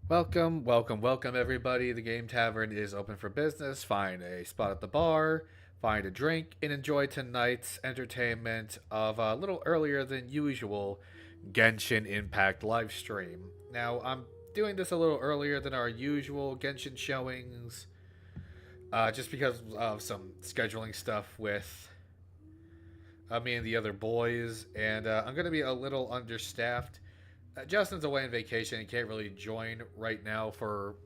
Welcome everybody. The Game Tavern is open for business. Find a spot at the bar, find a drink, and enjoy tonight's entertainment of a little earlier than usual Genshin Impact live stream. Now, I'm doing this a little earlier than our usual Genshin showings, just because of some scheduling stuff with me and the other boys, and I'm going to be a little understaffed. Justin's away on vacation and can't really join right now for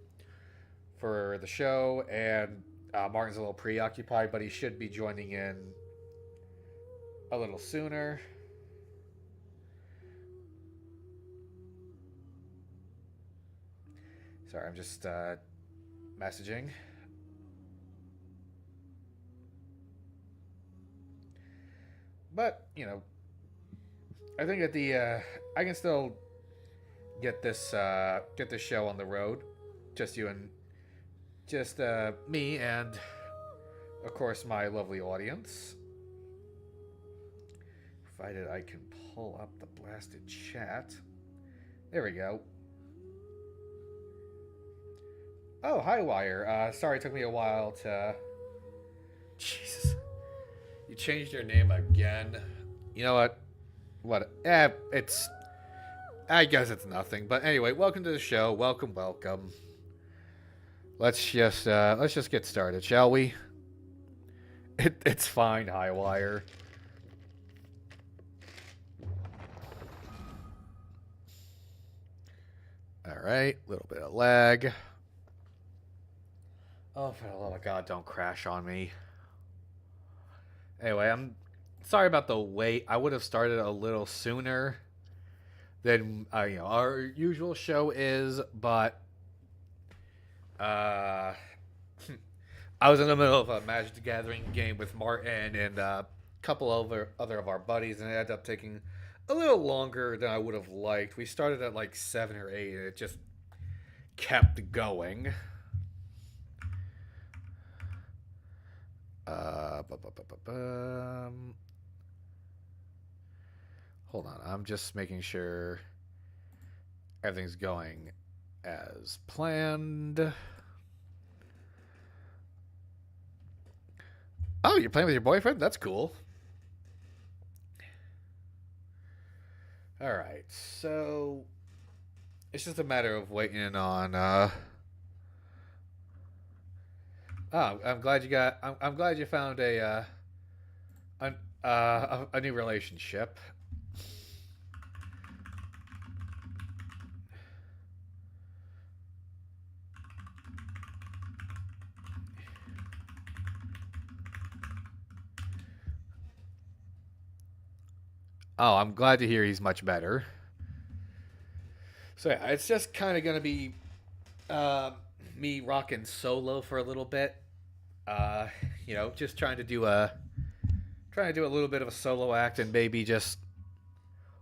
the show, and Martin's a little preoccupied, but he should be joining in a little sooner. Sorry, I'm just messaging. But I think that the I can still get this show on the road. Just you and just me and of course my lovely audience. Provided I can pull up the blasted chat. There we go. Oh, hi Wire. Sorry it took me a while to. Jesus, you changed your name again. You know what? What? It's. I guess it's nothing. But anyway, welcome to the show. Welcome. Let's just get started, shall we? It's fine, Highwire. All right, a little bit of lag. Oh, for the love of God, don't crash on me. Anyway, I'm sorry about the wait. I would have started a little sooner than our usual show is, but I was in the middle of a Magic the Gathering game with Martin and a couple other of our buddies, and it ended up taking a little longer than I would have liked. We started at like 7 or 8, and it just kept going. Hold on, I'm just making sure everything's going as planned. Oh, you're playing with your boyfriend? That's cool. All right, so it's just a matter of waiting on. Oh, I'm glad you got. I'm glad you found a new relationship. Oh, I'm glad to hear he's much better. So yeah, it's just kind of gonna be uh, me rocking solo for a little bit. Uh, just trying to do a little bit of a solo act and maybe just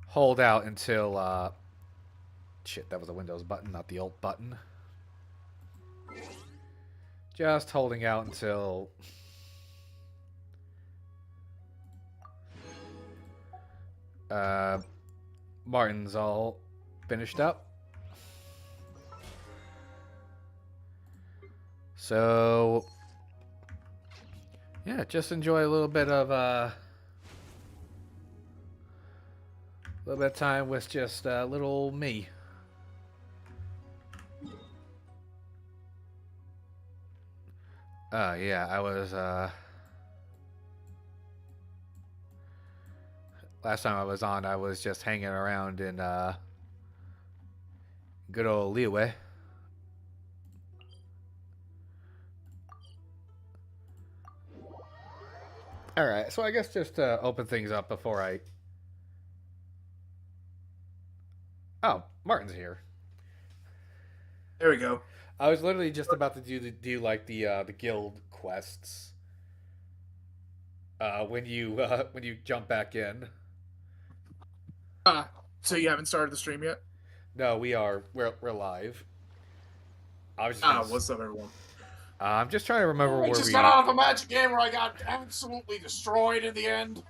hold out until shit. That was a Windows button, not the Alt button. Just holding out until Martin's all finished up. So yeah, just enjoy a little bit of time with just little me. Yeah, I was last time I was on, I was just hanging around in good old Liyue. All right, so I guess just to open things up before I. Oh, Martin's here. There we go. I was literally just about to do like the guild quests. When you jump back in. So you haven't started the stream yet? No, we're live. I was just gonna. What's up, everyone? I'm just trying to remember I where just we. got out of a Magic game where I got absolutely destroyed in the end.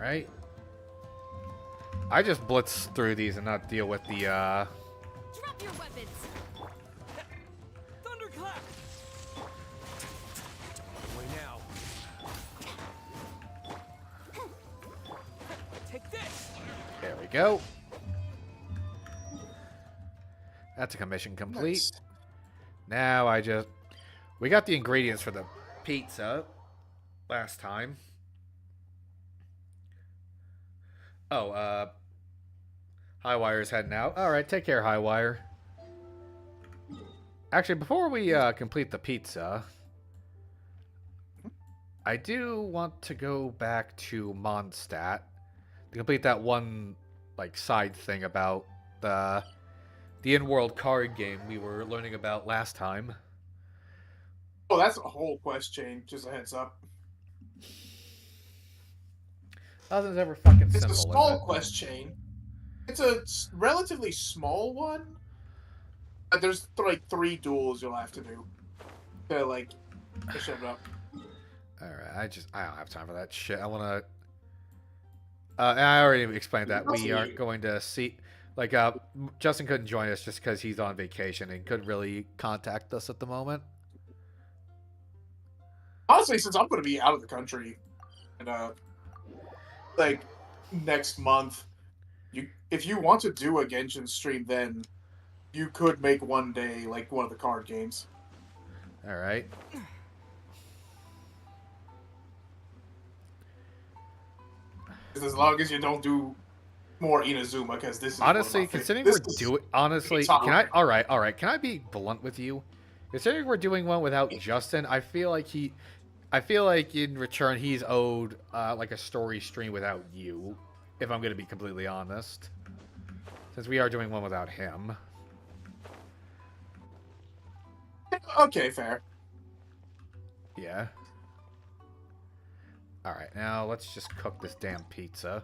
Alright. I just blitz through these and not deal with the, Drop your weapons. Thunderclap! Away now. Take this! There we go. That's a commission complete. Nice. Now we got the ingredients for the pizza last time. Oh, Highwire's heading out. Alright, take care, Highwire. Actually, before we complete the pizza, I do want to go back to Mondstadt to complete that one like side thing about the in-world card game we were learning about last time. Oh, that's a whole quest chain. Just a heads up. Nothing's ever fucking It's simple. a small is it? quest chain. It's a relatively small one. There's like 3 duels you'll have to do to like push it up. Alright, I don't have time for that shit. I want to... and I already explained that we aren't going to see... Like, Justin couldn't join us just because he's on vacation and couldn't really contact us at the moment. Honestly, since I'm going to be out of the country, and like next month, if you want to do a Genshin stream, then you could make one day like one of the card games. Alright. As long as you don't do more Inazuma, because this is Honestly, considering we're doing... Honestly, can I... Alright. Can I be blunt with you? Considering we're doing one without Justin, I feel like in return he's owed like a story stream without you, if I'm going to be completely honest. Since we are doing one without him. Okay, fair. Yeah. Alright, now let's just cook this damn pizza.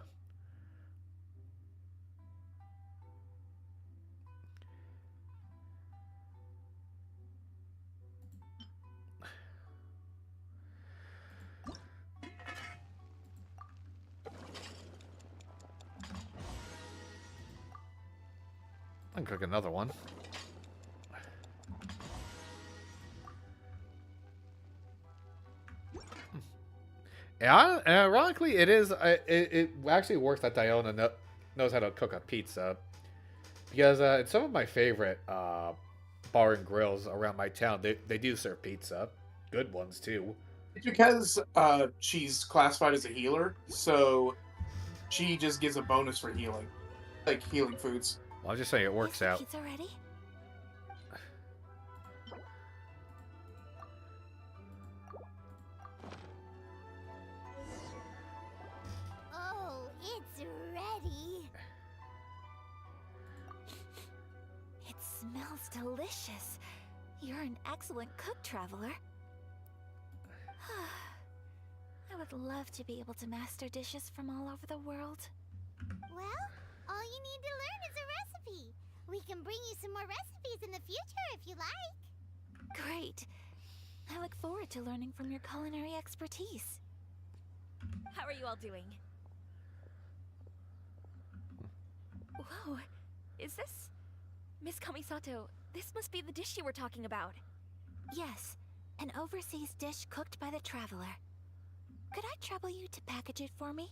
I can cook another one. And ironically, it is. It actually works that Diona knows how to cook a pizza, because in some of my favorite bar and grills around my town, they do serve pizza, good ones too. It's because she's classified as a healer, so she just gives a bonus for healing, like healing foods. Well, I'm just saying it works out. Pizza ready? Oh, it's ready. It smells delicious. You're an excellent cook, traveler. I would love to be able to master dishes from all over the world. Well, all you need to learn is a recipe. We can bring you some more recipes in the future if you like. Great. I look forward to learning from your culinary expertise. How are you all doing? Whoa, is this... Miss Kamisato, this must be the dish you were talking about. Yes, an overseas dish cooked by the traveler. Could I trouble you to package it for me?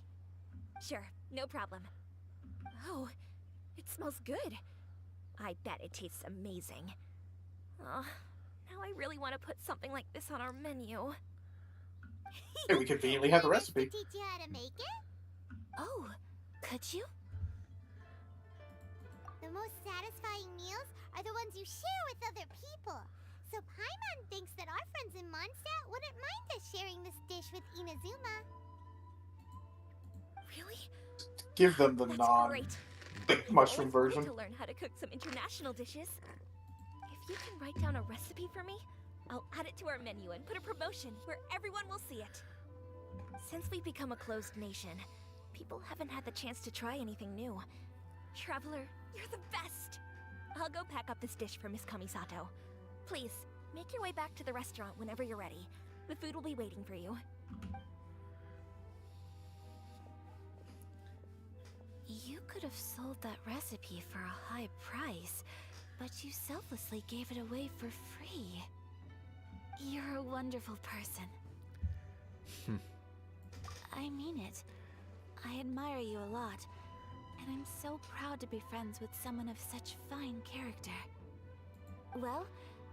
Sure, no problem. Oh, it smells good. I bet it tastes amazing. Oh, now I really want to put something like this on our menu. Hey, we conveniently have the Want us to recipe. teach you how to make it? Oh, could you? The most satisfying meals are the ones you share with other people. So Paimon thinks that our friends in Mondstadt wouldn't mind us sharing this dish with Inazuma. Really? Give them the That's great. non-mushroom Always wanted version. to learn how to cook some international dishes. If you can write down a recipe for me, I'll add it to our menu and put a promotion where everyone will see it. Since we've become a closed nation, people haven't had the chance to try anything new. Traveler, you're the best! I'll go pack up this dish for Miss Kamisato. Please, make your way back to the restaurant whenever you're ready. The food will be waiting for you. could have sold that recipe for a high price, but you selflessly gave it away for free. You're a wonderful person. I mean it. I admire you a lot, and I'm so proud to be friends with someone of such fine character. Well,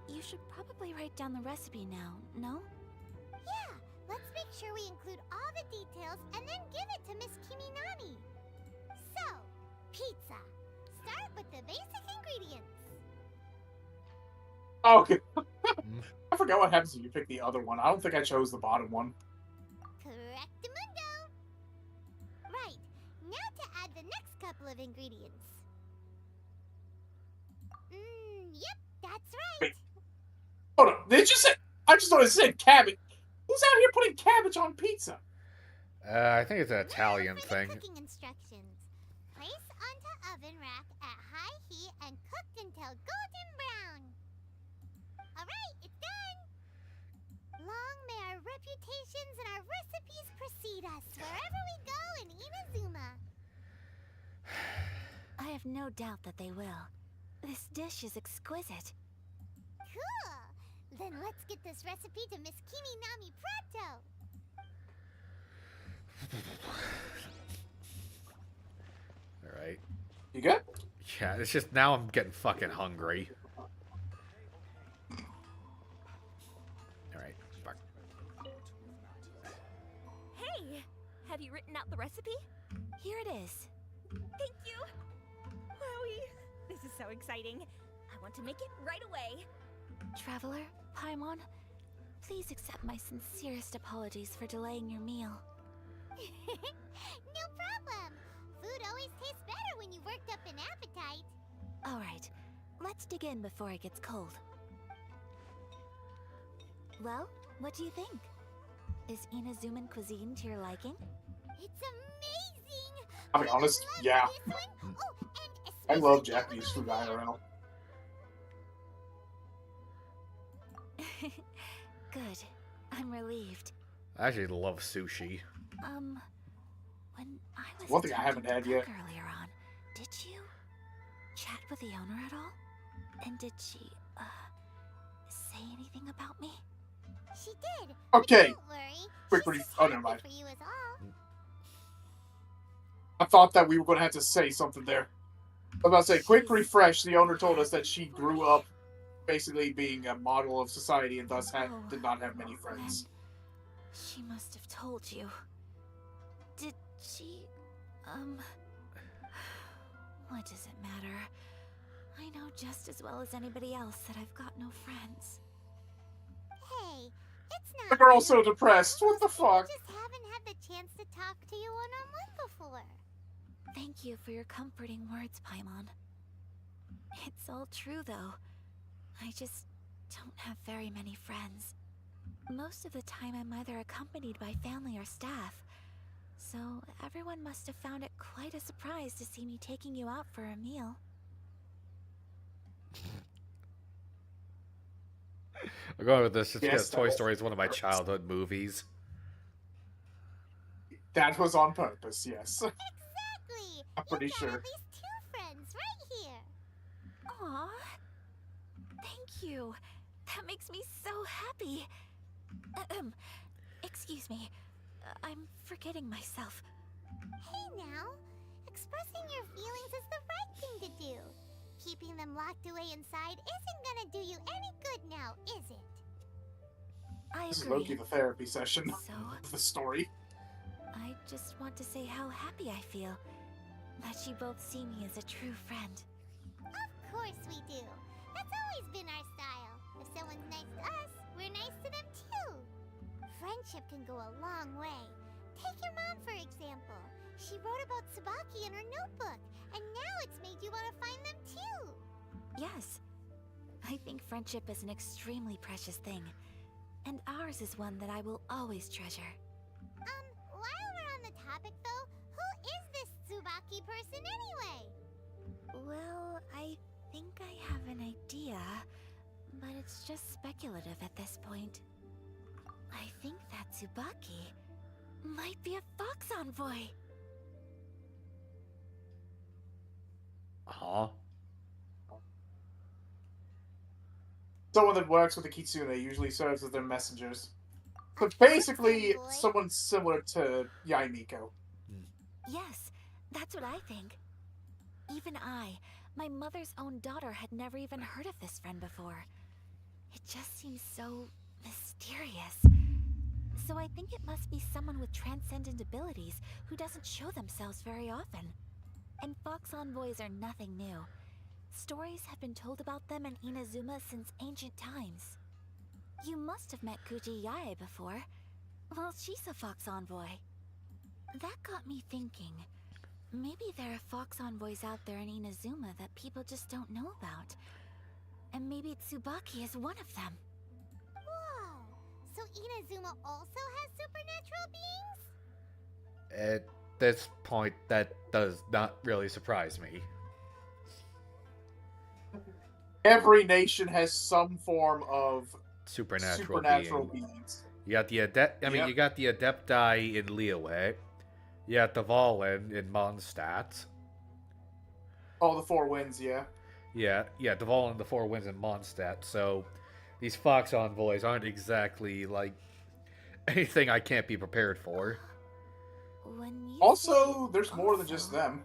you should probably write down the recipe now, no? Yeah, let's make sure we include all the details and then give it to Miss Kiminami. So, pizza. Start with the basic ingredients. Okay. I forgot what happens if you pick the other one. I don't think I chose the bottom one. Correctamundo. Right, now to add the next couple of ingredients. Yep, that's right. Wait. Hold on. Did you say? I just thought it said cabbage. Who's out here putting cabbage on pizza? I think it's an Italian Now for thing. the cooking instructions. Place onto oven rack at high heat and cooked until golden brown. Alright, it's done. Long may our reputations and our recipes precede us wherever we go in Inazuma. I have no doubt that they will. This dish is exquisite. Cool. Then let's get this recipe to Miss Kiminami pronto. Alright. You good? Yeah, it's just now I'm getting fucking hungry. Alright, fuck. Hey! Have you written out the recipe? Here it is. Thank you! Wowie! This is so exciting. I want to make it right away. Traveler, Paimon, please accept my sincerest apologies for delaying your meal. No problem. Food always tastes better when you've worked up an appetite. Alright, let's dig in before it gets cold. Well, what do you think? Is Inazuman cuisine to your liking? It's amazing. I'll be honest, I love yeah. this one. Oh, and I love especially Japanese food avocado. IRL. Good. I'm relieved. I actually love sushi. When I was One thing I attempting haven't had to yet. cook earlier on, did you chat with the owner at all? And did she, say anything about me? She did. but Okay. Don't worry. Quick She's brief- just oh, never happy mind. for you is all. I thought that we were going to have to say something there. I was about to say, quick She's refresh. The owner told us that happy she for grew me. up basically being a model of society and thus Oh, did not have many friends. Then she must have told you. Did she, what does it matter? I know just as well as anybody else that I've got no friends. Hey, it's not The girl's so rude. depressed. What the Most people fuck? just haven't had the chance to talk to you one-on-one before. Thank you for your comforting words, Paimon. It's all true, though. I just don't have very many friends. Most of the time I'm either accompanied by family or staff, so everyone must have found it quite a surprise to see me taking you out for a meal. I'm going with this just Yes, because that Toy was Story is one of my purpose. childhood movies. That was on purpose, yes. Exactly. I'm pretty You've got sure. at least 2 friends right here. Aw, thank you. That makes me so happy. Excuse me. I'm forgetting myself. Hey now, expressing your feelings is the right thing to do. Keeping them locked away inside isn't gonna do you any good now, is it? I This is agree. Loki the therapy session So, of the story. I just want to say how happy I feel that you both see me as a true friend. Of course we do. That's always been our style. If someone's nice to us, we're nice to them too. Friendship can go a long way. Take your mom, for example. She wrote about Tsubaki in her notebook, and now it's made you want to find them too. Yes, I think friendship is an extremely precious thing, and ours is one that I will always treasure. While we're on the topic though, who is this Tsubaki person anyway? Well, I think I have an idea, but it's just speculative at this point. I think that Tsubaki might be a fox envoy. Aw. Someone that works with the Kitsune usually serves as their messengers. But basically, Fanboy. someone similar to Yaimiko. Yes, that's what I think. Even my mother's own daughter, had never even heard of this friend before. It just seems so mysterious. So I think it must be someone with transcendent abilities who doesn't show themselves very often. And Fox Envoys are nothing new. Stories have been told about them in Inazuma since ancient times. You must have met Kuji Yae before. Well, she's a Fox Envoy. That got me thinking. Maybe there are Fox Envoys out there in Inazuma that people just don't know about. And maybe Tsubaki is one of them. Whoa! So Inazuma also has supernatural beings? At this point, that does not really surprise me. Every nation has some form of Supernatural being. beings. You got the you got the Adepti in Liyue. You got the Valen in Mondstadt. All the four winds, yeah. Yeah, the Valen and the Four Winds in Mondstadt. So these Fox Envoys aren't exactly like anything I can't be prepared for. When you Also, say there's more than just also- them.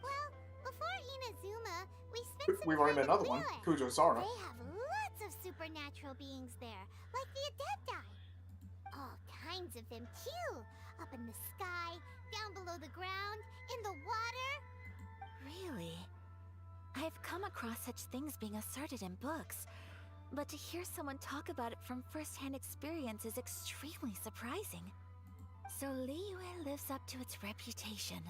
Well, before Inazuma, we spent some We've already met time another in one, Liyue. Kujo Sara. They have lots of supernatural beings there, like the Adepti. All kinds of them, too. Up in the sky, down below the ground, in the water. Really? I've come across such things being asserted in books, but to hear someone talk about it from first-hand experience is extremely surprising. So Liyue lives up to its reputation.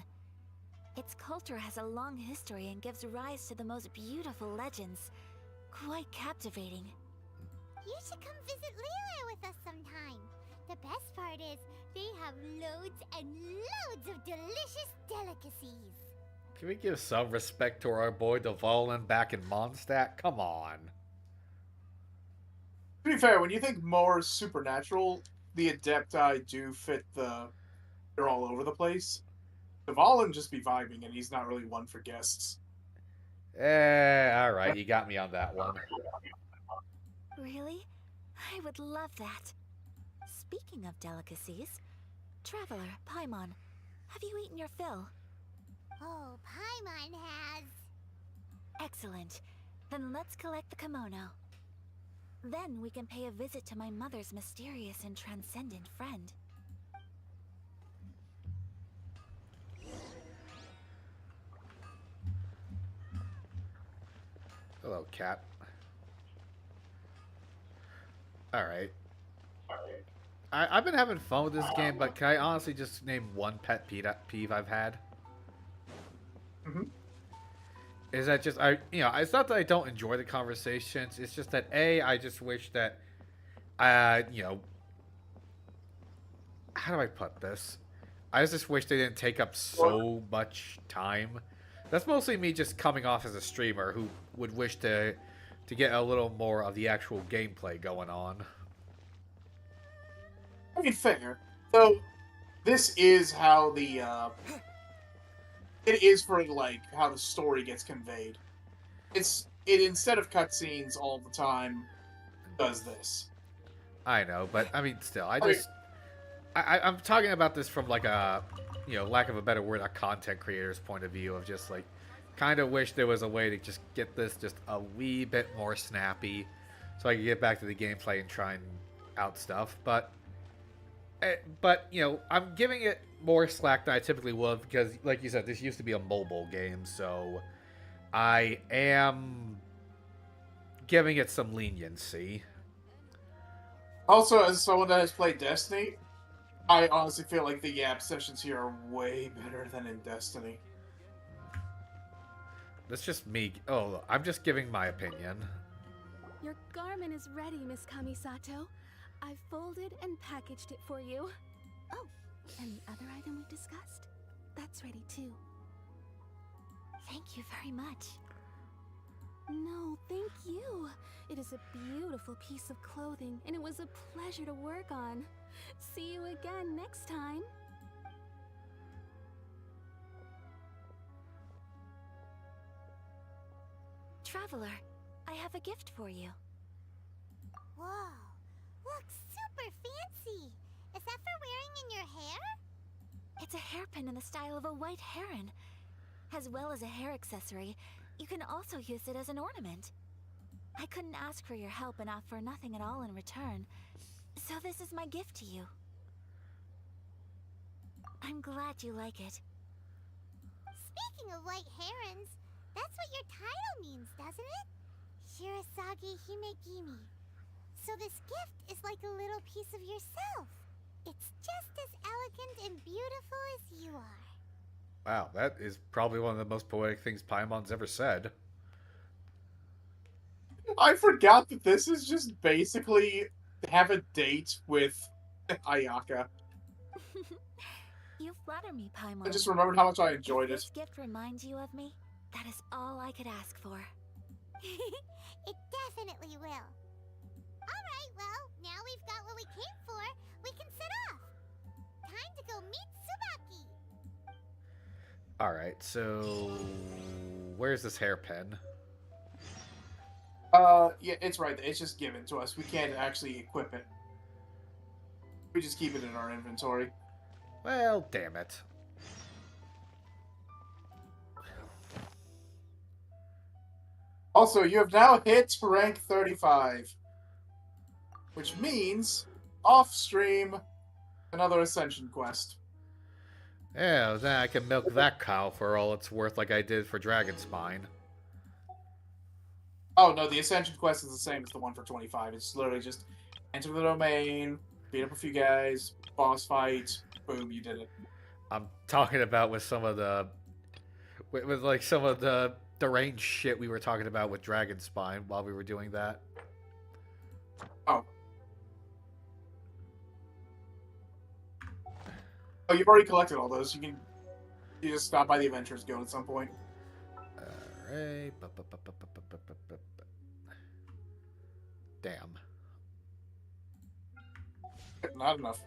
Its culture has a long history and gives rise to the most beautiful legends. Quite captivating. You should come visit Liyue with us sometime. The best part is, they have loads and loads of delicious delicacies. Can we give some respect to our boy the Valen back in Mondstadt? Come on. To be fair, when you think more supernatural, the Adepti do fit the... They're all over the place. Dvalin just be vibing, and he's not really one for guests. Alright, you got me on that one. Really? I would love that. Speaking of delicacies, Traveler, Paimon, have you eaten your fill? Oh, Paimon has. Excellent. Then let's collect the kimono. Then we can pay a visit to my mother's mysterious and transcendent friend. Hello, Cap. Alright. I've been having fun with this game, but can I honestly just name one pet peeve I've had? Mhm. Is that just, it's not that I don't enjoy the conversations, it's just that, I just wish that, how do I put this? I just wish they didn't take up so much time. That's mostly me just coming off as a streamer who would wish to get a little more of the actual gameplay going on. I mean, fair. So, this is how the, it is for, like, how the story gets conveyed. It instead of cutscenes all the time, does this. I know, but, I mean, still, I'm talking about this from, like, a, lack of a better word, a content creator's point of view of just, like, kind of wish there was a way to just get this just a wee bit more snappy so I could get back to the gameplay and try and out stuff, but I'm giving it more slack than I typically would because, like you said, this used to be a mobile game, so I am giving it some leniency. Also, as someone that has played Destiny, I honestly feel like the Yap sessions here are way better than in Destiny. That's just me. Oh, I'm just giving my opinion. Your garment is ready, Miss Kamisato. I've folded and packaged it for you. Oh, and the other item we discussed? That's ready too. Thank you very much. No, thank you. It is a beautiful piece of clothing, and it was a pleasure to work on. See you again next time. traveler. I have a gift for you. Whoa, looks super fancy. Is that for wearing in your hair? It's a hairpin in the style of a white heron. As well as a hair accessory, you can also use it as an ornament. I couldn't ask for your help and offer nothing at all in return, so this is my gift to you. I'm glad you like it. Speaking of white herons, that's what your title means, doesn't it? Shirasagi Himegimi. So this gift is like a little piece of yourself. It's just as elegant and beautiful as you are. Wow, that is probably one of the most poetic things Paimon's ever said. I forgot that this is just basically have a date with Ayaka. You flatter me, Paimon. I just remembered how much I enjoyed If it. this gift reminds you of me, that is all I could ask for. It definitely will. Alright, well, now we've got what we came for. We can set off. Time to go meet Tsubaki. Alright, so... where's this hairpin? Yeah, it's right. It's just given to us. We can't actually equip it. We just keep it in our inventory. Well, damn it. Also, you have now hit rank 35. Which means, off-stream, another Ascension quest. Yeah, then I can milk that cow for all it's worth like I did for Dragon Spine. Oh, no, the Ascension quest is the same as the one for 25. It's literally just enter the domain, beat up a few guys, boss fight, boom, you did it. I'm talking about with some of the... with like some of the deranged shit we were talking about with Dragon Spine while we were doing that. Oh, you've already collected all those. You just stop by the Adventures Guild at some point. Alright. Damn. Not enough.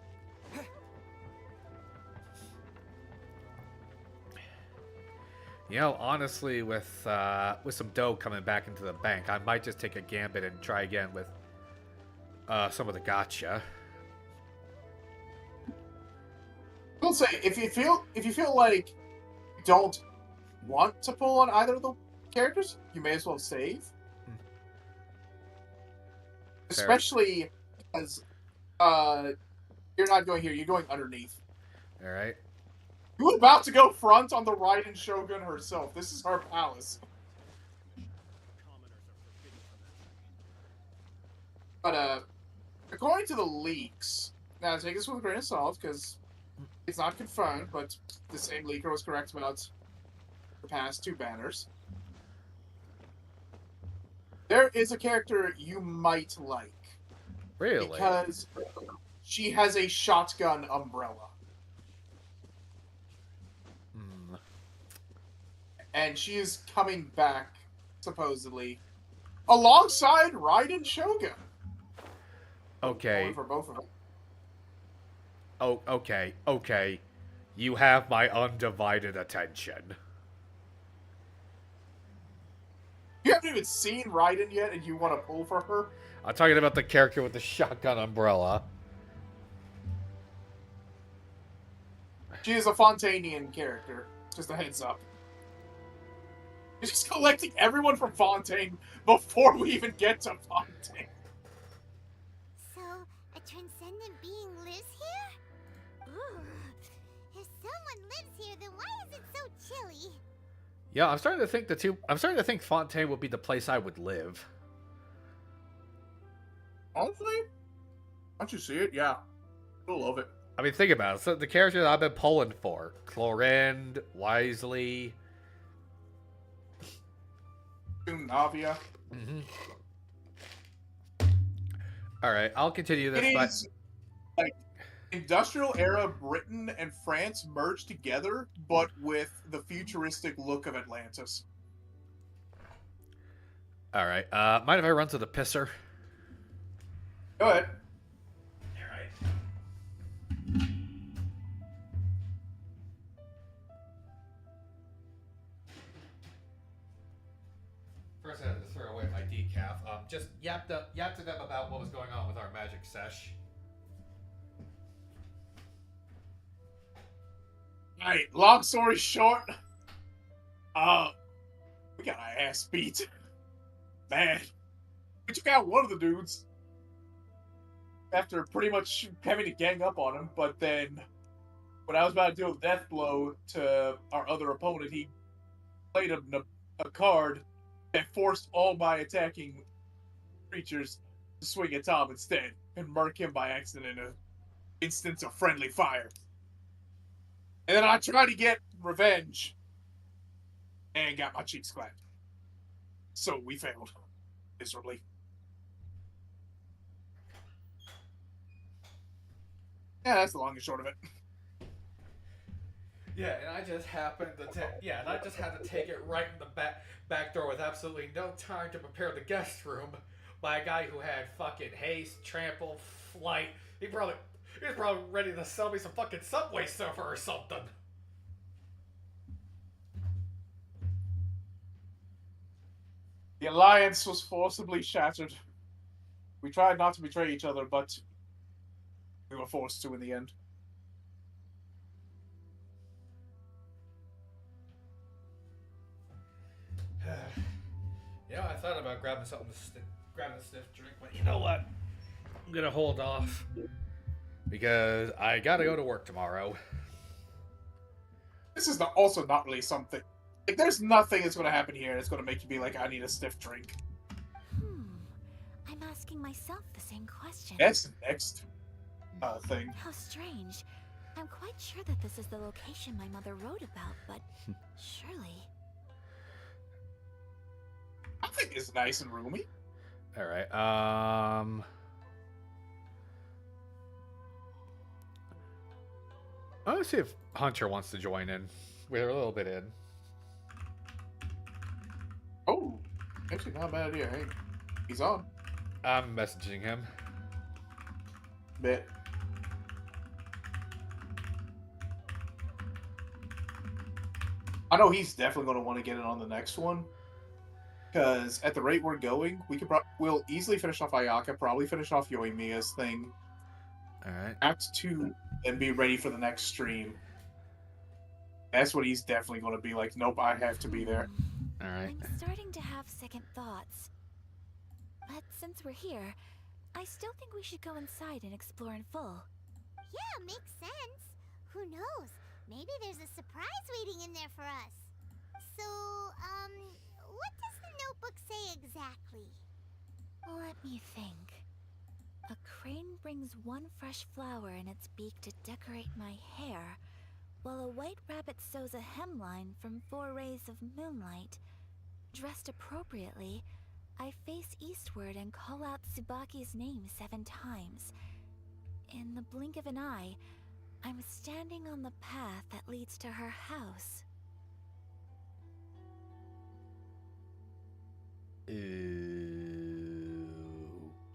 You know, honestly, with some dough coming back into the bank, I might just take a gambit and try again with some of the gacha. I will say, if you feel like you don't want to pull on either of the characters, you may as well save. Especially because you're not going here, you're going underneath. Alright. You're about to go front on the Raiden Shogun herself. This is her palace. But according to the leaks, now take this with a grain of salt because it's not confirmed, but the same leaker was correct about the past two banners. There is a character you might like. Really? Because she has a shotgun umbrella. Hmm. And she is coming back, supposedly, alongside Raiden Shogun. Okay. Going for both of them. Oh, okay. You have my undivided attention. You haven't even seen Raiden yet, and you want to pull for her? I'm talking about the character with the shotgun umbrella. She is a Fontainian character. Just a heads up. You're just collecting everyone from Fontaine before we even get to Fontaine. So, a transcendent being lives here? Ooh. If someone lives here, then why is it so chilly? Yeah, I'm starting to think Fontaine would be the place I would live. Honestly? Once you see it, yeah. You'll love it. I mean, think about it. So the characters I've been pulling for: Clorinde, Wisely. Navia. Mm-hmm. All right, I'll continue this. It But is like industrial era Britain and France merged together, but with the futuristic look of Atlantis. all right, mind if I run to the pisser? Go ahead. First first I had to throw away my decaf. Just yapped to them about what was going on with our magic sesh. Alright, long story short, we got our ass beat. Man. We took out one of the dudes after pretty much having to gang up on him, but then when I was about to deal a death blow to our other opponent, he played a card that forced all my attacking creatures to swing at Tom instead and murk him by accident in an instance of friendly fire. And then I tried to get revenge and got my cheeks clapped. So we failed miserably. Yeah, that's the long and short of it. Yeah, and I just happened to and I just had to take it right in the back door with absolutely no time to prepare the guest room by a guy who had fucking haste, trample, flight. He was probably ready to sell me some fucking Subway Surfer or something. The alliance was forcibly shattered. We tried not to betray each other, but we were forced to in the end. I thought about grabbing grabbing a stiff drink, but you know what? I'm gonna hold off because I gotta go to work tomorrow. This is also not really something. Like, there's nothing that's going to happen here that's going to make you be like, I need a stiff drink. I'm asking myself the same question. That's the next thing. How strange. I'm quite sure that this is the location my mother wrote about, but surely... I think it's nice and roomy. Alright, I want to see if Hunter wants to join in. We're a little bit in. Oh, actually not a bad idea. Hey, he's on. I'm messaging him. Bet. I know he's definitely going to want to get in on the next one. Because at the rate we're going, we'll easily finish off Ayaka, probably finish off Yoimiya's thing. Alright. Act 2, and be ready for the next stream. That's what he's definitely going to be like, nope, I have to be there. Alright. I'm starting to have second thoughts. But since we're here, I still think we should go inside and explore in full. Yeah, makes sense. Who knows? Maybe there's a surprise waiting in there for us. So, what does the notebook say exactly? Let me think. A crane brings one fresh flower in its beak to decorate my hair, while a white rabbit sews a hemline from 4 rays of moonlight. Dressed appropriately, I face eastward and call out Tsubaki's name 7 times. In the blink of an eye, I'm standing on the path that leads to her house.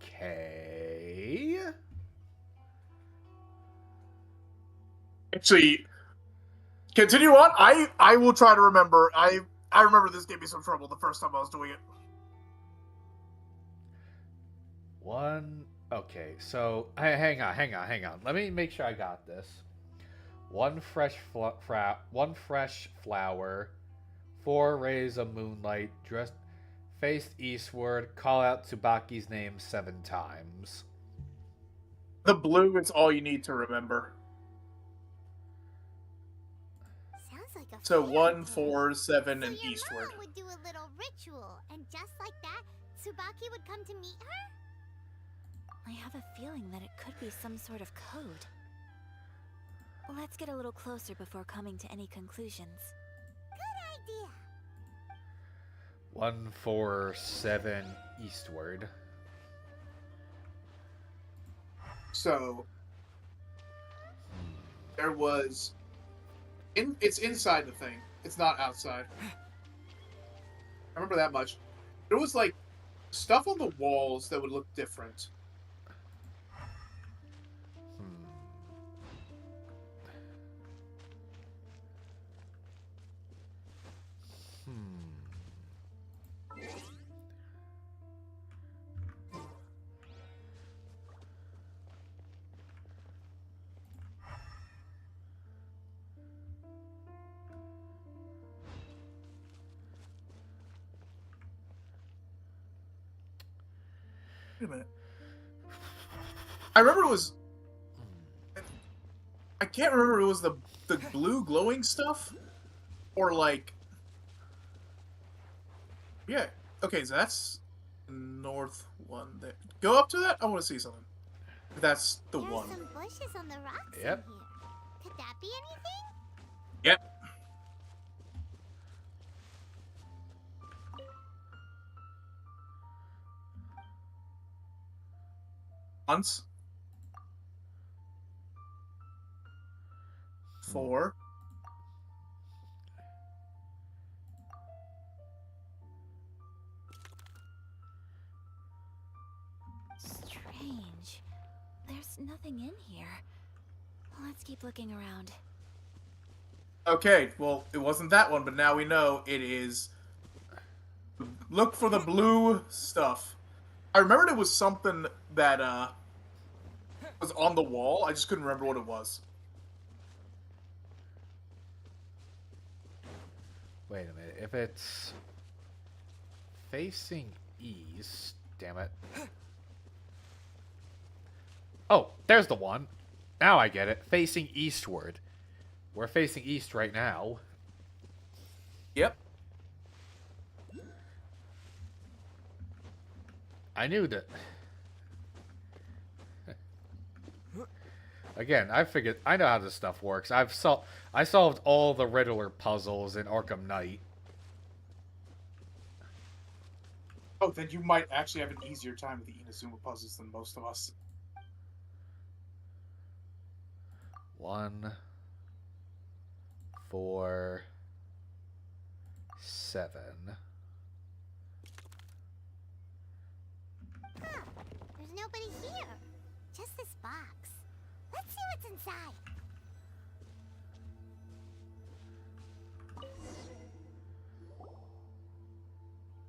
Okay. Actually, continue on. I will try to remember. I remember this gave me some trouble the first time I was doing it. Okay, so hang on. Let me make sure I got this. One fresh flower, 4 rays of moonlight, dressed, faced eastward, call out Tsubaki's name 7 times. The blue is all you need to remember. Sounds like a So fairy 1, tale. 4, 7, So and your eastward. mom would do a little ritual, and just like that, Tsubaki would come to meet her? I have a feeling that it could be some sort of code. Let's get a little closer before coming to any conclusions. Good idea. 1, 4, 7 eastward. So there was it's inside the thing. It's not outside. I remember that much. There was like stuff on the walls that would look different. Wait a minute. I remember it was. I can't remember if it was the blue glowing stuff, or like. Yeah. Okay, so that's the north one. There. Go up to that. I want to see something. That's the There one. are some bushes on the rocks Yep. in here. Could that be anything? Yep. Once. 4. Strange. There's nothing in here. Let's keep looking around. Okay, well, it wasn't that one, but now we know it is. Look for the blue stuff. I remembered it was something that was on the wall. I just couldn't remember what it was. Wait a minute. If it's facing east, damn it. Oh, there's the one. Now I get it. Facing eastward. We're facing east right now. Yep. I knew that. Again, I know how this stuff works. I solved all the Riddler puzzles in Arkham Knight. Oh, then you might actually have an easier time with the Inazuma puzzles than most of us. 1, 4, 7. Huh. There's nobody here. Just this box. Let's see what's inside.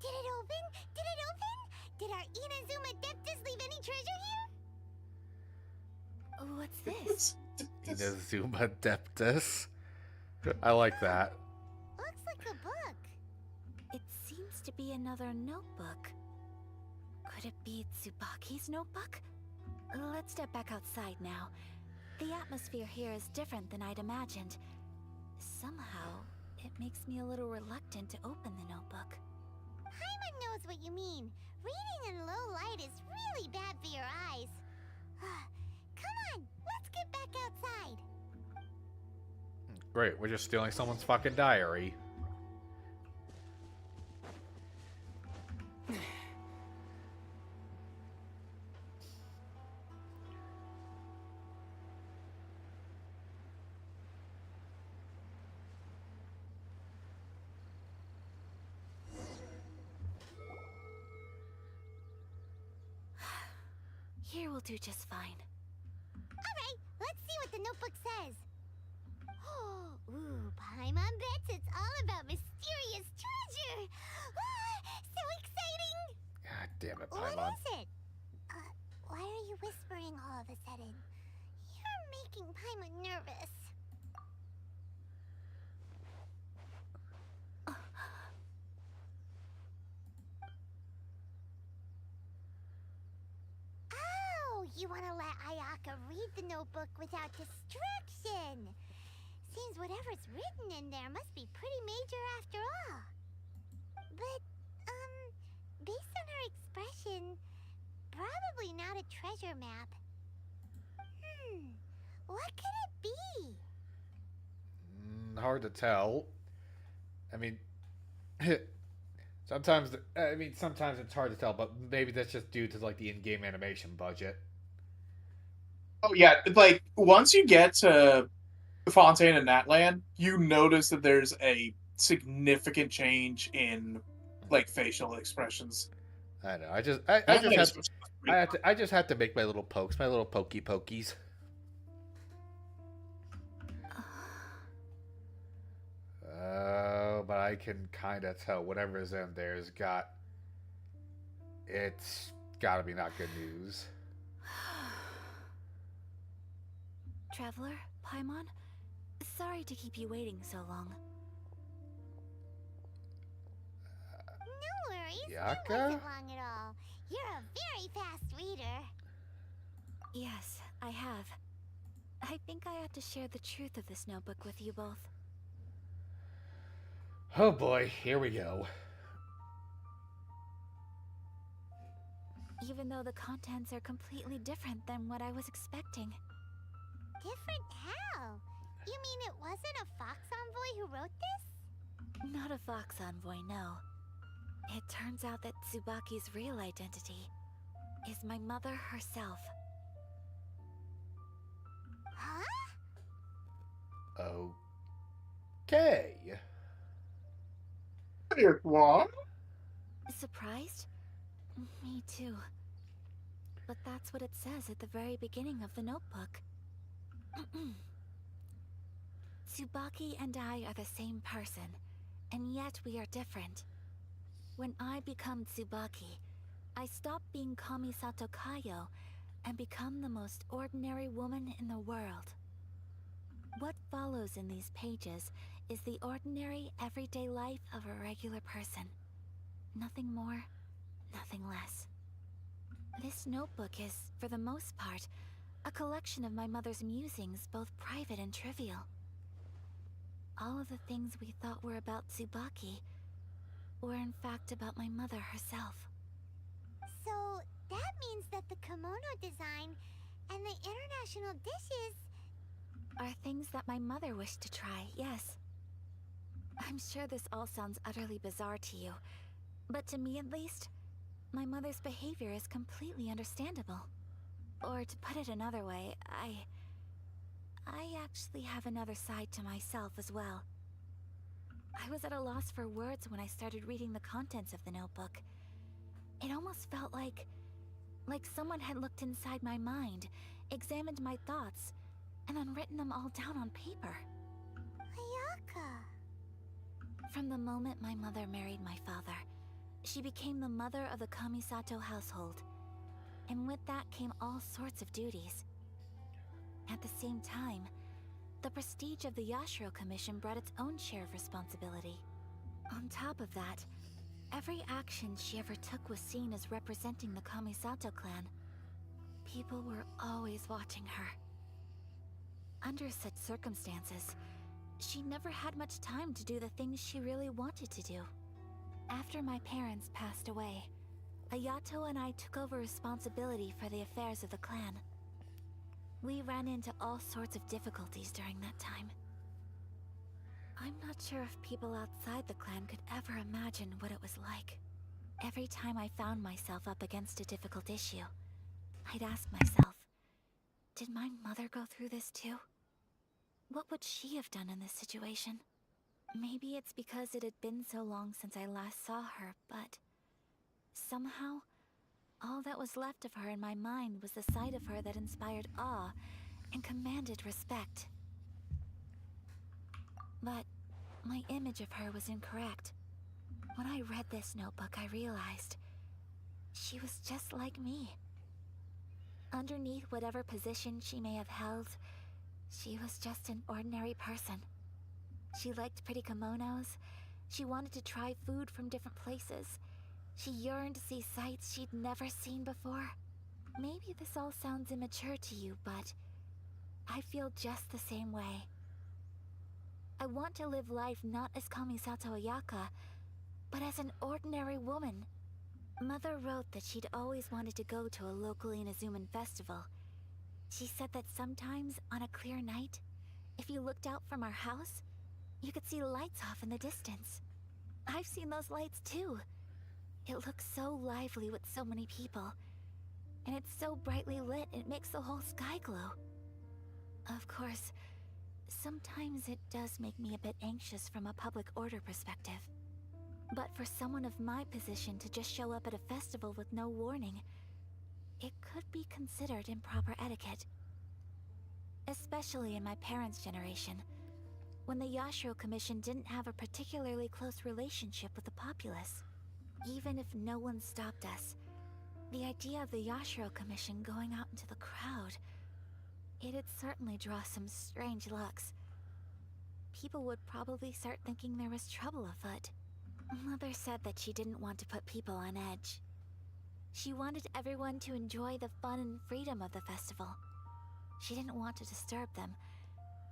Did it open? Did it open? Did our Inazuma Deptus leave any treasure here? What's this? Inazuma Deptus. I like that. Looks like a book. It seems to be another notebook. Could it be Tsubaki's notebook? Let's step back outside now. The atmosphere here is different than I'd imagined. Somehow, it makes me a little reluctant to open the notebook. Paimon knows what you mean. Reading in low light is really bad for your eyes. Come on, let's get back outside. Great, we're just stealing someone's fucking diary. Here will do just fine. Alright, let's see what the notebook says. Ooh, Paimon bets it's all about mysterious treasure. So exciting! God damn it, What Paimon. is it? Why are you whispering all of a sudden? You're making Paimon nervous. Oh, you want to let Ayaka read the notebook without distraction. Seems whatever's written in there must be pretty major after all. But, based on her expression, probably not a treasure map. What could it be? Hard to tell. I mean, sometimes it's hard to tell, but maybe that's just due to like the in-game animation budget. Oh yeah, like once you get to Fontaine and Natland, you notice that there's a significant change in like facial expressions. I know. I just have to make my little pokes, my little pokies. But I can kind of tell whatever's in there's got. It's gotta be not good news. Traveler, Paimon, sorry to keep you waiting so long. No worries. It Yaka? wasn't long at all. You're a very fast reader. Yes, I have. I think I ought to share the truth of this notebook with you both. Oh boy, here we go. Even though the contents are completely different than what I was expecting. Different how? You mean it wasn't a Fox Envoy who wrote this? Not a Fox Envoy, no. It turns out that Tsubaki's real identity is my mother herself. Huh? Okay. What? Surprised? Me too. But that's what it says at the very beginning of the notebook. Tsubaki and I are the same person, and yet we are different. When I become Tsubaki, I stop being Kamisato Kayo and become the most ordinary woman in the world. What follows in these pages is the ordinary, everyday life of a regular person. Nothing more, nothing less. This notebook is, for the most part, a collection of my mother's musings, both private and trivial. All of the things we thought were about Tsubaki were in fact about my mother herself. So that means that the kimono design and the international dishes Are things that my mother wished to try, yes. I'm sure this all sounds utterly bizarre to you, but to me at least, my mother's behavior is completely understandable. Or to put it another way, I actually have another side to myself as well. I was at a loss for words when I started reading the contents of the notebook. It almost felt like someone had looked inside my mind, examined my thoughts, and then written them all down on paper. Ayaka. From the moment my mother married my father, she became the mother of the Kamisato household. And with that came all sorts of duties. At the same time, the prestige of the Yashiro Commission brought its own share of responsibility. On top of that, every action she ever took was seen as representing the Kamisato clan. People were always watching her. Under such circumstances, she never had much time to do the things she really wanted to do. After my parents passed away, Ayato and I took over responsibility for the affairs of the clan. We ran into all sorts of difficulties during that time. I'm not sure if people outside the clan could ever imagine what it was like. Every time I found myself up against a difficult issue, I'd ask myself, did my mother go through this too? What would she have done in this situation? Maybe it's because it had been so long since I last saw her, but somehow, all that was left of her in my mind was the side of her that inspired awe and commanded respect. But my image of her was incorrect. When I read this notebook, I realized she was just like me. Underneath whatever position she may have held, she was just an ordinary person. She liked pretty kimonos. She wanted to try food from different places. She yearned to see sights she'd never seen before. Maybe this all sounds immature to you, but I feel just the same way. I want to live life not as Kamisato Ayaka, but as an ordinary woman. Mother wrote that she'd always wanted to go to a local Inazuman festival. She said that sometimes, on a clear night, if you looked out from our house, you could see lights off in the distance. I've seen those lights too. It looks so lively with so many people. And it's so brightly lit, it makes the whole sky glow. Of course, sometimes it does make me a bit anxious from a public order perspective. But for someone of my position to just show up at a festival with no warning, it could be considered improper etiquette. Especially in my parents' generation, when the Yashiro Commission didn't have a particularly close relationship with the populace. Even if no one stopped us, the idea of the Yashiro Commission going out into the crowd, it'd certainly draw some strange looks. People would probably start thinking there was trouble afoot. Mother said that she didn't want to put people on edge. She wanted everyone to enjoy the fun and freedom of the festival. She didn't want to disturb them,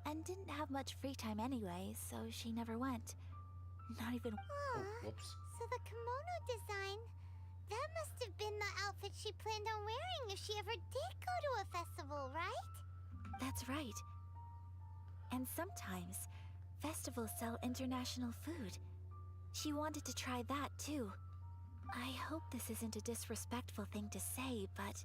and didn't have much free time anyway, so she never went. Not even... Aw, Whoops. so the kimono design, that must have been the outfit she planned on wearing if she ever did go to a festival, right? That's right. And sometimes, festivals sell international food. She wanted to try that too. I hope this isn't a disrespectful thing to say, but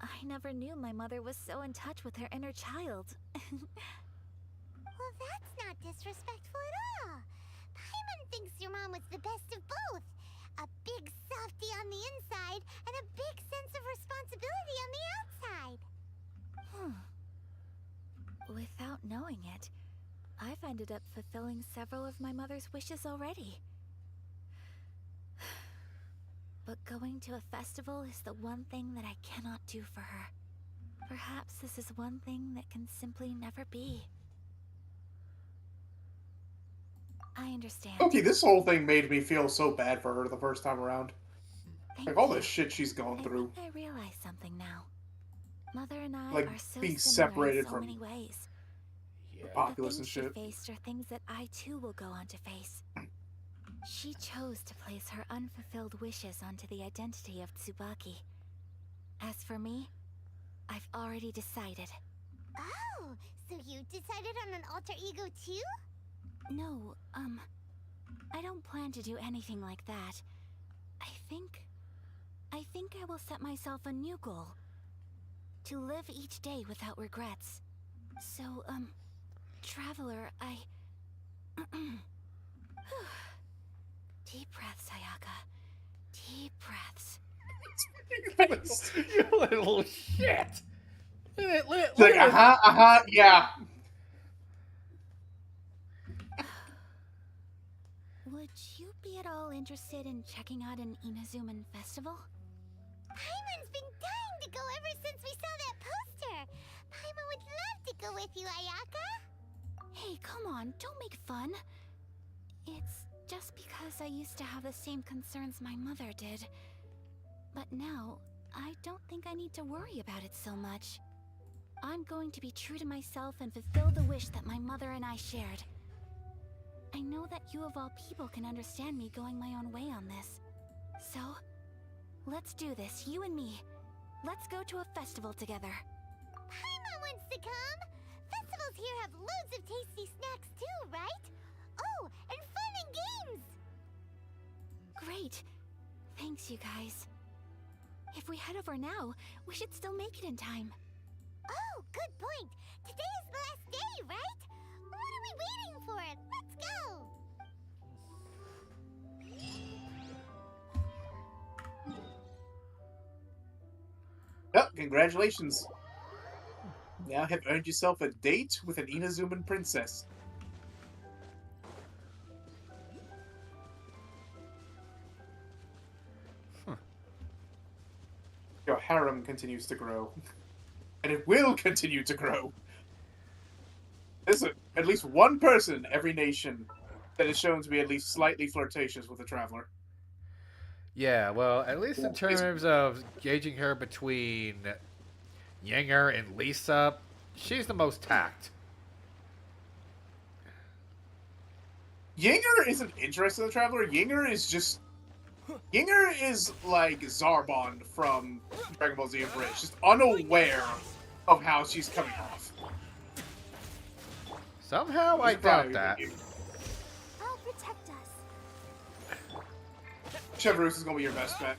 I never knew my mother was so in touch with her inner child. Well, that's not disrespectful at all. Paimon thinks your mom was the best of both. A big softie on the inside and a big sense of responsibility on the outside. Without knowing it, I've ended up fulfilling several of my mother's wishes already. But going to a festival is the one thing that I cannot do for her. Perhaps this is one thing that can simply never be. I understand. Okay, this whole thing made me feel so bad for her the first time around. Thank Like all you. the shit she's gone I through. think I realize something now. Mother and I Like, are so being similar separated in so from many ways. Yeah. The Populace things and she shit. faced are things that I too will go on to face. She chose to place her unfulfilled wishes onto the identity of Tsubaki. As for me, I've already decided. Oh, so you decided on an alter ego too? No, I don't plan to do anything like that. I think I will set myself a new goal. To live each day without regrets. So, Traveler, I... Deep breaths, Ayaka. Deep breaths. You little shit! Look Like, at this. yeah. Would you be at all interested in checking out an Inazuman festival? Paimon's been dying to go ever since we saw that poster. Paimon would love to go with you, Ayaka. Hey, come on, don't make fun. It's just because I used to have the same concerns my mother did. But now, I don't think I need to worry about it so much. I'm going to be true to myself and fulfill the wish that my mother and I shared. I know that you of all people can understand me going my own way on this. So, let's do this, you and me. Let's go to a festival together. Paimon wants to come. Festivals here have loads of tasty snacks too, right? Oh, and fun and games. Great. Thanks, you guys. If we head over now, we should still make it in time. Oh, good point. Today is the last day, right? What are we waiting for? Let's go. Yep, congratulations. Now have earned yourself a date with an Inazuman princess. Your harem continues to grow. And it will continue to grow. There's at least one person in every nation that is shown to be at least slightly flirtatious with a traveler. Yeah, well, at least in terms of gauging her between Yinger and Lisa, she's the most tact. Yinger isn't interested in the traveler. Yinger is like Zarbon from Dragon Ball Z and Bridge, just unaware of how she's coming off. Somehow I doubt that. I'll protect us. Chevroose is gonna be your best bet.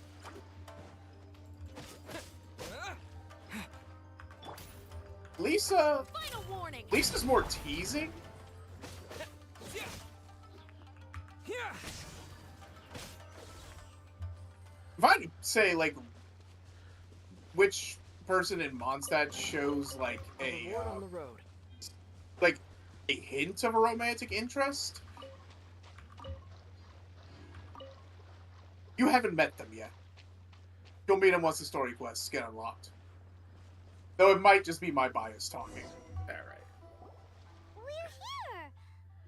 Final warning. Lisa's more teasing. If I had to say, like, which person in Mondstadt shows, like, a hint of a romantic interest, you haven't met them yet. You'll meet them once the story quests get unlocked. Though it might just be my bias talking. Alright. We're here,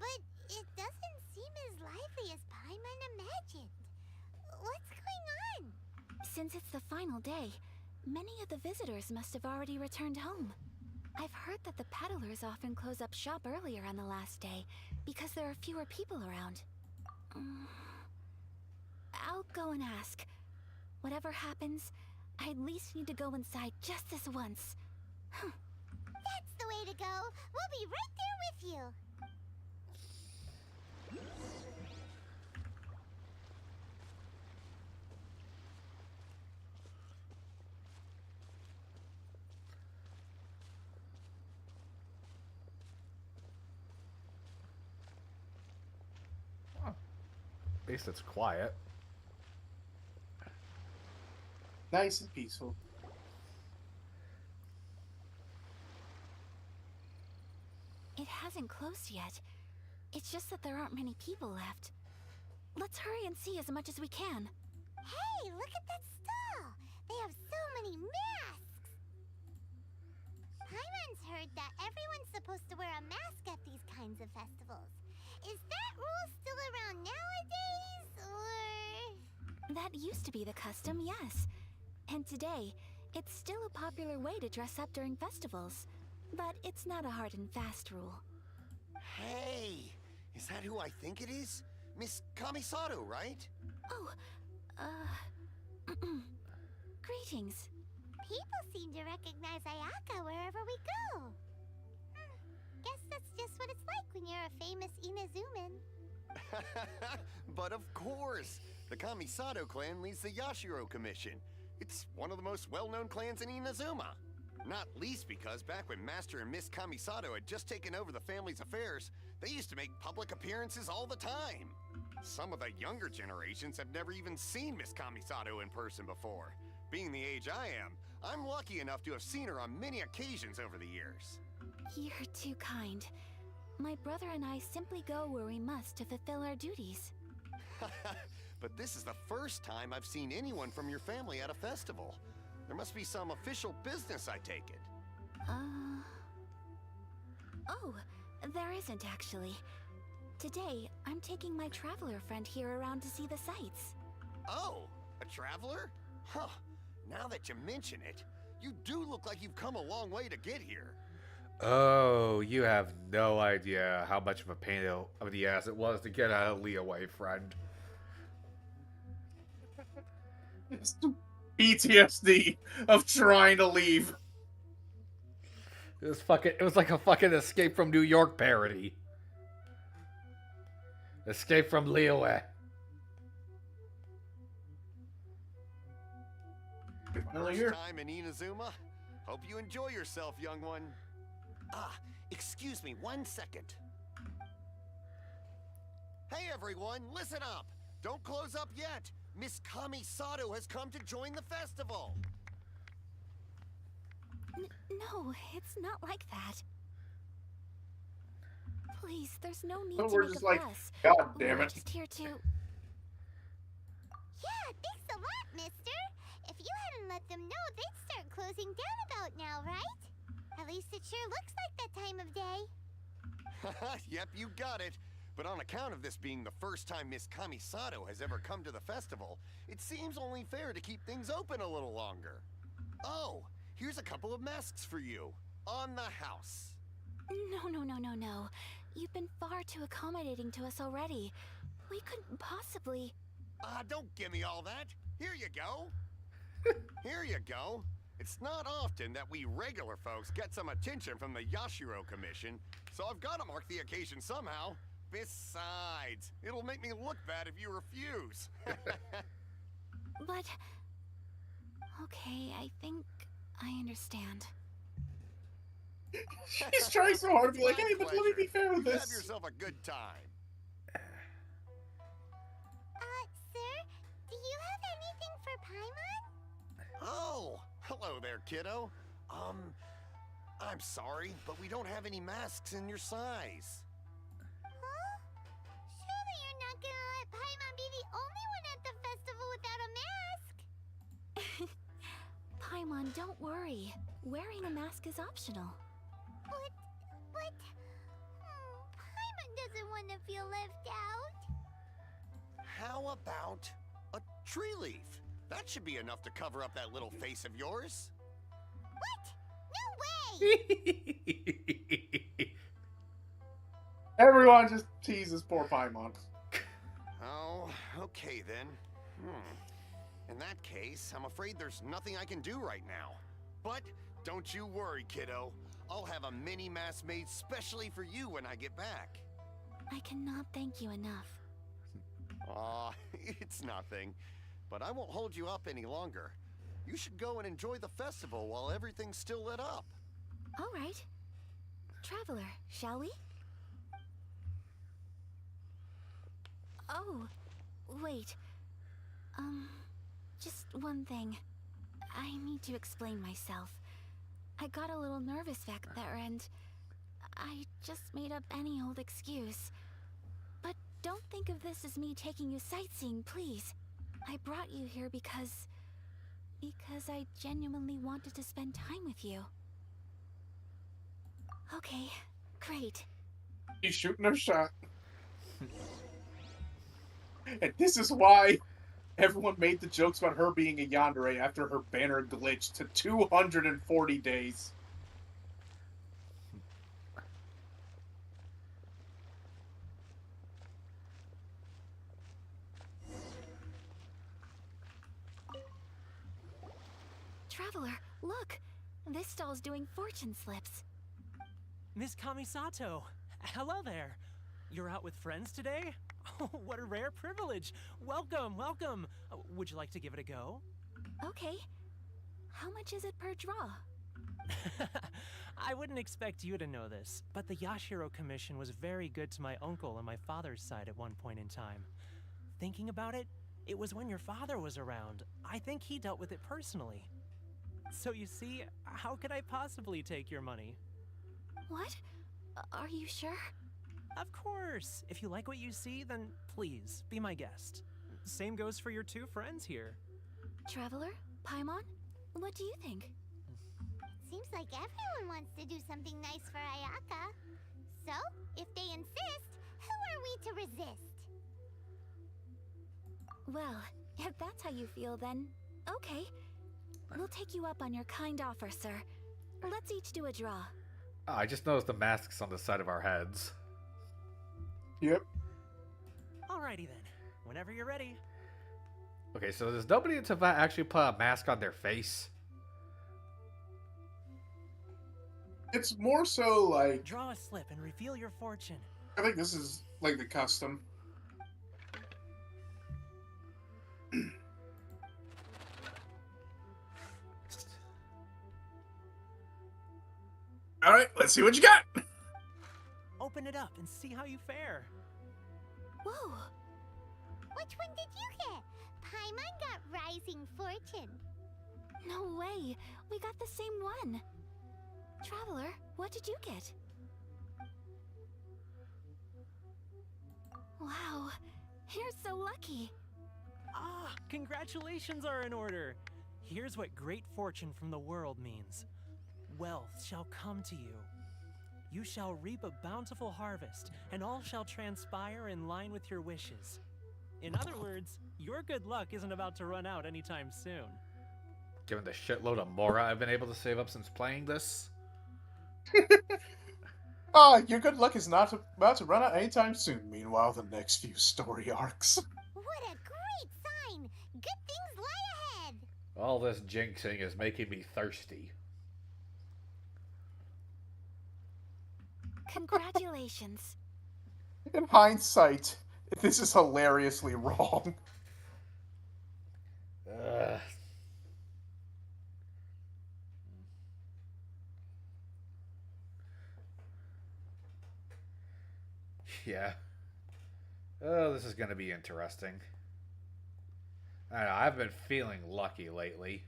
but it doesn't seem as lively as Paimon imagined. What's going on? Since it's the final day, many of the visitors must have already returned home. I've heard that the peddlers often close up shop earlier on the last day because there are fewer people around. I'll go and ask. Whatever happens, I at least need to go inside just this once. That's the way to go. We'll be right there with you. At least it's quiet. Nice and peaceful. It hasn't closed yet. It's just that there aren't many people left. Let's hurry and see as much as we can. Hey, look at that stall. They have so many masks. Paimon's heard that everyone's supposed to wear a mask at these kinds of festivals. Is that rule still around nowadays, or...? That used to be the custom, yes. And today, it's still a popular way to dress up during festivals. But it's not a hard and fast rule. Hey, is that who I think it is? Miss Kamisato, right? Oh, greetings. People seem to recognize Ayaka wherever we go. Guess that's just what it's like when you're a famous Inazuman. But of course, the Kamisato clan leads the Yashiro Commission. It's one of the most well-known clans in Inazuma. Not least because back when Master and Miss Kamisato had just taken over the family's affairs, they used to make public appearances all the time. Some of the younger generations have never even seen Miss Kamisato in person before. Being the age I am, I'm lucky enough to have seen her on many occasions over the years. You're too kind. My brother and I simply go where we must to fulfill our duties. But this is the first time I've seen anyone from your family at a festival. There must be some official business, I take it. Oh, there isn't actually. Today, I'm taking my traveler friend here around to see the sights. Oh, a traveler? Huh. Now that you mention it, you do look like you've come a long way to get here. Oh, you have no idea how much of a pain in the ass it was to get out of Leeway, friend. It's the PTSD of trying to leave. It was like a fucking Escape from New York parody. Escape from Leeway. Finally First here. time in Inazuma? Hope you enjoy yourself, young one. Ah, excuse me 1 second. Hey everyone, listen up! Don't close up yet! Miss Kamisato has come to join the festival! No, it's not like that. Please, there's no need So to we're make just a like, fuss. God damn We're it. just here to... Yeah, thanks a lot, mister. If you hadn't let them know, they'd start closing down about now, right? At least it sure looks like that time of day. Yep, you got it. But on account of this being the first time Miss Kamisato has ever come to the festival, it seems only fair to keep things open a little longer. Oh, here's a couple of masks for you. On the house. No. You've been far too accommodating to us already. We couldn't possibly... Don't give me all that. Here you go. Here you go. It's not often that we regular folks get some attention from the Yashiro Commission, so I've got to mark the occasion somehow. Besides, it'll make me look bad if you refuse. But... Okay, I think I understand. He's trying so hard to be like, My hey, but let me pleasure. be fair with Have this. yourself a good time. Sir, do you have anything for Paimon? Oh, hello there, kiddo. I'm sorry, but we don't have any masks in your size. Huh? Surely you're not gonna let Paimon be the only one at the festival without a mask? Paimon, don't worry. Wearing a mask is optional. But, Paimon doesn't want to feel left out. How about a tree leaf? That should be enough to cover up that little face of yours. What? No way! Everyone just teases poor Paimon. Oh, okay then. In that case, I'm afraid there's nothing I can do right now. But don't you worry, kiddo. I'll have a mini mask made specially for you when I get back. I cannot thank you enough. Aw, it's nothing. But I won't hold you up any longer. You should go and enjoy the festival while everything's still lit up. All right. Traveler, shall we? Oh, wait. Just one thing. I need to explain myself. I got a little nervous back there and I just made up any old excuse. But don't think of this as me taking you sightseeing, please. I brought you here because I genuinely wanted to spend time with you. Okay, great. He's shooting her shot. And this is why everyone made the jokes about her being a yandere after her banner glitched to 240 days. Traveler, look! This stall's doing fortune slips. Miss Kamisato, hello there. You're out with friends today? Oh, what a rare privilege. Welcome, welcome. Would you like to give it a go? Okay. How much is it per draw? I wouldn't expect you to know this, but the Yashiro Commission was very good to my uncle on my father's side at one point in time. Thinking about it, it was when your father was around. I think he dealt with it personally. So you see, how could I possibly take your money? What? Are you sure? Of course! If you like what you see, then please, be my guest. Same goes for your two friends here. Traveler? Paimon? What do you think? Seems like everyone wants to do something nice for Ayaka. So, if they insist, who are we to resist? Well, if that's how you feel, then okay. We'll take you up on your kind offer, sir. Let's each do a draw. Oh, I just noticed the masks on the side of our heads. Yep. Alrighty then. Whenever you're ready. Okay, so does nobody in Tavern actually put a mask on their face? It's more so like, Draw a slip and reveal your fortune. I think this is like the custom. All right, let's see what you got. Open it up and see how you fare. Whoa! Which one did you get? Paimon got Rising Fortune. No way! We got the same one! Traveler, what did you get? Wow, you're so lucky! Ah, congratulations are in order. Here's what great fortune from the world means. Wealth shall come to you. You shall reap a bountiful harvest, and all shall transpire in line with your wishes. In other words, your good luck isn't about to run out anytime soon. Given the shitload of Mora I've been able to save up since playing this. Your good luck is not about to run out anytime soon. Meanwhile, the next few story arcs. What a great sign! Good things lie ahead! All this jinxing is making me thirsty. Congratulations. In hindsight, this is hilariously wrong. Yeah. Oh, this is going to be interesting. I don't know, I've been feeling lucky lately.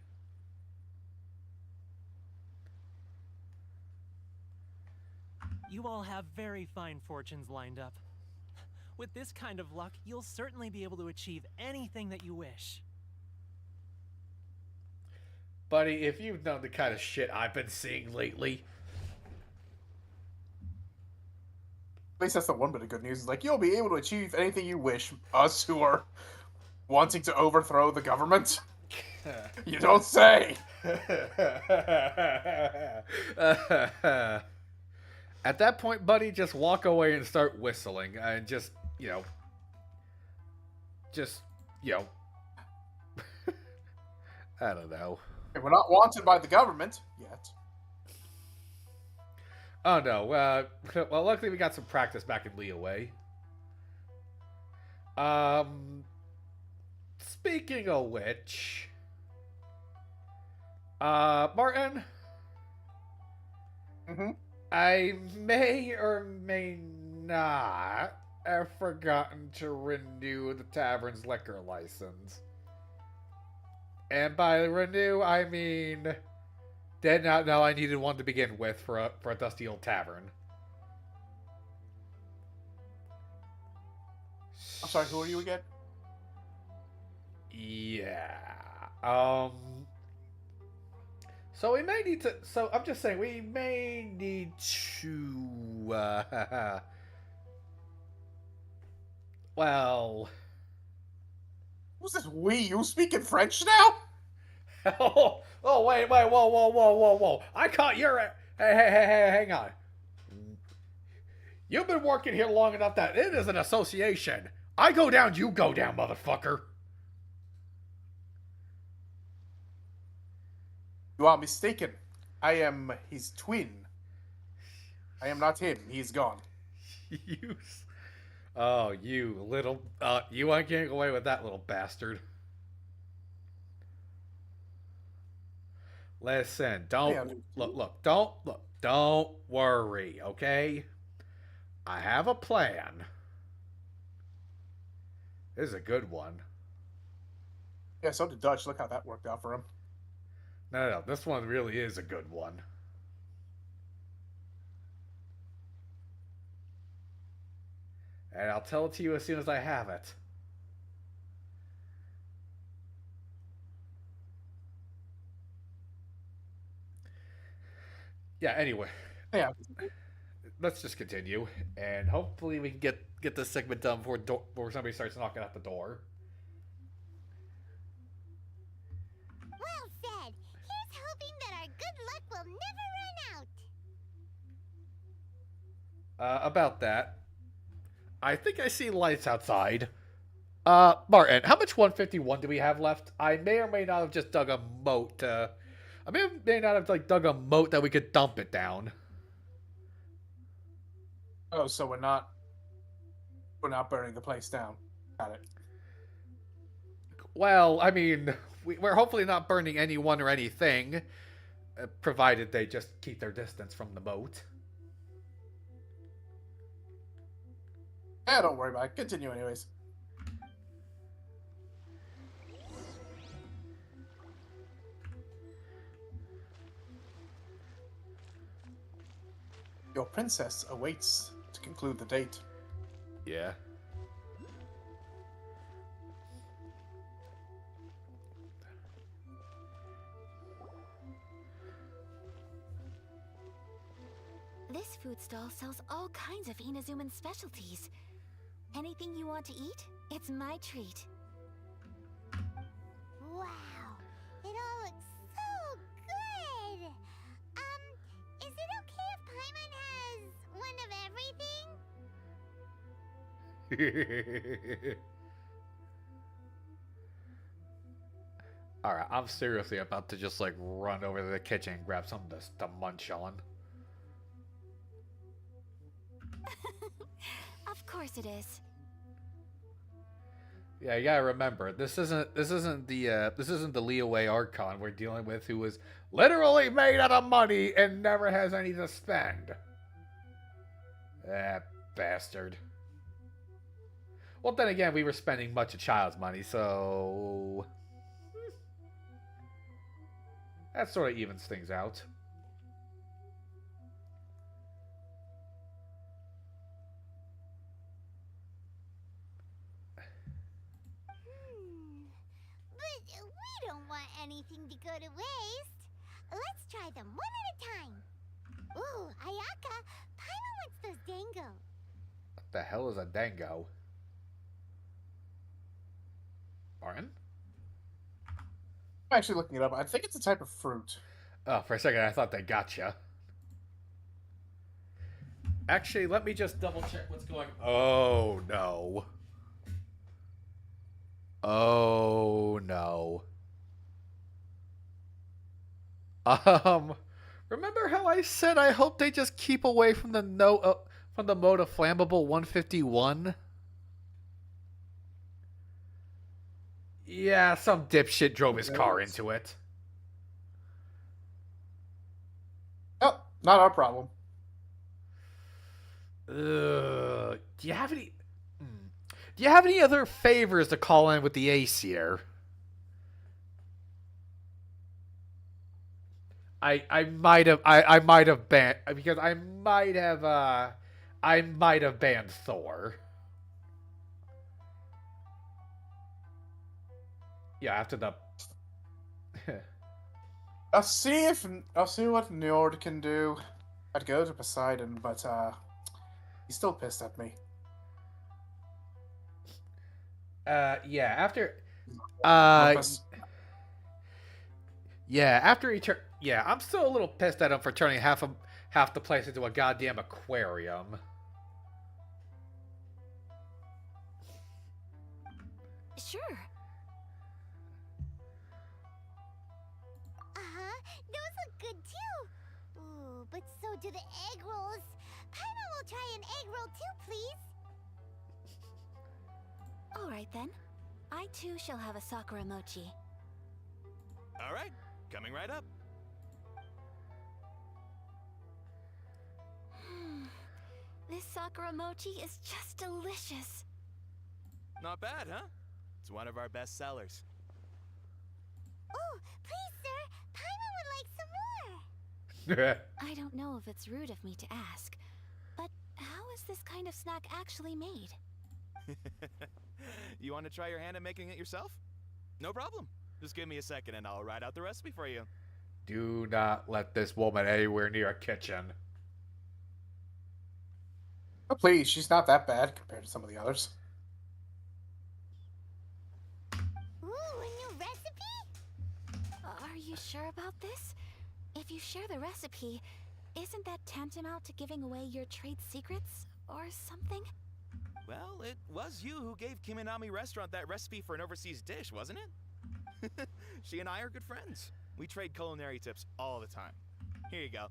You all have very fine fortunes lined up. With this kind of luck, you'll certainly be able to achieve anything that you wish. Buddy, if you've known the kind of shit I've been seeing lately. At least that's the one bit of good news. Is like, you'll be able to achieve anything you wish. Us who are wanting to overthrow the government. You don't say. At that point, buddy, just walk away and start whistling, and just you know, I don't know. We're not wanted by the government yet. Oh no. Well, luckily we got some practice back in Leeway. Speaking of which, Martin. Mm-hmm. I may or may not have forgotten to renew the tavern's liquor license. And by renew, I mean did not know I needed one to begin with for a dusty old tavern. I'm sorry, who are you again? Yeah. So we may need to. So I'm just saying we may need to. Well. Who's this we? You speaking French now? Wait, whoa. I caught your. Hey, hang on. You've been working here long enough that it is an association. I go down, you go down, motherfucker. You are mistaken. I am his twin. I am not him. He's gone. You little. You ain't getting away with that, little bastard. Listen, don't don't worry, okay? I have a plan. This is a good one. Yeah, so did Dutch. Look how that worked out for him. No, this one really is a good one. And I'll tell it to you as soon as I have it. Yeah, anyway. Yeah. Let's just continue. And hopefully we can get this segment done before somebody starts knocking at the door. Well said. Here's hoping that our good luck will never run out. About that, I think I see lights outside. Martin, how much 151 do we have left? I may or may not have just dug a moat. I may not have dug a moat that we could dump it down. Oh, so we're not burning the place down. Got it. Well, I mean, we're hopefully not burning anyone or anything, provided they just keep their distance from the moat. Yeah, don't worry about it. Continue anyways. Your princess awaits to conclude the date. Yeah. This food stall sells all kinds of Inazuman specialties. Anything you want to eat, it's my treat. Wow. It all looks so good. Is it okay if Paimon has one of everything? Alright, I'm seriously about to just run over to the kitchen and grab something to munch on. Of course it is. Yeah, you gotta remember, this isn't the Leeway Archon we're dealing with, who was literally made out of money and never has any to spend. That bastard. Well, then again, we were spending much of child's money, so that sort of evens things out. But we don't want anything to go to waste. Let's try them one at a time. Ooh, Ayaka, Paimon wants those dango. What the hell is a dango? Martin? I'm actually looking it up. I think it's a type of fruit. Oh, for a second I thought they gotcha. Actually, let me just double check what's going on. Oh, no. Oh, no. Remember how I said I hope they just keep away from the from the mode of flammable 151? Yeah, some dipshit drove his car into it. Oh, not our problem. Do you have any? Do you have any other favors to call in with the ace here? I might have banned because I might have banned Thor. Yeah, after the I'll see what Njord can do. I'd go to Poseidon, but he's still pissed at me. yeah, after yeah, I'm still a little pissed at him for turning half the place into a goddamn aquarium. Sure. Those look good too. Ooh, but so do the egg rolls. Paimon will try an egg roll too, please. All right then. I too shall have a Sakura mochi. All right, coming right up. This Sakura mochi is just delicious. Not bad, huh? It's one of our best sellers. Oh, please, sir. Paimon would like some more. I don't know if it's rude of me to ask, but how is this kind of snack actually made? You want to try your hand at making it yourself? No problem. Just give me a second and I'll write out the recipe for you. Do not let this woman anywhere near a kitchen. Oh, please, she's not that bad compared to some of the others. Ooh, a new recipe? Are you sure about this? If you share the recipe, isn't that tantamount to giving away your trade secrets or something? Well, it was you who gave Kiminami Restaurant that recipe for an overseas dish, wasn't it? She and I are good friends. We trade culinary tips all the time. Here you go.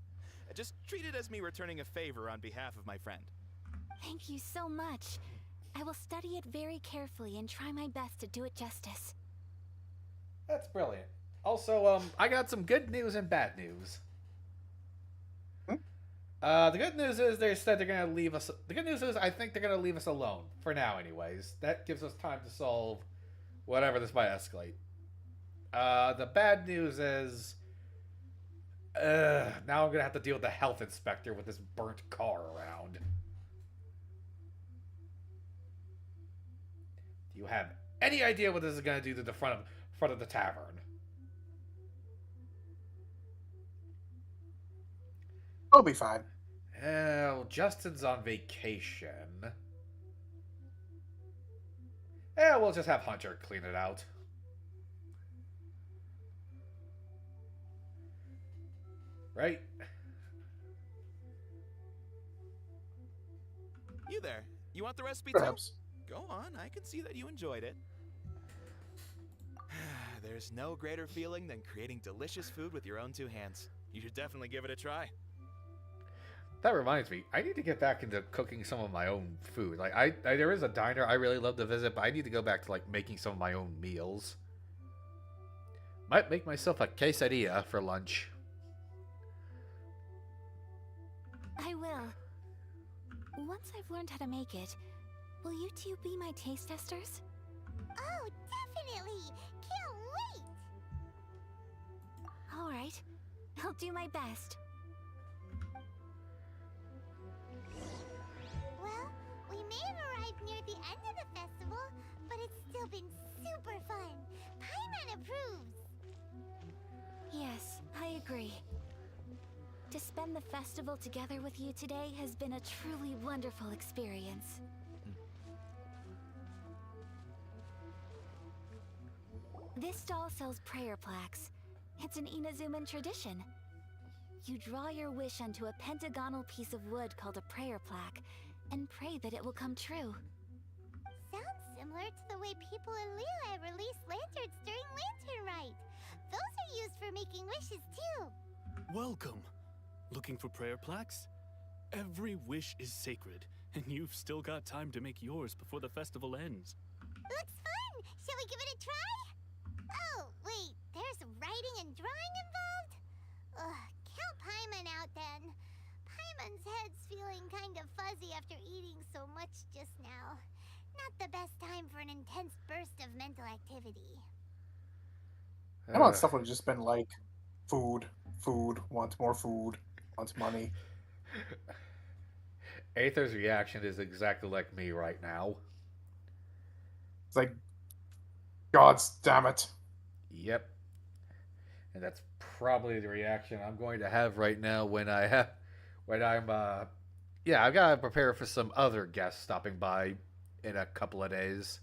Just treat it as me returning a favor on behalf of my friend. Thank you so much. I will study it very carefully and try my best to do it justice. That's brilliant. Also, I got some good news and bad news. The good news is they said they're gonna leave us. The good news is I think they're gonna leave us alone for now, anyways. That gives us time to solve whatever this might escalate. The bad news is now I'm gonna have to deal with the health inspector with this burnt car around. Do you have any idea what this is gonna do to the front of the tavern? We'll be fine. Well, Justin's on vacation. Yeah, we'll just have Hunter clean it out. Right? You there. You want the recipe Perhaps. too? Go on, I can see that you enjoyed it. There's no greater feeling than creating delicious food with your own two hands. You should definitely give it a try. That reminds me, I need to get back into cooking some of my own food. Like, I there is a diner I really love to visit, but I need to go back to, like, making some of my own meals. Might make myself a quesadilla for lunch. I will. Once I've learned how to make it, will you two be my taste testers? Oh, definitely. Can't wait. All right. I'll do my best. Well, we may have arrived near the end of the festival, but it's still been super fun. Paimon approves. Yes, I agree. To spend the festival together with you today has been a truly wonderful experience. This stall sells prayer plaques. It's an Inazuman tradition. You draw your wish onto a pentagonal piece of wood called a prayer plaque, and pray that it will come true. Sounds similar to the way people in Liyue release lanterns during Lantern Rite. Those are used for making wishes too. Welcome. Looking for prayer plaques? Every wish is sacred, and you've still got time to make yours before the festival ends. Looks fun! Shall we give it a try? Oh, wait, there's writing and drawing involved? Ugh, count Paimon out then. Paimon's head's feeling kind of fuzzy after eating so much just now. Not the best time for an intense burst of mental activity. Paimon's stuff would have just been like, food, wants more food, wants money. Aether's reaction is exactly like me right now. It's like, God damn it. Yep. And that's probably the reaction I'm going to have right now when I'm I've got to prepare for some other guests stopping by in a couple of days.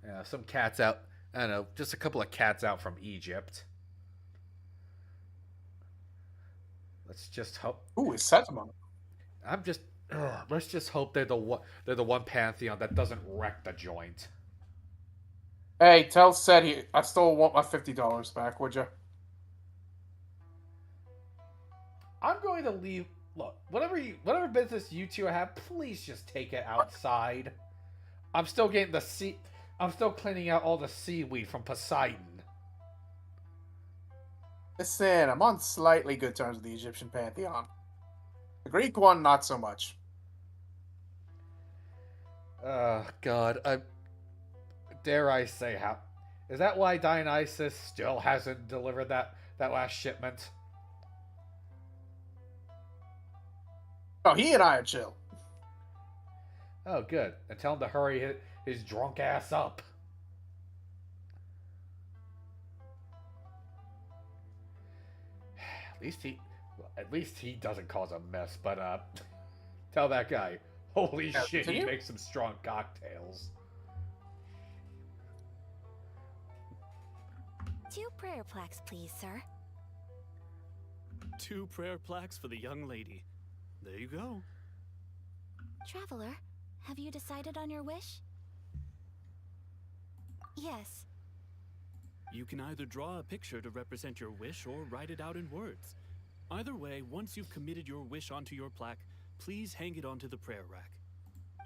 Yeah, some cats out. I don't know, just a couple of cats out from Egypt. Let's just hope. Ooh, it's Setamon. Let's just hope they're the one pantheon that doesn't wreck the joint. Hey, tell Seti I still want my $50 back, would you? I'm going to leave. Look, whatever business you two have, please just take it outside. I'm still getting I'm still cleaning out all the seaweed from Poseidon. Listen, I'm on slightly good terms with the Egyptian pantheon. The Greek one, not so much. God, dare I say, how is that why Dionysus still hasn't delivered that last shipment? Oh, he and I are chill. Oh, good. And tell him to hurry his drunk ass up. At least he doesn't cause a mess. But tell that guy, holy shit, he makes some strong cocktails. 2 prayer plaques, please, sir. 2 prayer plaques for the young lady. There you go. Traveler, have you decided on your wish? Yes. You can either draw a picture to represent your wish or write it out in words. Either way, once you've committed your wish onto your plaque, please hang it onto the prayer rack.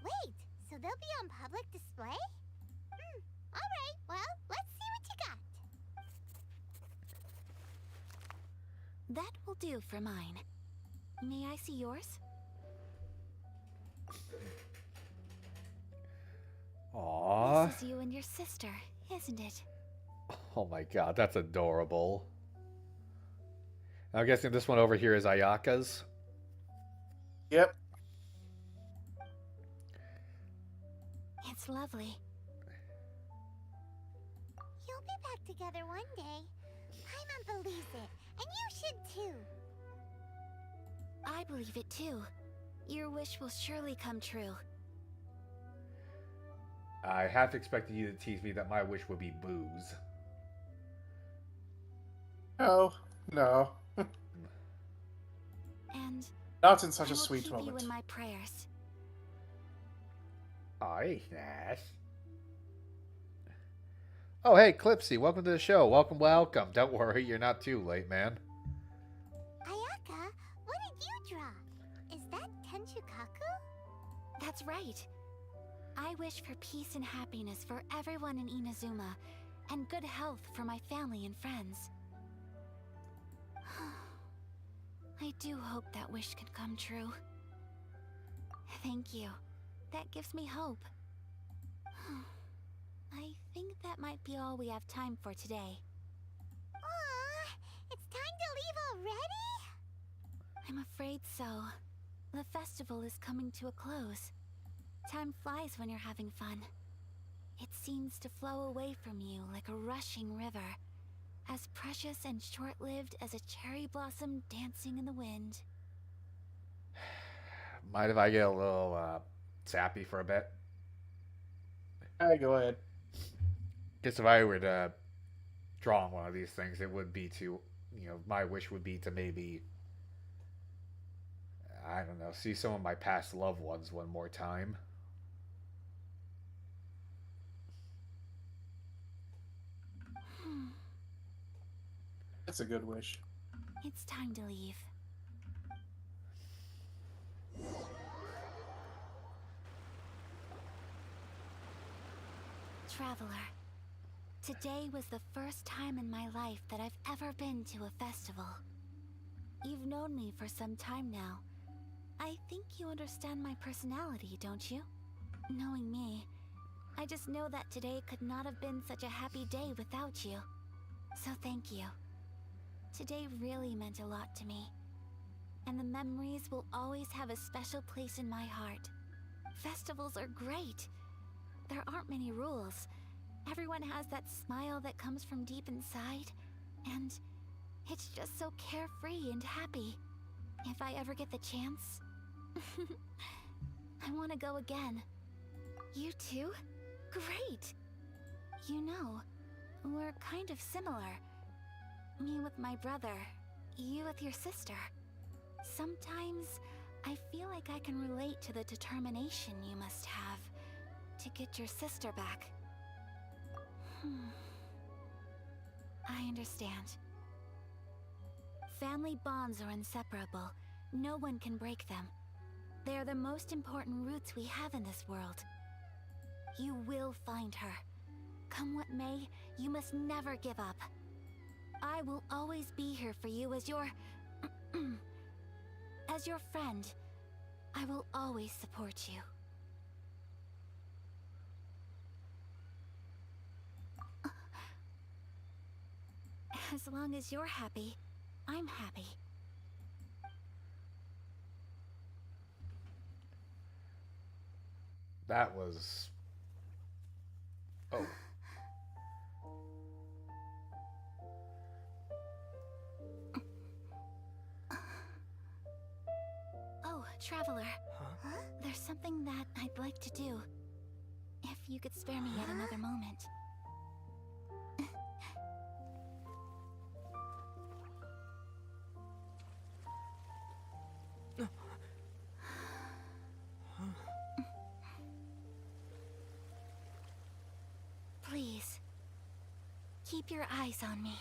Wait, so they'll be on public display? Alright, well, let's see what you got. That will do for mine. May I see yours? Aww. This is you and your sister, isn't it? Oh my god, that's adorable. I'm guessing this one over here is Ayaka's. Yep. It's lovely. You'll be back together one day. Paimon believes it, and you should too. I believe it too. Your wish will surely come true. I half expected you to tease me that my wish would be booze. No. And Not in such I a will sweet keep moment. you in my prayers. Aye, Nash. Oh, hey, Clipsy, welcome to the show. Welcome. Don't worry, you're not too late, man. Ayaka, what did you draw? Is that Tenchukaku? That's right. I wish for peace and happiness for everyone in Inazuma, and good health for my family and friends. I do hope that wish can come true. Thank you. That gives me hope. I think that might be all we have time for today. Aw, it's time to leave already? I'm afraid so. The festival is coming to a close. Time flies when you're having fun. It seems to flow away from you like a rushing river, as precious and short-lived as a cherry blossom dancing in the wind. Mind if I get a little sappy for a bit? Hey, go ahead. Because if I were to draw on one of these things, it would be to, my wish would be to maybe, I don't know, see some of my past loved ones one more time. That's a good wish. It's time to leave. Traveler, today was the first time in my life that I've ever been to a festival. You've known me for some time now. I think you understand my personality, don't you? Knowing me, I just know that today could not have been such a happy day without you. So thank you. Today really meant a lot to me. And the memories will always have a special place in my heart. Festivals are great. There aren't many rules. Everyone has that smile that comes from deep inside. And it's just so carefree and happy. If I ever get the chance, I want to go again. You too? Great! You know, we're kind of similar. Me with my brother, you with your sister. Sometimes I feel like I can relate to the determination you must have to get your sister back. I understand. Family bonds are inseparable. No one can break them. They are the most important roots we have in this world. You will find her. Come what may, you must never give up. I will always be here for you as your... as your friend. I will always support you. As long as you're happy, I'm happy. That was... Oh. Oh, Traveler. There's something that I'd like to do. If you could spare me yet another moment. Please, keep your eyes on me.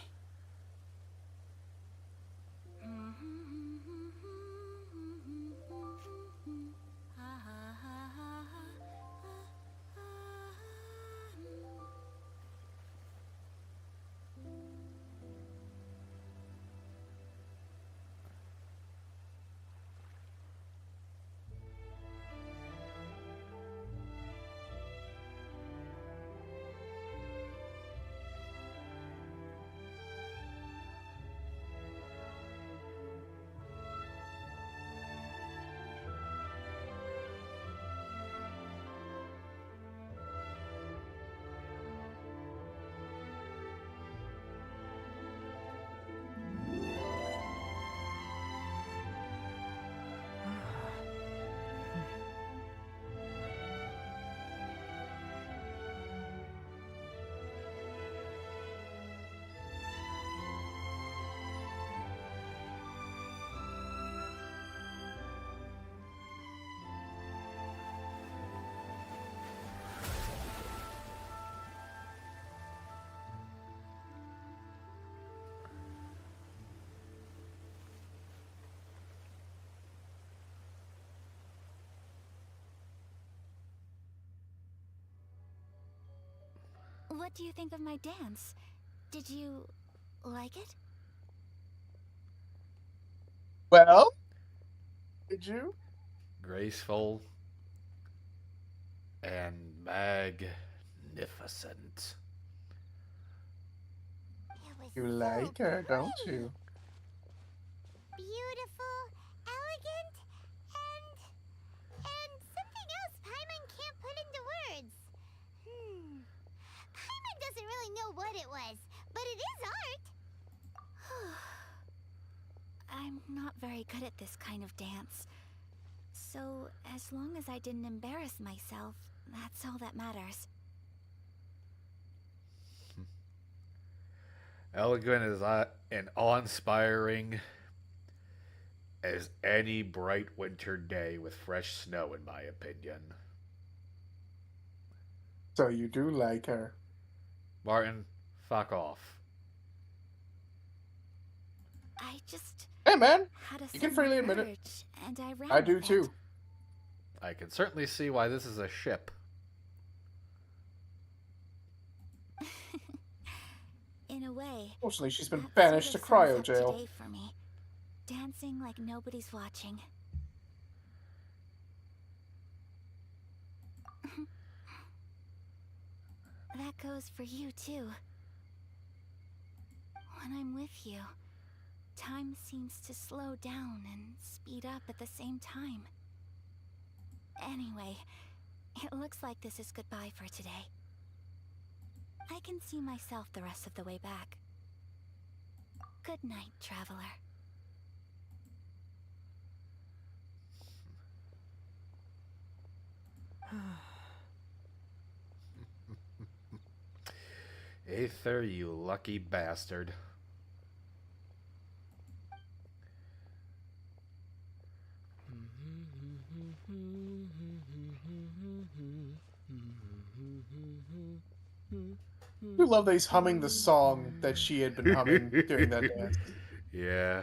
What do you think of my dance? Did you like it? Well, did you? Graceful and magnificent. It was You so like her, don't pretty. you? Beautiful, elegant, and something else Paimon can't put into words. Paimon doesn't really know what it was, but it is art. I'm not very good at this kind of dance. So, as long as I didn't embarrass myself, that's all that matters. Elegant is and awe-inspiring as any bright winter day with fresh snow, in my opinion. So you do like her. Martin, fuck off. I just Hey, man. had a You can sudden freely admit it. urge, and I ran I do with it. too. I can certainly see why this is a ship. In a way, Fortunately, she's been that banished to sort of cryo sums up jail. today for me. Dancing like nobody's watching. That goes for you too. When I'm with you, time seems to slow down and speed up at the same time. Anyway, it looks like this is goodbye for today. I can see myself the rest of the way back. Good night, traveler. Aether, you lucky bastard. I do love that he's humming the song that she had been humming during that dance. Yeah.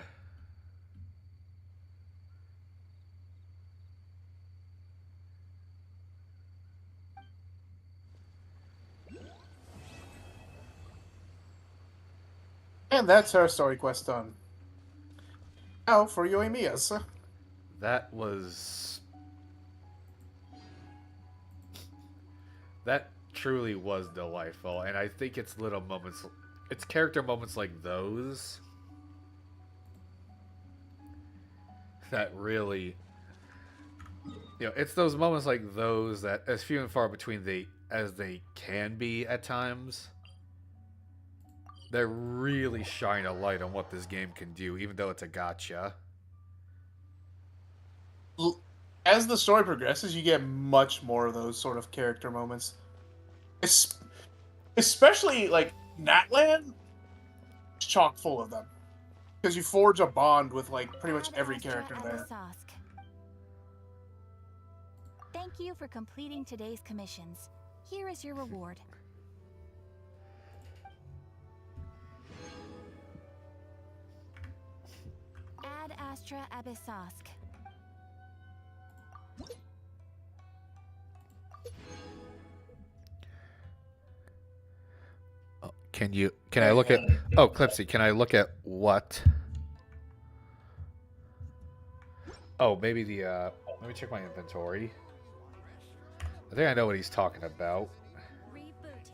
And that's our story quest done. Now for Yoimiya's. That was... That truly was delightful, and I think it's little moments... It's character moments like those that really... You know, it's those moments like those that, as few and far between as they can be at times, that really shine a light on what this game can do, even though it's a gacha. As the story progresses, you get much more of those sort of character moments. Especially, like, Natlan is chock full of them. Because you forge a bond with, like, pretty much every character there. Thank you for completing today's commissions. Here is your reward. Ad Astra Abyssosk. Oh, can I look at... Oh, Clipsy, can I look at what? Oh, maybe the, let me check my inventory. I think I know what he's talking about. Rebooting.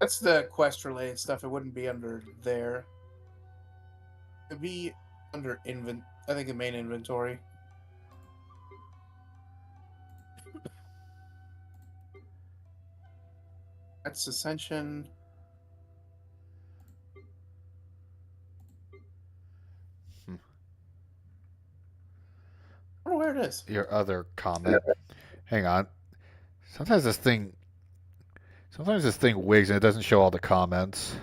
That's the quest related stuff. It wouldn't be under there. It'd be under I think the main inventory. That's Ascension. I don't know where it is. Your other comment. Hang on. Sometimes this thing wigs and it doesn't show all the comments.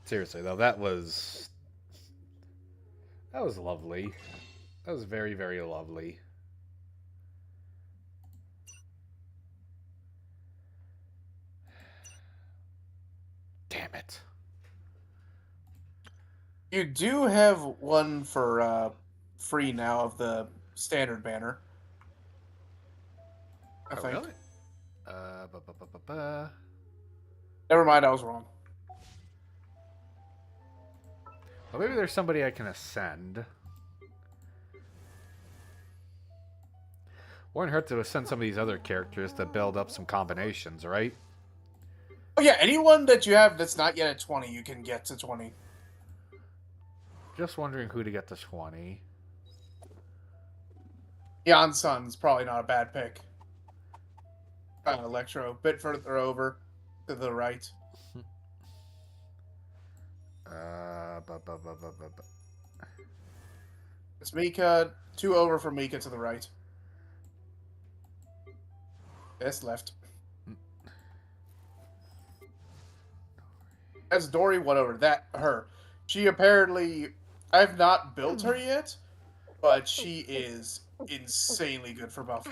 Seriously though, that was lovely. That was very, very lovely. Damn it. You do have one for free now of the standard banner. I think. Really? Never mind, I was wrong. Well, maybe there's somebody I can ascend. Wouldn't hurt to ascend some of these other characters to build up some combinations, right? Oh yeah, anyone that you have that's not yet at 20, you can get to 20. Just wondering who to get to 20. Neon Sun's probably not a bad pick. Electro, a bit further over to the right. It's Mika. 2 over for Mika to the right. That's left. That's Dory. 1 over. Her. She apparently... I've not built her yet, but she is insanely good for buffing.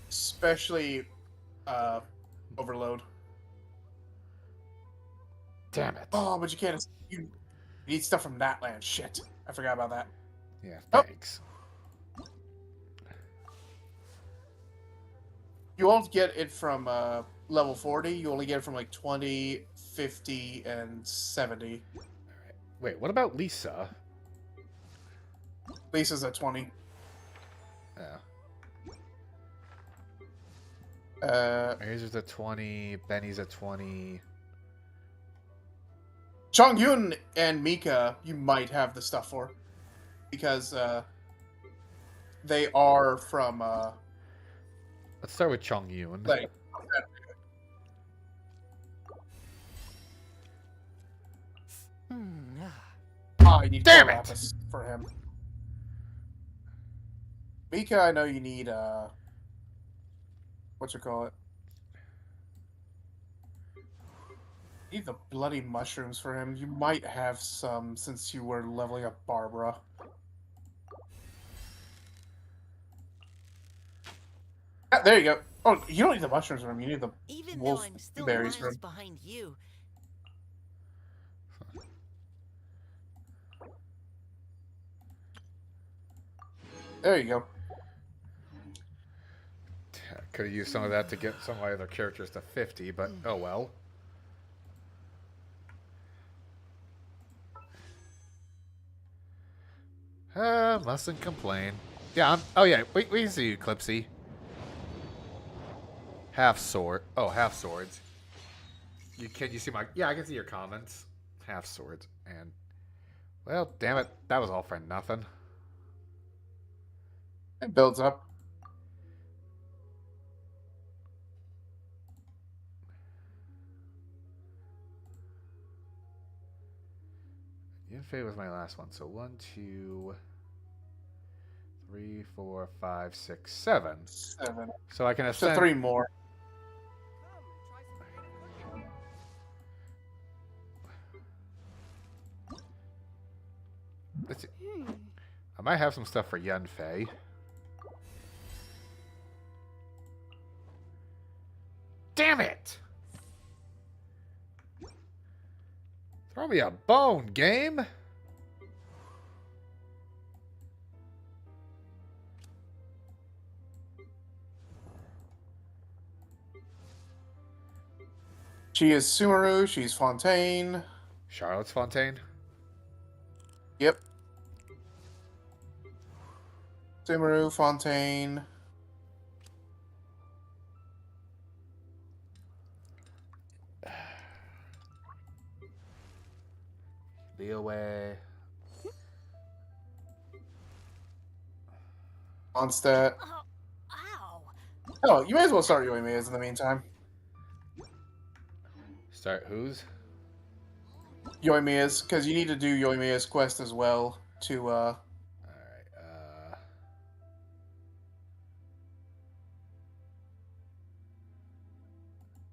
Especially Overload. Damn it. Oh, but you can't... You need stuff from Natland. Shit. I forgot about that. Yeah, Oh. thanks. You won't get it from level 40. You only get it from like 20, 50, and 70. Wait, what about Lisa? Lisa's at 20. Razor's at 20, Benny's at 20. Chongyun and Mika, you might have the stuff for. Because they are from... Let's start with Chongyun. like, I need Damn gold it! lapis for him. Mika, I know you need what you call it? You need the bloody mushrooms for him. You might have some since you were leveling up Barbara. Ah, there you go. Oh, you don't need the mushrooms for him. You need the Even wolf though I'm still berries for miles him. behind you, There you go. Could have used some of that to get some of my other characters to 50, but oh well. Mustn't complain. Yeah, oh yeah, we can see you, Clipsy. Half sword. Oh, half swords. Can you see my... Yeah, I can see your comments. Half swords. And... Well, damn it. That was all for nothing. It builds up. Yunfei was my last one. So 1, 2, 3, 4, 5, 6, 7. 7. So I can So ascend... 3 more. Let's see. I might have some stuff for Yunfei. Damn it! Throw me a bone, game! She is Sumeru, she's Fontaine. Charlotte's Fontaine? Yep. Sumeru, Fontaine. Leeway. Onstead. Oh, ow. Oh, you may as well start Yoimiya's in the meantime. Start whose? Yoimiya's, because you need to do Yoimiya's quest as well to, Alright,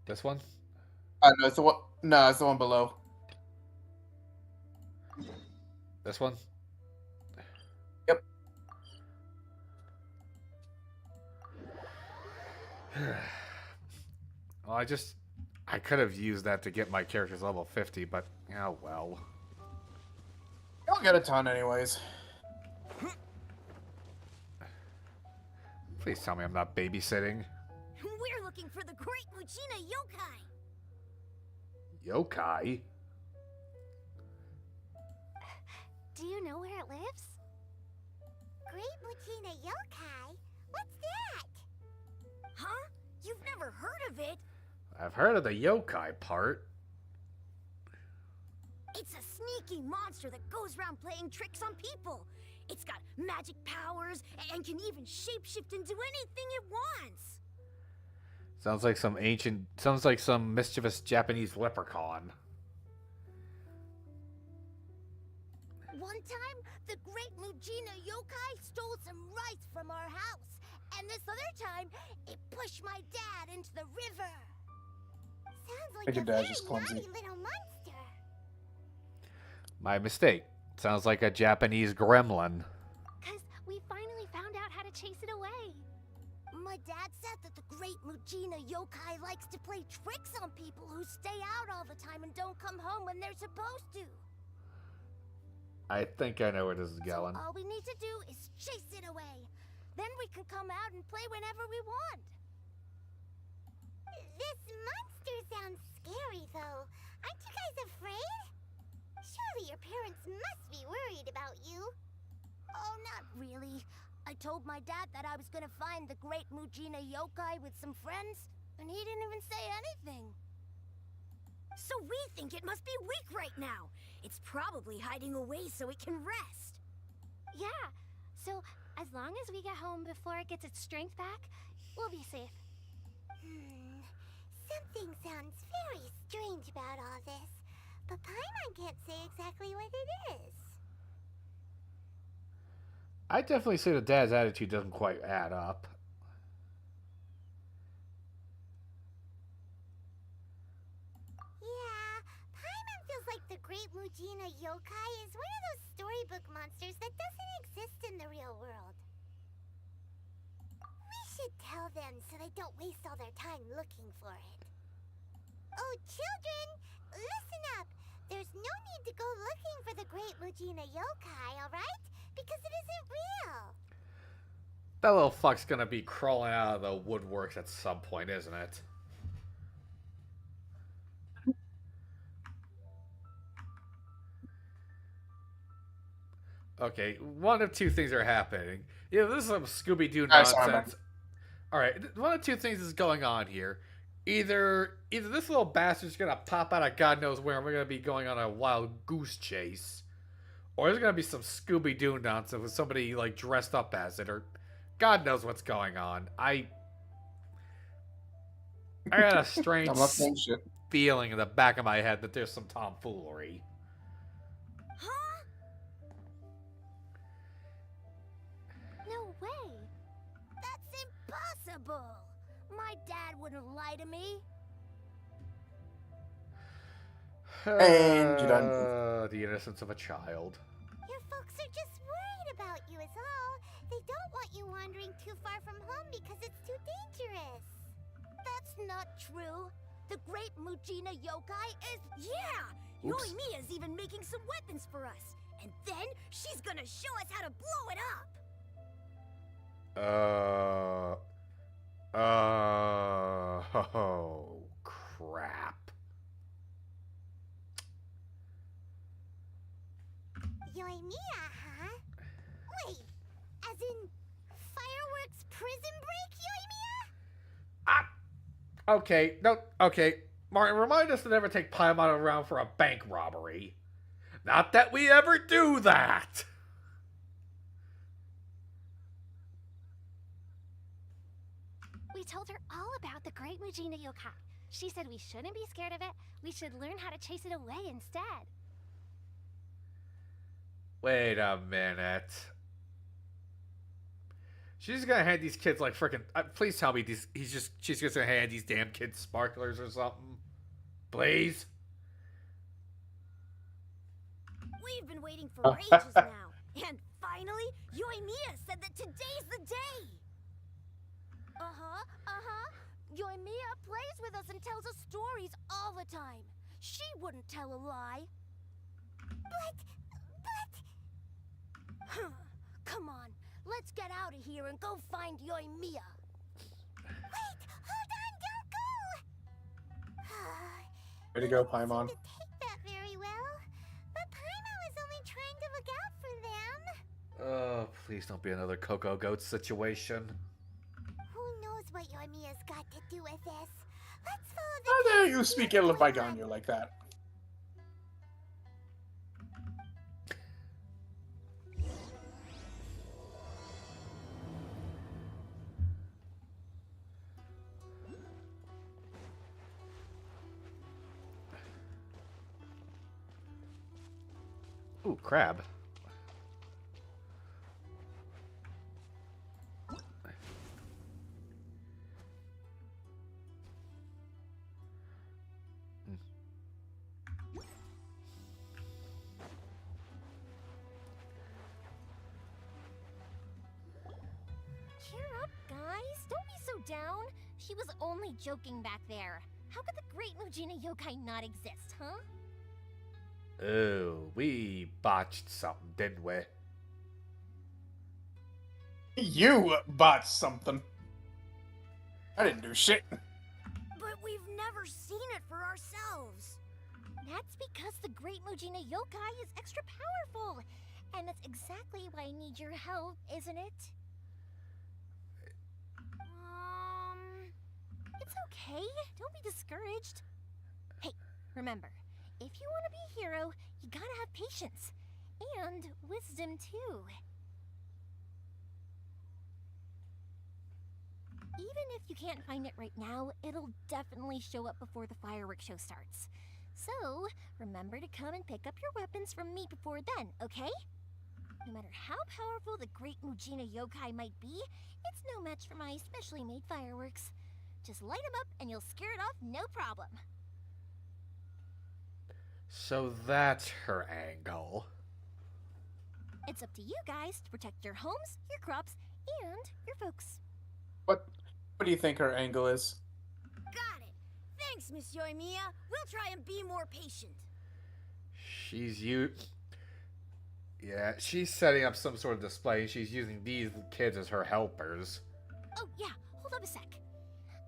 This one? no, it's the one... No, it's the one below. This one? Yep. Well, I could have used that to get my characters level 50, but, oh well. You'll get a ton anyways. Please tell me I'm not babysitting. We're looking for the Great Lucina Yokai. Yokai? Do you know where it lives? Great Lucina Yokai? What's that? Huh? You've never heard of it? I've heard of the yokai part. It's a sneaky monster that goes around playing tricks on people. It's got magic powers and can even shapeshift into anything it wants. Sounds like some mischievous Japanese leprechaun. One time, the great Mujina yokai stole some rice from our house. And this other time, it pushed my dad into the river. Sounds like Think a your very dad's just clumsy. naughty little monster. My mistake. Sounds like a Japanese gremlin. Because we finally found out how to chase it away. My dad said that the great Mujina yokai likes to play tricks on people who stay out all the time and don't come home when they're supposed to. I think I know where this is going. So all we need to do is chase it away. Then we can come out and play whenever we want. This monster sounds scary, though. Aren't you guys afraid? Surely your parents must be worried about you. Oh, not really. I told my dad that I was gonna find the great Mujina yokai with some friends, and he didn't even say anything. So we think it must be weak right now. It's probably hiding away so it can rest. Yeah, so as long as we get home before it gets its strength back, we'll be safe. Something sounds very strange about all this, but Paimon can't say exactly what it is. I definitely say the dad's attitude doesn't quite add up. Yeah, Paimon feels like the great Mujina yokai is one of those storybook monsters that doesn't exist in the real world. We should tell them so they don't waste all their time looking for it. Oh, children, listen up. There's no need to go looking for the great Mujina yokai, alright? Because it isn't real. That little fuck's gonna be crawling out of the woodworks at some point, isn't it? Okay, one of two things are happening. Yeah, this is some Scooby-Doo nonsense. Alright, one of two things is going on here. Either this little bastard's gonna pop out of God knows where and we're gonna be going on a wild goose chase. Or there's gonna be some Scooby-Doo nonsense with somebody like dressed up as it, or God knows what's going on. I got a strange I'm not saying shit. feeling in the back of my head that there's some tomfoolery. Huh? No way. That's impossible. My dad wouldn't lie to me. And you're done. The innocence of a child. Your folks are just worried about you is all. They don't want you wandering too far from home because it's too dangerous. That's not true. The great Mujina yokai is... Yeah! Oops. Yoimiya's even making some weapons for us. And then she's gonna show us how to blow it up. Oh, crap. Yoimiya, huh? Wait, as in fireworks prison break, Yoimiya? Okay, no, okay. Martin, remind us to never take Paimon around for a bank robbery. Not that we ever do that! We told her all about the great Mujina yokai. She said we shouldn't be scared of it. We should learn how to chase it away instead. Wait a minute. She's gonna hand these kids like freaking. Please tell me she's just gonna hand these damn kids sparklers or something. Please. We've been waiting for ages now. And finally, Yoimiya said that today's the day. Yoimiya plays with us and tells us stories all the time. She wouldn't tell a lie. But... Come on, let's get out of here and go find Yoimiya. Wait, hold on, don't go! Way to go, Paimon. To take that very well, but Paimon was only trying to look out for them. Oh, please don't be another Coco Goat situation. Who knows what Yoimiya's got to do with this? Let's follow the... How dare you speak ill of Byganya like that? Ooh, crab. Cheer up, guys. Don't be so down. She was only joking back there. How could the Great Mujina Yokai not exist, huh? Oh, we botched something, didn't we? You bought something. I didn't do shit. But we've never seen it for ourselves. That's because the Great Mujina Yokai is extra powerful. And that's exactly why I need your help, isn't it? It's okay. Don't be discouraged. Hey, remember, if you want to be a hero, you gotta have patience. And wisdom, too. Even if you can't find it right now, it'll definitely show up before the fireworks show starts. So, remember to come and pick up your weapons from me before then, okay? No matter how powerful the Great Mujina Yokai might be, it's no match for my specially made fireworks. Just light them up and you'll scare it off no problem. So that's her angle. It's up to you guys to protect your homes, your crops, and your folks. What do you think her angle is? Got it. Thanks, Miss Yoimiya. We'll try and be more patient. She's setting up some sort of display and she's using these kids as her helpers. Oh yeah, hold up a sec.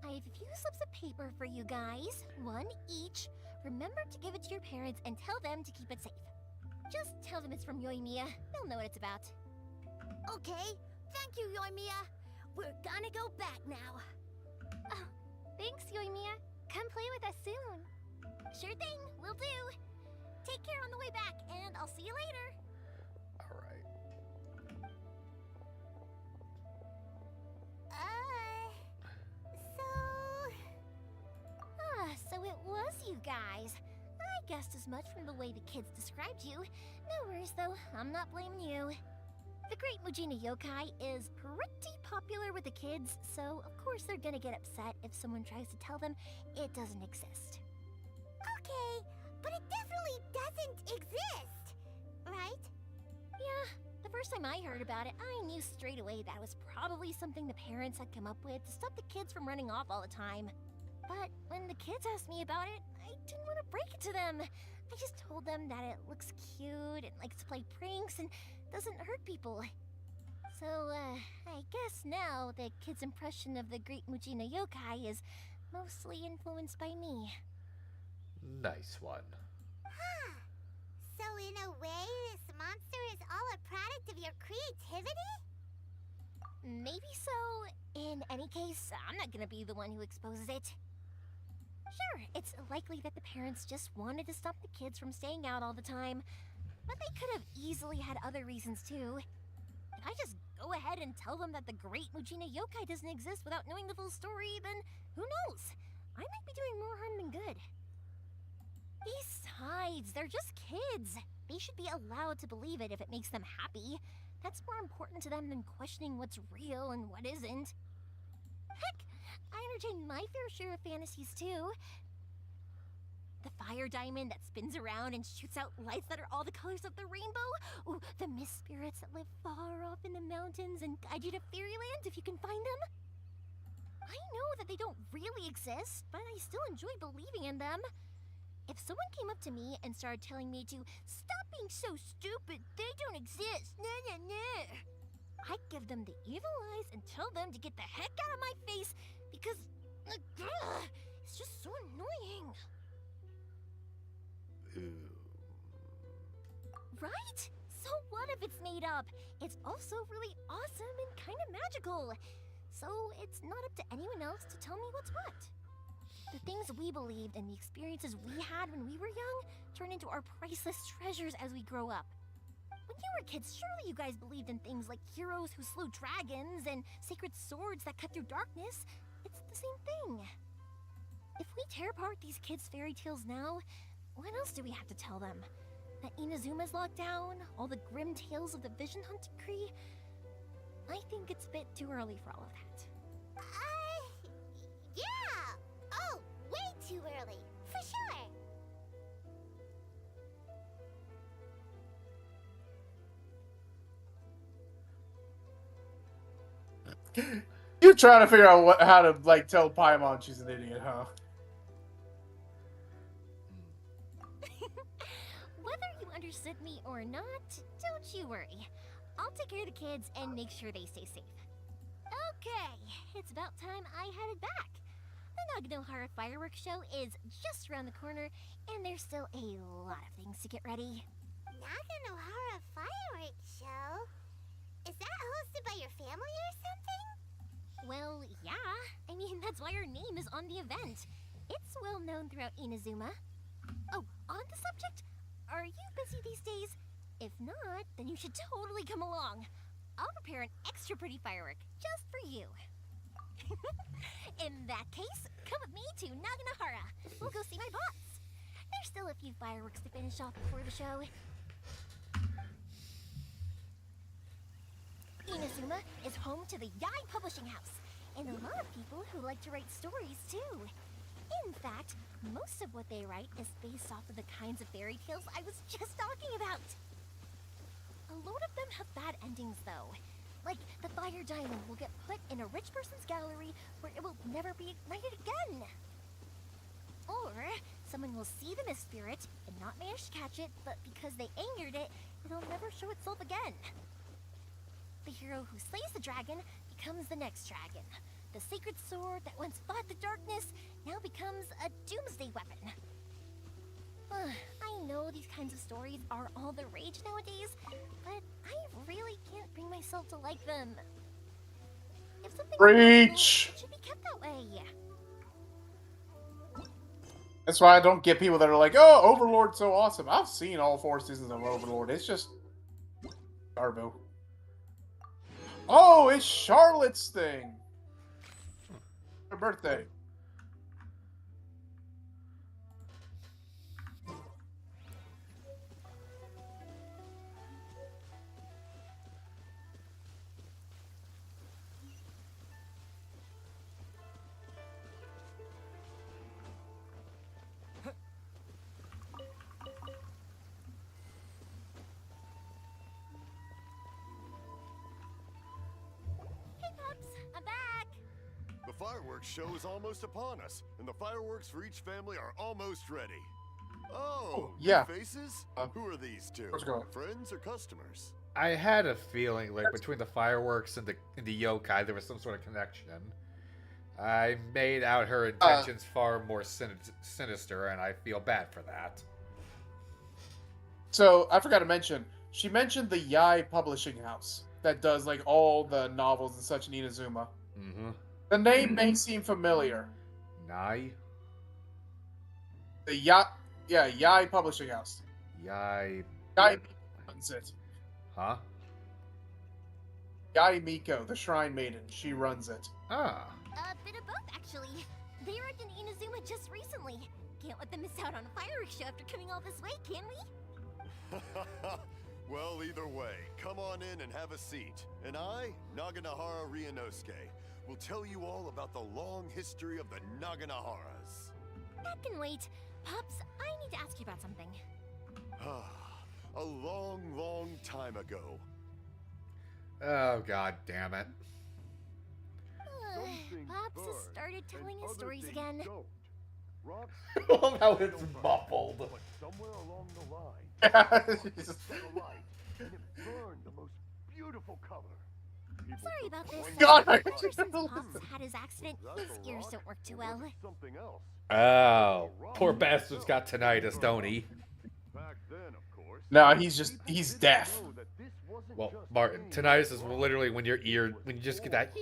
I have a few slips of paper for you guys, one each. Remember to give it to your parents and tell them to keep it safe. Just tell them it's from Yoimiya. They'll know what it's about. Okay, thank you, Yoimiya. We're gonna go back now. Oh, thanks, Yoimiya. Come play with us soon. Sure thing, will do. Take care on the way back, and I'll see you later. Alright. So it was you guys. I guessed as much from the way the kids described you. No worries, though. I'm not blaming you. The Great Mujina Yokai is pretty popular with the kids, so of course they're gonna get upset if someone tries to tell them it doesn't exist. Okay, but it definitely doesn't exist, right? Yeah, the first time I heard about it, I knew straight away that was probably something the parents had come up with to stop the kids from running off all the time. But when the kids asked me about it, I didn't want to break it to them. I just told them that it looks cute and likes to play pranks and doesn't hurt people. So, I guess now the kids' impression of the Great Mujina Yokai is mostly influenced by me. Nice one. Huh. So in a way, this monster is all a product of your creativity? Maybe so. In any case, I'm not gonna be the one who exposes it. Sure, it's likely that the parents just wanted to stop the kids from staying out all the time, but they could have easily had other reasons too. If I just go ahead and tell them that the Great Mujina Yokai doesn't exist without knowing the full story, then who knows? I might be doing more harm than good. Besides, they're just kids. They should be allowed to believe it if it makes them happy. That's more important to them than questioning what's real and what isn't. Heck, I entertain my fair share of fantasies too. The fire diamond that spins around and shoots out lights that are all the colors of the rainbow. Ooh, the mist spirits that live far off in the mountains and guide you to fairyland if you can find them. I know that they don't really exist, but I still enjoy believing in them. If someone came up to me and started telling me to stop being so stupid, they don't exist, I'd give them the evil eyes and tell them to get the heck out of my face because it's just so annoying. Ooh. Right? So what if it's made up? It's also really awesome and kind of magical. So it's not up to anyone else to tell me what's what. The things we believed and the experiences we had when we were young turn into our priceless treasures as we grow up. When you were kids, surely you guys believed in things like heroes who slew dragons and sacred swords that cut through darkness. It's the same thing. If we tear apart these kids' fairy tales now, what else do we have to tell them? that Inazuma's locked down, all the grim tales of the Vision Hunt decree. I think it's a bit too early for all of that. Yeah! Oh, way too early, for sure. You're trying to figure out how to like tell Paimon she's an idiot, huh? Whether you understood me or not, don't you worry. I'll take care of the kids and make sure they stay safe. Okay, it's about time I headed back. The Naganohara fireworks show is just around the corner, and there's still a lot of things to get ready. Naganohara fireworks show? Is that hosted by your family or something? Well, yeah. I mean, that's why our name is on the event. It's well known throughout Inazuma. Oh, on the subject, are you busy these days? If not, then you should totally come along. I'll prepare an extra pretty firework just for you. In that case, come with me to Naganohara. We'll go see my boss. There's still a few fireworks to finish off before the show. Inazuma is home to the Yai Publishing House, and a lot of people who like to write stories too. In fact, most of what they write is based off of the kinds of fairy tales I was just talking about. A lot of them have bad endings though. Like, the fire diamond will get put in a rich person's gallery where it will never be ignited again. Or, someone will see the mist spirit and not manage to catch it, but because they angered it, it'll never show itself again. The hero who slays the dragon becomes the next dragon. The sacred sword that once fought the darkness now becomes a doomsday weapon. I know these kinds of stories are all the rage nowadays, but I really can't bring myself to like them. If something Preach! it should be kept that way. That's why I don't get people that are like, oh, Overlord's so awesome. I've seen all 4 seasons of Overlord. It's just Garbo. Oh, it's Charlotte's thing. Her birthday. I'm back! The fireworks show is almost upon us, and the fireworks for each family are almost ready. Oh, yeah. New faces? Who are these two? Let's go. Friends or customers? I had a feeling like between the fireworks and the yokai there was some sort of connection. I made out her intentions far more sinister, and I feel bad for that. So, I forgot to mention, she mentioned the Yai Publishing House that does, like, all the novels and such in Inazuma. Mm-hmm. The name may seem familiar. Nai? The Yai Publishing House. Yai... Yai runs it. Huh? Yai Miko, the Shrine Maiden, she runs it. Ah. A bit of both, actually. They arrived in Inazuma just recently. Can't let them miss out on a fireworks show after coming all this way, can we? Well, either way, come on in and have a seat. And I, Naganohara Ryunosuke, will tell you all about the long history of the Naganoharas. That can wait. Pops, I need to ask you about something. A long, long time ago. Oh, god damn it. Pops has started telling his stories again. I love how it's muffled. But somewhere along the line, Jesus. set alight, and it burned the most beautiful color. People Sorry took about this. points God, at I the Ever fire. since Pops had his accident, his ears don't work too well. Something else. Oh, poor bastard's got tinnitus, don't he? Back then, of course. No, he's deaf. know that this wasn't Well, just Martin, any tinnitus is old literally when your ear, when you just get that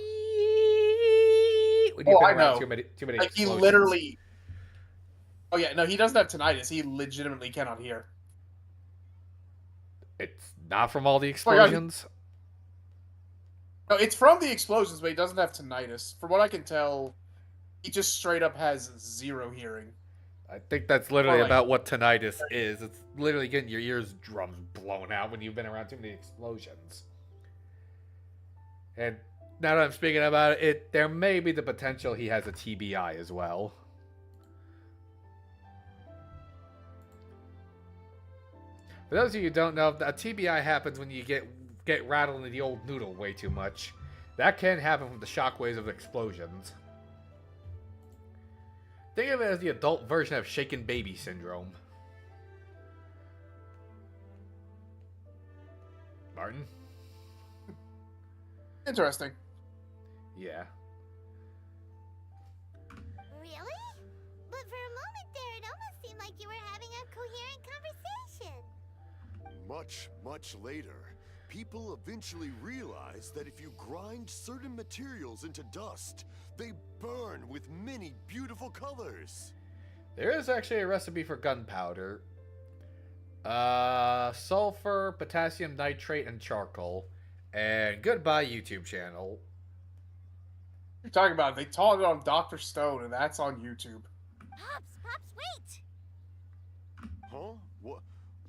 when Oh, you've I been around know. too many Like, he explosions. literally... Oh, yeah, no, he doesn't have tinnitus. He legitimately cannot hear. It's not from all the explosions. No, it's from the explosions, but he doesn't have tinnitus. From what I can tell, he just straight up has 0 hearing. I think that's literally Or, like- about what tinnitus is. It's literally getting your eardrums blown out when you've been around too many explosions. And now that I'm speaking about it, there may be the potential he has a TBI as well. For those of you who don't know, a TBI happens when you get rattled in the old noodle way too much. That can happen from the shockwaves of explosions. Think of it as the adult version of shaken baby syndrome. Martin? Interesting. Yeah. Really? But for a moment there, it almost seemed like you were having a coherent conversation. Much, much later, people eventually realized that if you grind certain materials into dust, they burn with many beautiful colors. There is actually a recipe for gunpowder. Sulfur, potassium nitrate, and charcoal. And goodbye, YouTube channel. You're talking about it. They taught it on Dr. Stone, and that's on YouTube. Pops, wait! Huh?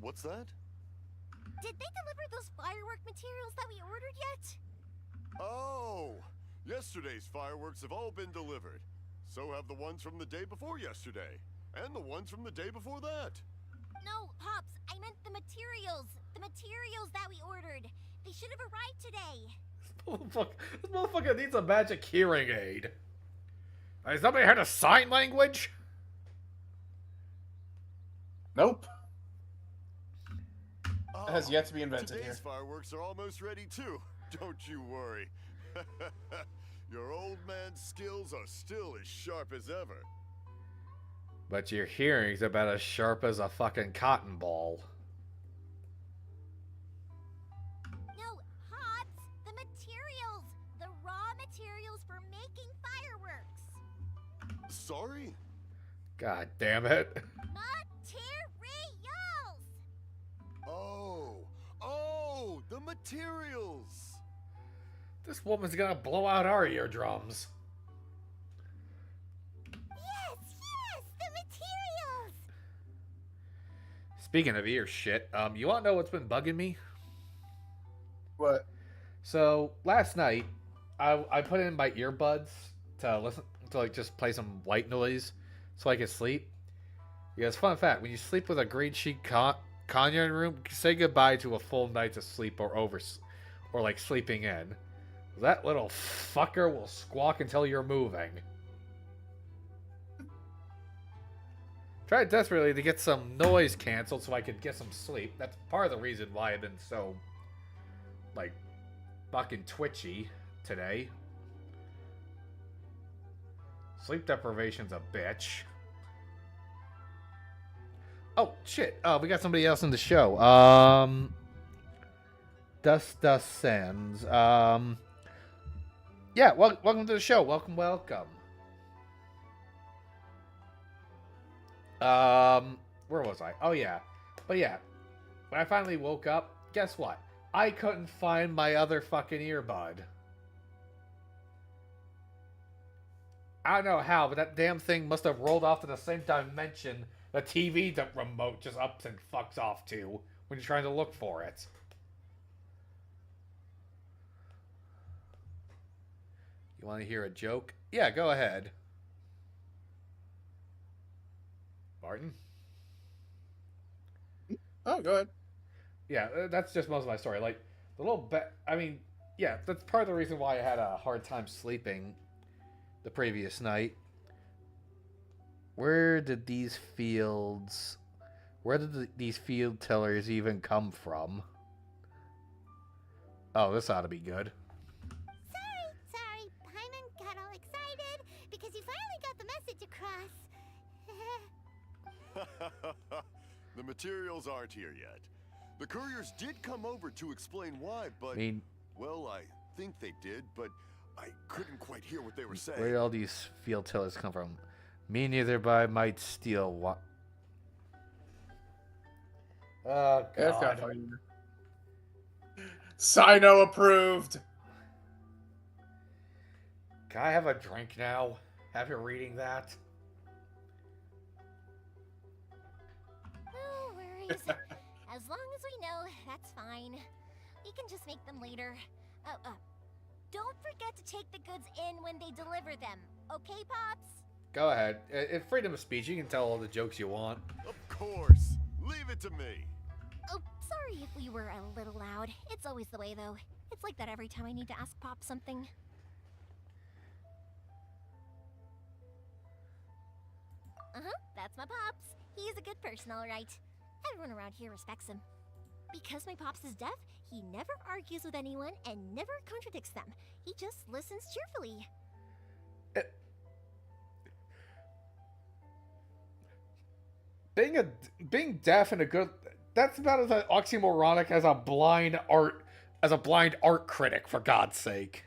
What's that? Did they deliver those firework materials that we ordered yet? Oh! Yesterday's fireworks have all been delivered. So have the ones from the day before yesterday. And the ones from the day before that. No, Pops, I meant the materials. The materials that we ordered. They should have arrived today. This motherfucker needs a magic hearing aid. Has somebody heard of sign language? Nope. Oh, That has yet to be invented today's here. fireworks are almost ready too. Don't you worry. Your old man's skills are still as sharp as ever. But your hearing's about as sharp as a fucking cotton ball. No, Pops, the materials. The raw materials for making fireworks. Sorry? God damn it. Materials! Oh, the materials. This woman's gonna blow out our eardrums. Yes, the materials! Speaking of ear shit, you wanna know what's been bugging me? What? So, last night, I put in my earbuds to listen, to like just play some white noise so I could sleep. Because, fun fact, when you sleep with a green sheet conjuring room, say goodbye to a full night of sleep or like sleeping in. That little fucker will squawk until you're moving. Tried desperately to get some noise canceled so I could get some sleep. That's part of the reason why I've been so, like, fucking twitchy today. Sleep deprivation's a bitch. Oh, shit. Oh, we got somebody else in the show. Dust Sands. Yeah, welcome to the show. Welcome. Where was I? Oh, yeah. But yeah, when I finally woke up, guess what? I couldn't find my other fucking earbud. I don't know how, but that damn thing must have rolled off to the same dimension the TV remote just ups and fucks off to when you're trying to look for it. You want to hear a joke? Yeah, go ahead. Martin? Oh, go ahead. Yeah, that's just most of my story. Like, the little bit, I mean, yeah, that's part of the reason why I had a hard time sleeping the previous night. Where did these field tillers even come from? Oh, this ought to be good. Sorry. Paimon got all excited because you finally got the message across. The materials aren't here yet. The couriers did come over to explain why, but... well, I think they did, but I couldn't quite hear what they were saying. Where did all these field tillers come from? Me neither, but I might steal one. Oh, God. Sino approved. Can I have a drink now after reading that? As long as we know, that's fine. We can just make them later. Don't forget to take the goods in when they deliver them. Okay, Pops? Go ahead. In freedom of speech, you can tell all the jokes you want. Of course. Leave it to me. Oh, sorry if we were a little loud. It's always the way, though. It's like that every time I need to ask Pop something. That's my Pops. He's a good person, all right. Everyone around here respects him. Because my Pops is deaf, he never argues with anyone and never contradicts them. He just listens cheerfully. Being deaf and a good, that's about as oxymoronic as a blind art critic, for God's sake.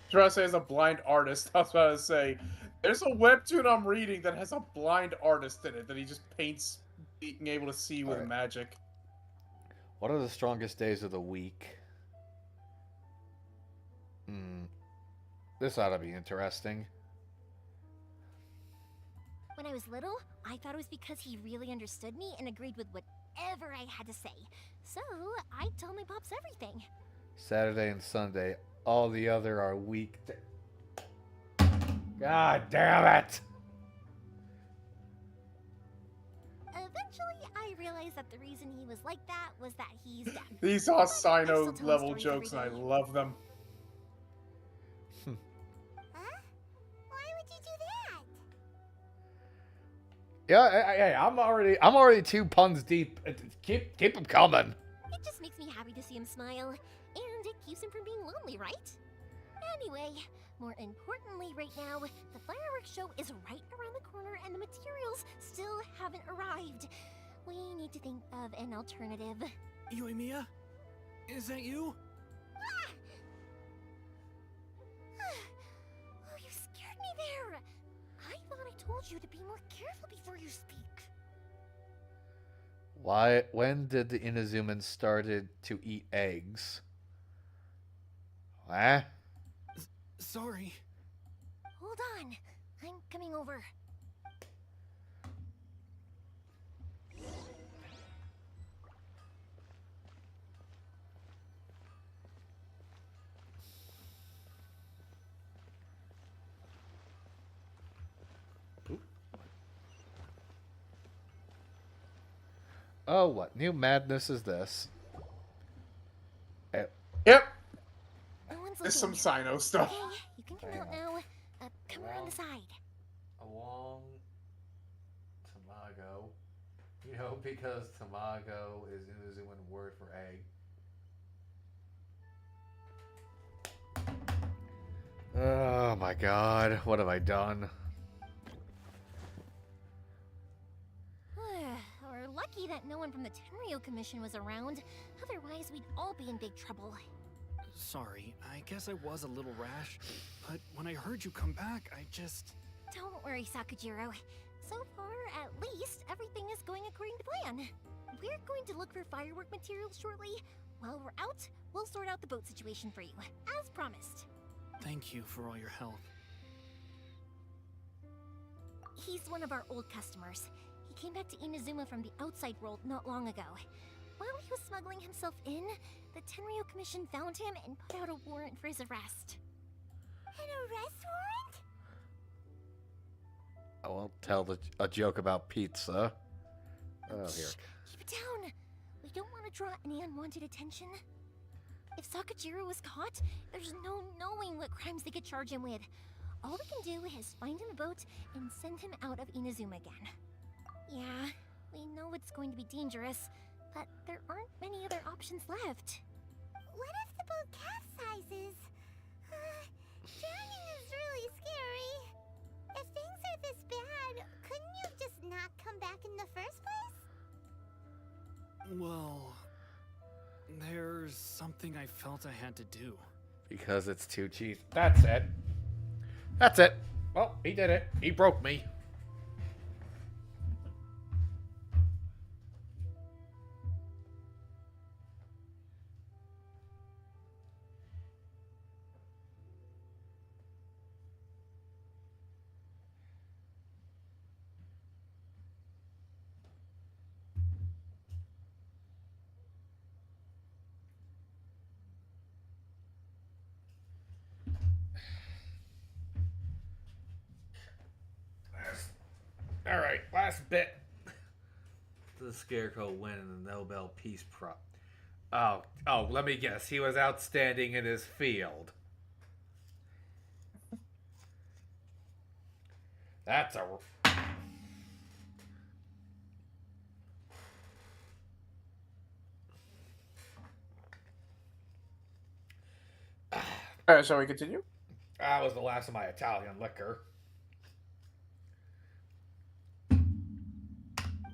Trying to say as a blind artist, I was about to say, there's a webtoon I'm reading that has a blind artist in it that he just paints being able to see with magic. What are the strongest days of the week? This ought to be interesting. When I was little, I thought it was because he really understood me and agreed with whatever I had to say. So, I told my Pops everything. Saturday and Sunday. All the other are week. God damn it! Eventually, I realized that the reason he was like that was that he's deaf. These are Sino level jokes, and I love them. Huh? Why would you do that? Yeah, I'm already 2 puns deep. Keep them coming. It just makes me happy to see him smile, and it keeps him from being lonely, right? Anyway, more importantly right now, the fireworks show is right around the corner and the materials still haven't arrived. We need to think of an alternative. Yoimiya? Is that you? Oh, you scared me there! I thought I told you to be more careful before you speak. When did the Inazumans started to eat eggs? Huh? Sorry. Hold on. I'm coming over. Oh, what new madness is this? Yep. No one's There's some looking. Sino stuff. Okay, you can come out now. Come around the side. Along Tamago. You know, because Tamago is Inazuman word for egg. Oh my god, what have I done? We're lucky that no one from the Tenryo Commission was around. Otherwise, we'd all be in big trouble. Sorry, I guess I was a little rash, but when I heard you come back, I just... Don't worry, Sakujiro. So far, at least, everything is going according to plan. We're going to look for firework materials shortly. While we're out, we'll sort out the boat situation for you, as promised. Thank you for all your help. He's one of our old customers. He came back to Inazuma from the outside world not long ago. While he was smuggling himself in, the Tenryo Commission found him and put out a warrant for his arrest. An arrest warrant? I won't tell a joke about pizza. Oh, here. Shh, keep it down. We don't want to draw any unwanted attention. If Sakujiro was caught, there's no knowing what crimes they could charge him with. All we can do is find him a boat and send him out of Inazuma again. Yeah, we know it's going to be dangerous, but there aren't many other options left. What if the boat capsizes? Drowning is really scary. If things are this bad, couldn't you just not come back in the first place? Well, there's something I felt I had to do. Because it's too cheap. That's it. That's it. Well, he did it. He broke me. All right, last bit. The Scarecrow win the Nobel Peace Prize. Oh, let me guess. He was outstanding in his field. That's a... All right, shall we continue? That was the last of my Italian liquor.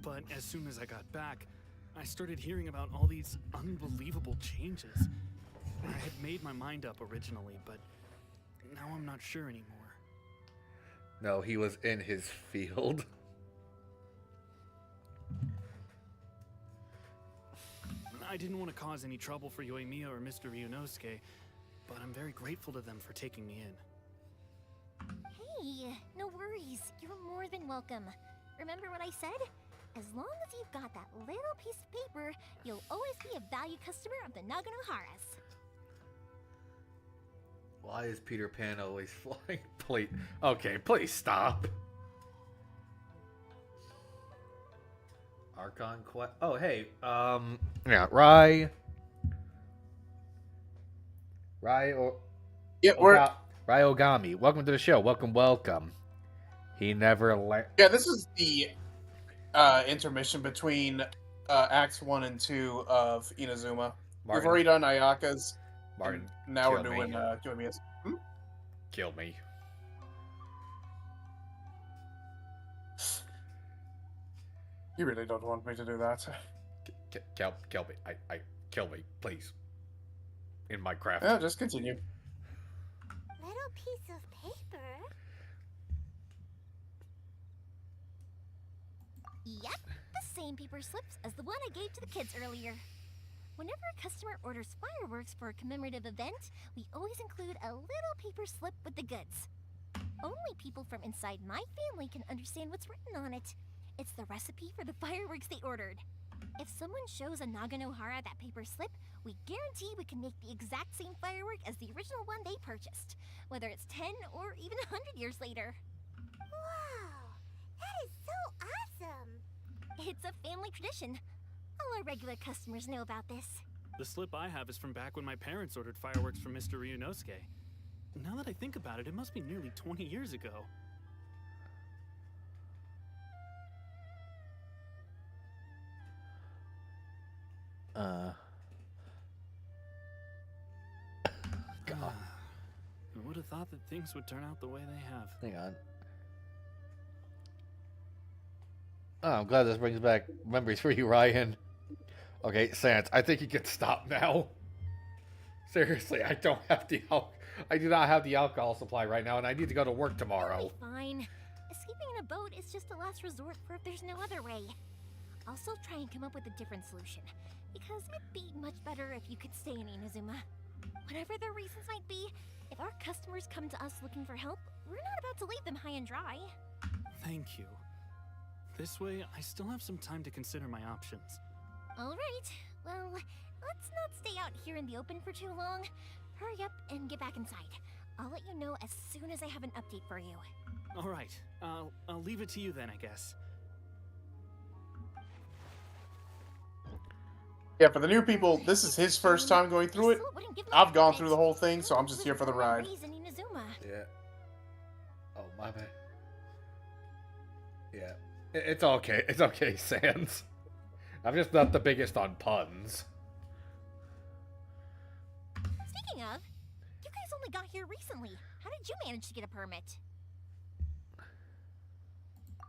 But as soon as I got back, I started hearing about all these unbelievable changes. I had made my mind up originally, but now I'm not sure anymore. No, he was in his field. I didn't want to cause any trouble for Yoimiya or Mr. Ryunosuke, but I'm very grateful to them for taking me in. Hey, no worries. You're more than welcome. Remember what I said? As long as you've got that little piece of paper, you'll always be a valued customer of the Naganoharas. Why is Peter Pan always flying? Please. Okay, please stop. Archon Quest. Oh, hey. Yeah, Rai. Yeah, Rai Ogami. Welcome to the show. Welcome. He never Yeah, this is the intermission between Acts 1 and 2 of Inazuma. We've already done Ayaka's. Martin, now we're kill doing me. Yoimiya's. Kill me. You really don't want me to do that. Kill me. Kill me, please. In my craft. Yeah, just continue. Little piece of paper? Yep, the same paper slips as the one I gave to the kids earlier. Whenever a customer orders fireworks for a commemorative event, we always include a little paper slip with the goods. Only people from inside my family can understand what's written on it. It's the recipe for the fireworks they ordered. If someone shows a Naganohara that paper slip, we guarantee we can make the exact same firework as the original one they purchased, whether it's 10 or even 100 years later. Wow, that is so awesome! It's a family tradition. All our regular customers know about this. The slip I have is from back when my parents ordered fireworks from Mr. Ryunosuke. Now that I think about it, it must be nearly 20 years ago. God. I would have thought that things would turn out the way they have. Hang on. Oh, I'm glad this brings back memories for you, Ryan. Okay, Sans, I think you can stop now. Seriously, I do not have the alcohol supply right now, and I need to go to work tomorrow. It'll be fine. Escaping in a boat is just a last resort for if there's no other way. I'll still try and come up with a different solution, because it'd be much better if you could stay in Inazuma. Whatever their reasons might be, if our customers come to us looking for help, we're not about to leave them high and dry. Thank you. This way, I still have some time to consider my options. All right. Well, let's not stay out here in the open for too long. Hurry up and get back inside. I'll let you know as soon as I have an update for you. All right. I'll leave it to you then, I guess. Yeah, for the new people, this is his first time going through it. I've gone through the whole thing, so I'm just here for the ride. Yeah. Oh, my bad. Yeah. It's okay. It's okay, Sans. I'm just not the biggest on puns. Speaking of, you guys only got here recently. How did you manage to get a permit?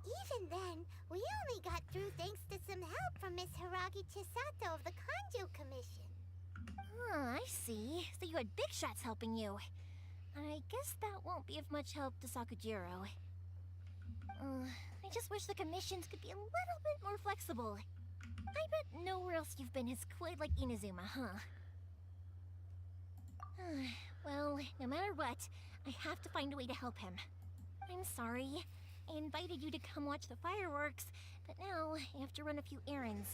Even then, we only got through thanks to some help from Miss Hiragi Chisato of the Kanjo Commission. Oh, I see. So you had big shots helping you. I guess that won't be of much help to Sakujiro. I just wish the commissions could be a little bit more flexible. I bet nowhere else you've been has quite like Inazuma, huh? Well, no matter what, I have to find a way to help him. I'm sorry. I invited you to come watch the fireworks, but now I have to run a few errands.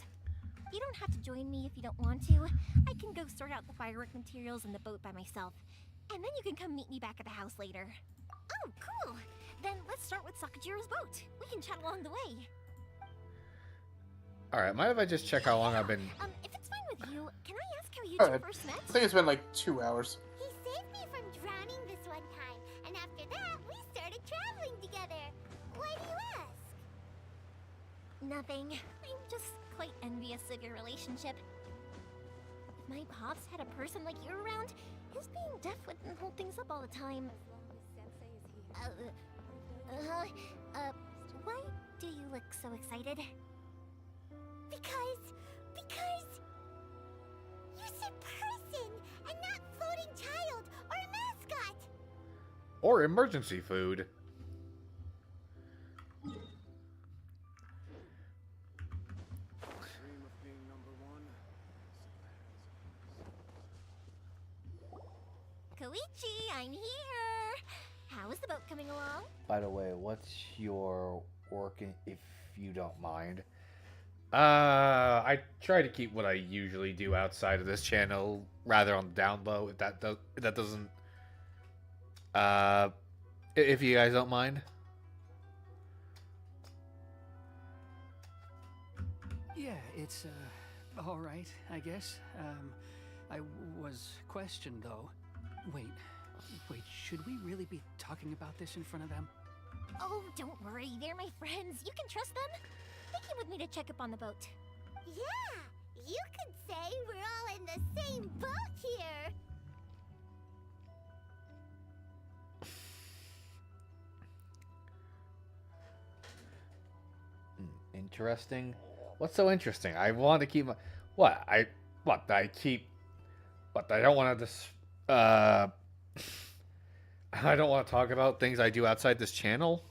You don't have to join me if you don't want to. I can go sort out the firework materials in the boat by myself, and then you can come meet me back at the house later. Oh, cool! Then let's start with Sakajiro's boat. We can chat along the way. Alright, mind if I just check how long I've been... If it's fine with you, can I ask how you Go two ahead. first met? I think it's been like 2 hours. He saved me from drowning this one time, and after that, we started traveling together. Why do you ask? Nothing. I'm just quite envious of your relationship. If my pops had a person like you around, his being deaf wouldn't hold things up all the time. Why do you look so excited? Because you said person and not floating child or mascot. Or emergency food. Koichi, I'm here! How is the boat coming along? By the way, what's your working, if you don't mind? I try to keep what I usually do outside of this channel rather on the down low, if that doesn't... if you guys don't mind. Yeah, it's, alright, I guess. I was questioned, though. Wait, should we really be talking about this in front of them? Oh, don't worry, they're my friends. You can trust them. They came with me to check up on the boat. Yeah, you could say we're all in the same boat here. Interesting? What's so interesting? I want to keep my... I don't want to just... I don't want to talk about things I do outside this channel.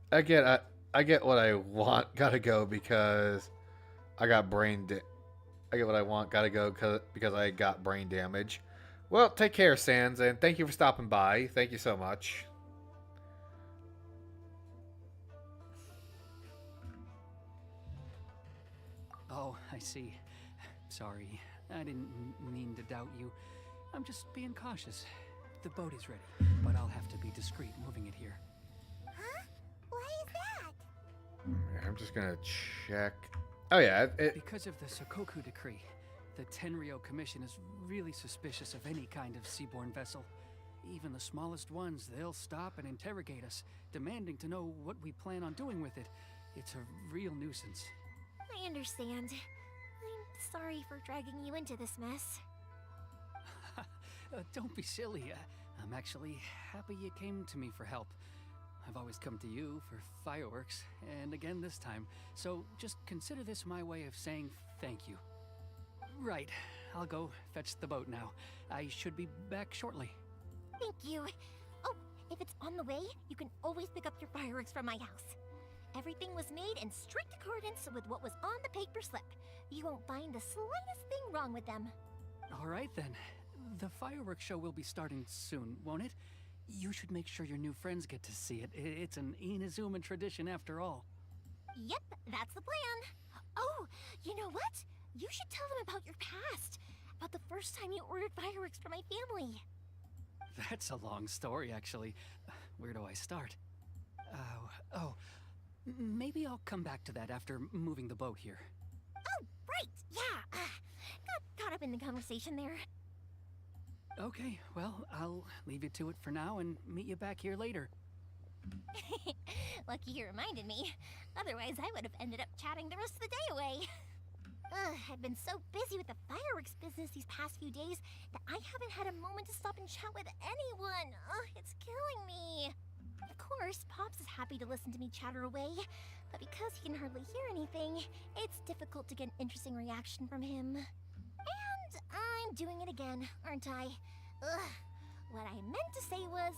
I get what I want. Gotta go because I got I get what I want. Gotta go because I got brain damage. Well, take care, Sans, and thank you for stopping by. Thank you so much. Oh, I see. Sorry. I didn't mean to doubt you. I'm just being cautious. The boat is ready, but I'll have to be discreet moving it here. Huh? Why is that? I'm just gonna check. Oh yeah, Because of the Sokoku decree, the Tenryou Commission is really suspicious of any kind of seaborne vessel. Even the smallest ones, they'll stop and interrogate us, demanding to know what we plan on doing with it. It's a real nuisance. I understand. I'm sorry for dragging you into this mess. Don't be silly. I'm actually happy you came to me for help. I've always come to you for fireworks, and again this time, so just consider this my way of saying thank you. Right, I'll go fetch the boat now. I should be back shortly. Thank you. Oh, if it's on the way, you can always pick up your fireworks from my house. Everything was made in strict accordance with what was on the paper slip. You won't find the slightest thing wrong with them. All right then. The fireworks show will be starting soon, won't it? You should make sure your new friends get to see it. It's an Inazuma tradition after all. Yep, that's the plan. Oh, you know what? You should tell them about your past. About the first time you ordered fireworks for my family. That's a long story, actually. Where do I start? Maybe I'll come back to that after moving the boat here. Oh, right, yeah. Got caught up in the conversation there. Okay, well, I'll leave you to it for now and meet you back here later. Lucky you reminded me. Otherwise, I would have ended up chatting the rest of the day away. I've been so busy with the fireworks business these past few days that I haven't had a moment to stop and chat with anyone. It's killing me. Of course, Pops is happy to listen to me chatter away, but because he can hardly hear anything, it's difficult to get an interesting reaction from him. And I'm doing it again, aren't I? What I meant to say was,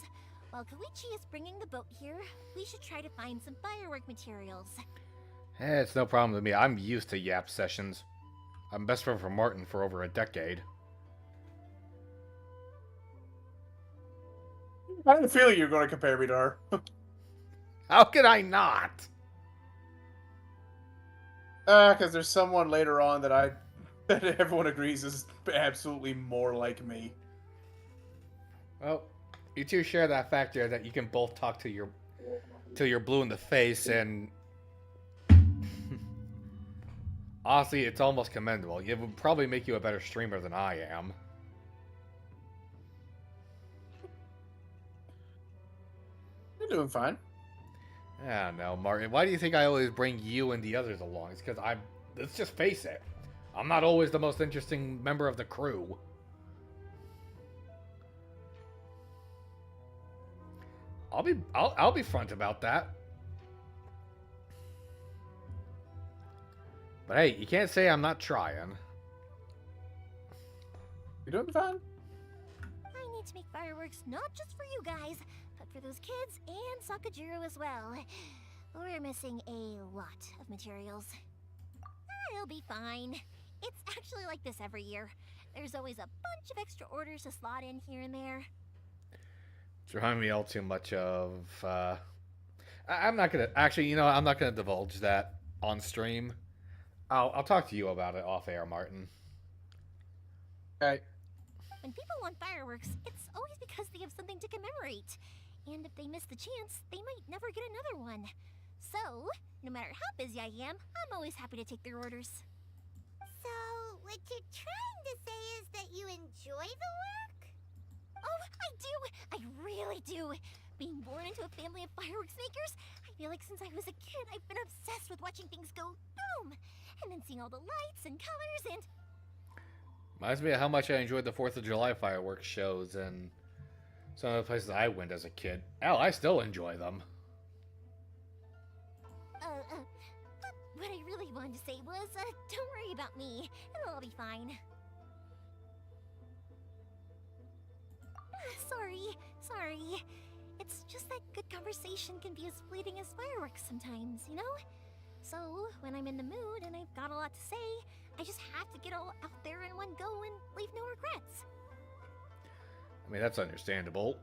while Koichi is bringing the boat here, we should try to find some firework materials. It's no problem to me. I'm used to Yap sessions. I'm best friend from Martin for over a decade. I had a feeling you were going to compare me to her. How could I not? Because there's someone later on that everyone agrees is absolutely more like me. Well, you two share that factor that you can both talk till you're blue in the face, and honestly, it's almost commendable. It would probably make you a better streamer than I am. You're doing fine. I don't know, Martin. Why do you think I always bring you and the others along? It's because I'm. Let's just face it. I'm not always the most interesting member of the crew. I'll be front about that. But hey, you can't say I'm not trying. You doing fine? I need to make fireworks not just for you guys, but for those kids and Sakajiro as well. We're missing a lot of materials. It'll be fine. It's actually like this every year. There's always a bunch of extra orders to slot in here and there. It's reminding me all too much of. I'm not gonna actually. I'm not gonna divulge that on stream. I'll talk to you about it off air, Martin. Okay. When people want fireworks, it's always because they have something to commemorate. And if they miss the chance, they might never get another one. So, no matter how busy I am, I'm always happy to take their orders. So, what you're trying to say is that you enjoy the work? Oh, I do! I really do! Being born into a family of fireworks makers, I feel like since I was a kid, I've been obsessed with watching things go boom! And then seeing all the lights and colors and... Reminds me of how much I enjoyed the 4th of July fireworks shows and some of the places I went as a kid. Hell, I still enjoy them. What I really wanted to say was, don't worry about me. It'll all be fine. Sorry. It's just that good conversation can be as fleeting as fireworks sometimes, you know? So, when I'm in the mood and I've got a lot to say, I just have to get all out there in one go and leave no regrets. I mean, that's understandable.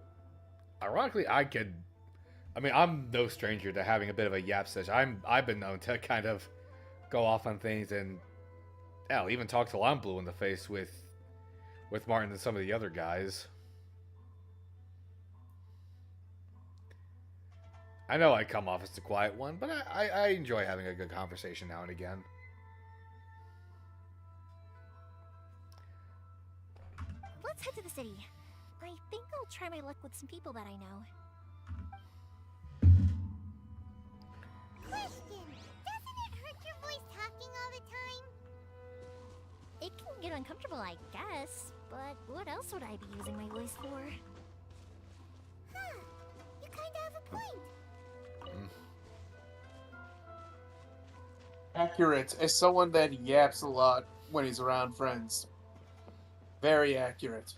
Ironically, I'm no stranger to having a bit of a yap session. I've been known to kind of go off on things and hell, even talk till I'm blue in the face with Martin and some of the other guys. I know I come off as the quiet one, but I enjoy having a good conversation now and again. Let's head to the city. I think I'll try my luck with some people that I know. Question! Doesn't it hurt your voice talking all the time? It can get uncomfortable, I guess, but what else would I be using my voice for? Huh. You kinda have a point. Accurate. As someone that yaps a lot when he's around friends. Very accurate.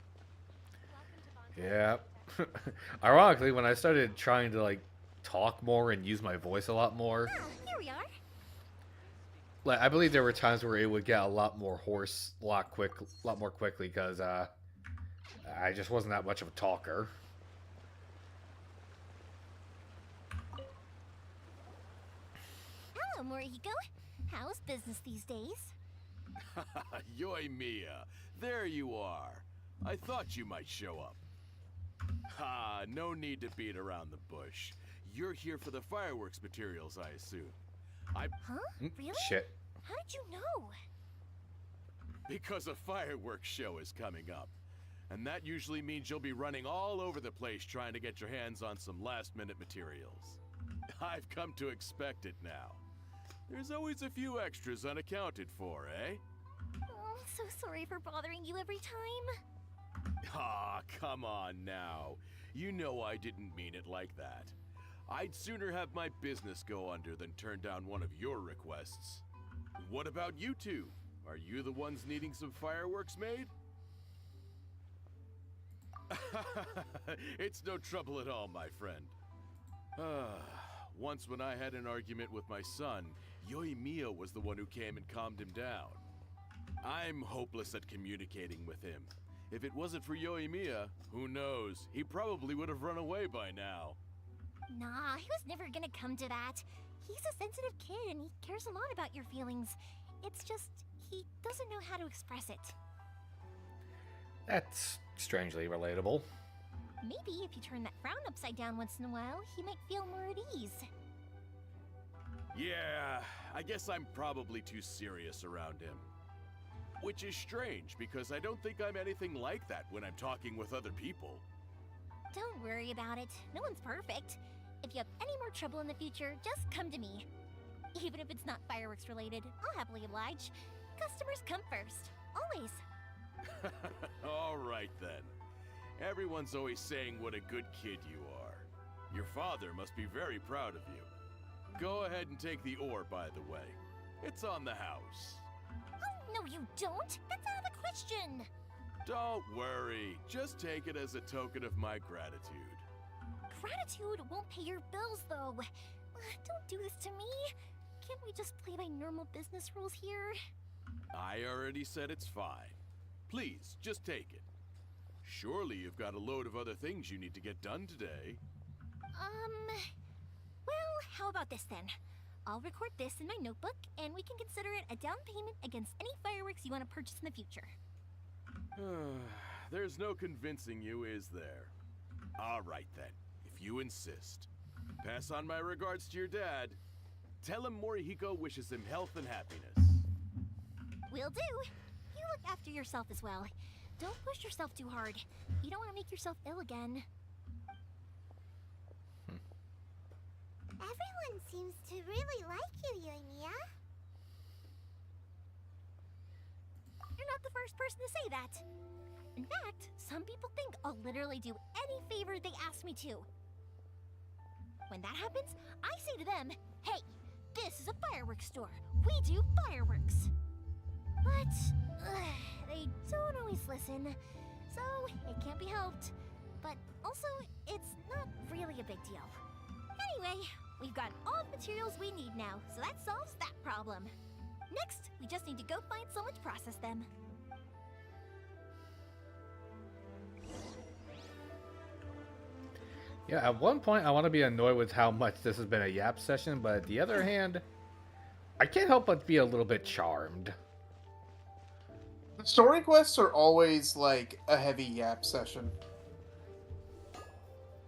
Yeah. Ironically, when I started trying to talk more and use my voice a lot more, Here we are. like I believe there were times where it would get a lot more hoarse, a lot more quickly because I just wasn't that much of a talker. Hello, Morihiko. How's business these days? Yoimiya, there you are. I thought you might show up. Ha, no need to beat around the bush. You're here for the fireworks materials, I assume. Huh? Really? Shit. How did you know? Because a fireworks show is coming up. And that usually means you'll be running all over the place trying to get your hands on some last-minute materials. I've come to expect it now. There's always a few extras unaccounted for, eh? Oh, I'm so sorry for bothering you every time. Ah, come on now. You know I didn't mean it like that. I'd sooner have my business go under than turn down one of your requests. What about you two? Are you the ones needing some fireworks made? It's no trouble at all, my friend. Once when I had an argument with my son, Yoimiya was the one who came and calmed him down. I'm hopeless at communicating with him. If it wasn't for Yoimiya, who knows? He probably would have run away by now. Nah, he was never gonna come to that. He's a sensitive kid and he cares a lot about your feelings. It's just, he doesn't know how to express it. That's strangely relatable. Maybe if you turn that frown upside down once in a while, he might feel more at ease. Yeah, I guess I'm probably too serious around him. Which is strange, because I don't think I'm anything like that when I'm talking with other people. Don't worry about it. No one's perfect. If you have any more trouble in the future, just come to me. Even if it's not fireworks related, I'll happily oblige. Customers come first. Always. All right then. Everyone's always saying what a good kid you are. Your father must be very proud of you. Go ahead and take the ore, by the way. It's on the house. Oh, no you don't! That's out of the question! Don't worry. Just take it as a token of my gratitude. Gratitude won't pay your bills, though. Don't do this to me. Can't we just play by normal business rules here? I already said it's fine. Please, just take it. Surely you've got a load of other things you need to get done today. Well, how about this then? I'll record this in my notebook, and we can consider it a down payment against any fireworks you want to purchase in the future. There's no convincing you, is there? All right then, if you insist. Pass on my regards to your dad. Tell him Morihiko wishes him health and happiness. Will do. You look after yourself as well. Don't push yourself too hard. You don't want to make yourself ill again. Everyone seems to really like you, Yoimiya. You're not the first person to say that. In fact, some people think I'll literally do any favor they ask me to. When that happens, I say to them, hey, this is a fireworks store. We do fireworks. But they don't always listen, so it can't be helped. But also, it's not really a big deal. Anyway, we've got all the materials we need now, so that solves that problem. Next, we just need to go find someone to process them. Yeah, at one point I want to be annoyed with how much this has been a yap session, but at the other hand, I can't help but be a little bit charmed. The story quests are always like a heavy yap session.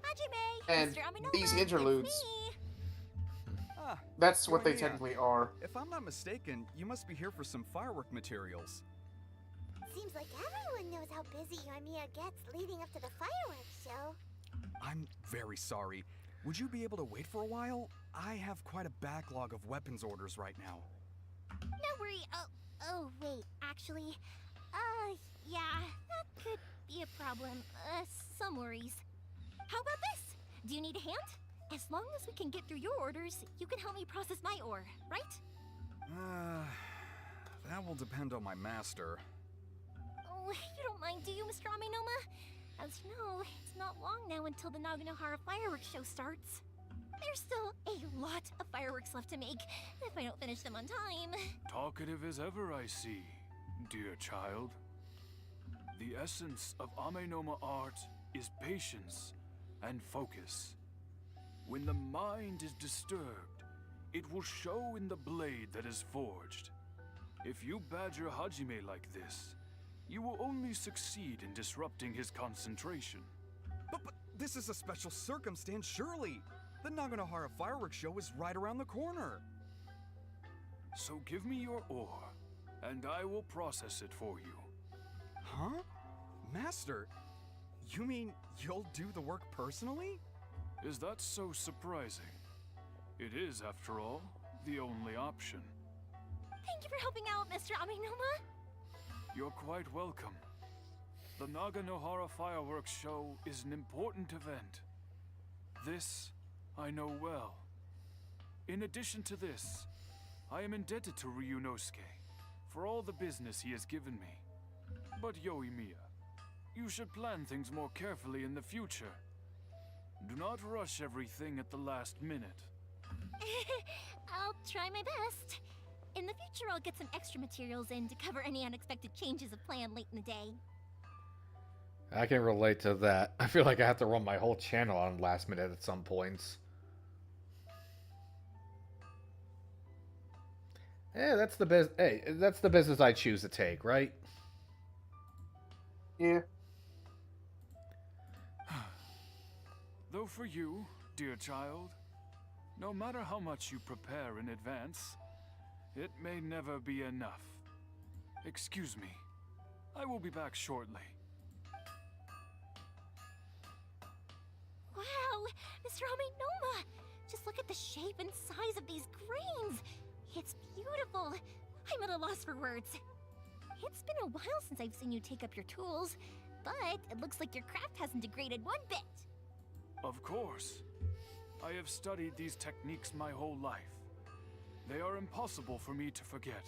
Hajime, And Mr. Aminoma, these it's interludes, me. that's what they Yoimiya, technically are. If I'm not mistaken, you must be here for some firework materials. Seems like everyone knows how busy Yoimiya gets leading up to the fireworks show. I'm very sorry. Would you be able to wait for a while? I have quite a backlog of weapons orders right now. No worry. Oh, wait, actually, yeah, that could be a problem. Some worries. How about this? Do you need a hand? As long as we can get through your orders, you can help me process my ore, right? That will depend on my master. Oh, you don't mind, do you, Mr. Aminoma? As you know, it's not long now until the Naganohara fireworks show starts. There's still a lot of fireworks left to make, if I don't finish them on time. Talkative as ever, I see, dear child. The essence of Amenoma art is patience and focus. When the mind is disturbed, it will show in the blade that is forged. If you badger Hajime like this, you will only succeed in disrupting his concentration. But this is a special circumstance, surely! The Naganohara fireworks show is right around the corner! So give me your ore, and I will process it for you. Huh? Master, you mean you'll do the work personally? Is that so surprising? It is, after all, the only option. Thank you for helping out, Mr. Aminoma. You're quite welcome. The Naganohara fireworks show is an important event. This I know well. In addition to this, I am indebted to Ryunosuke for all the business he has given me. But Yoimiya, you should plan things more carefully in the future. Do not rush everything at the last minute. I'll try my best. In the future, I'll get some extra materials in to cover any unexpected changes of plan late in the day. I can relate to that. I feel like I have to run my whole channel on last minute at some points. Yeah, that's the Hey, that's the business I choose to take, right? Yeah. Though for you, dear child, no matter how much you prepare in advance, it may never be enough. Excuse me. I will be back shortly. Wow, Mr. Amenoma! Just look at the shape and size of these grains! It's beautiful! I'm at a loss for words. It's been a while since I've seen you take up your tools, but it looks like your craft hasn't degraded one bit. Of course. I have studied these techniques my whole life. They are impossible for me to forget.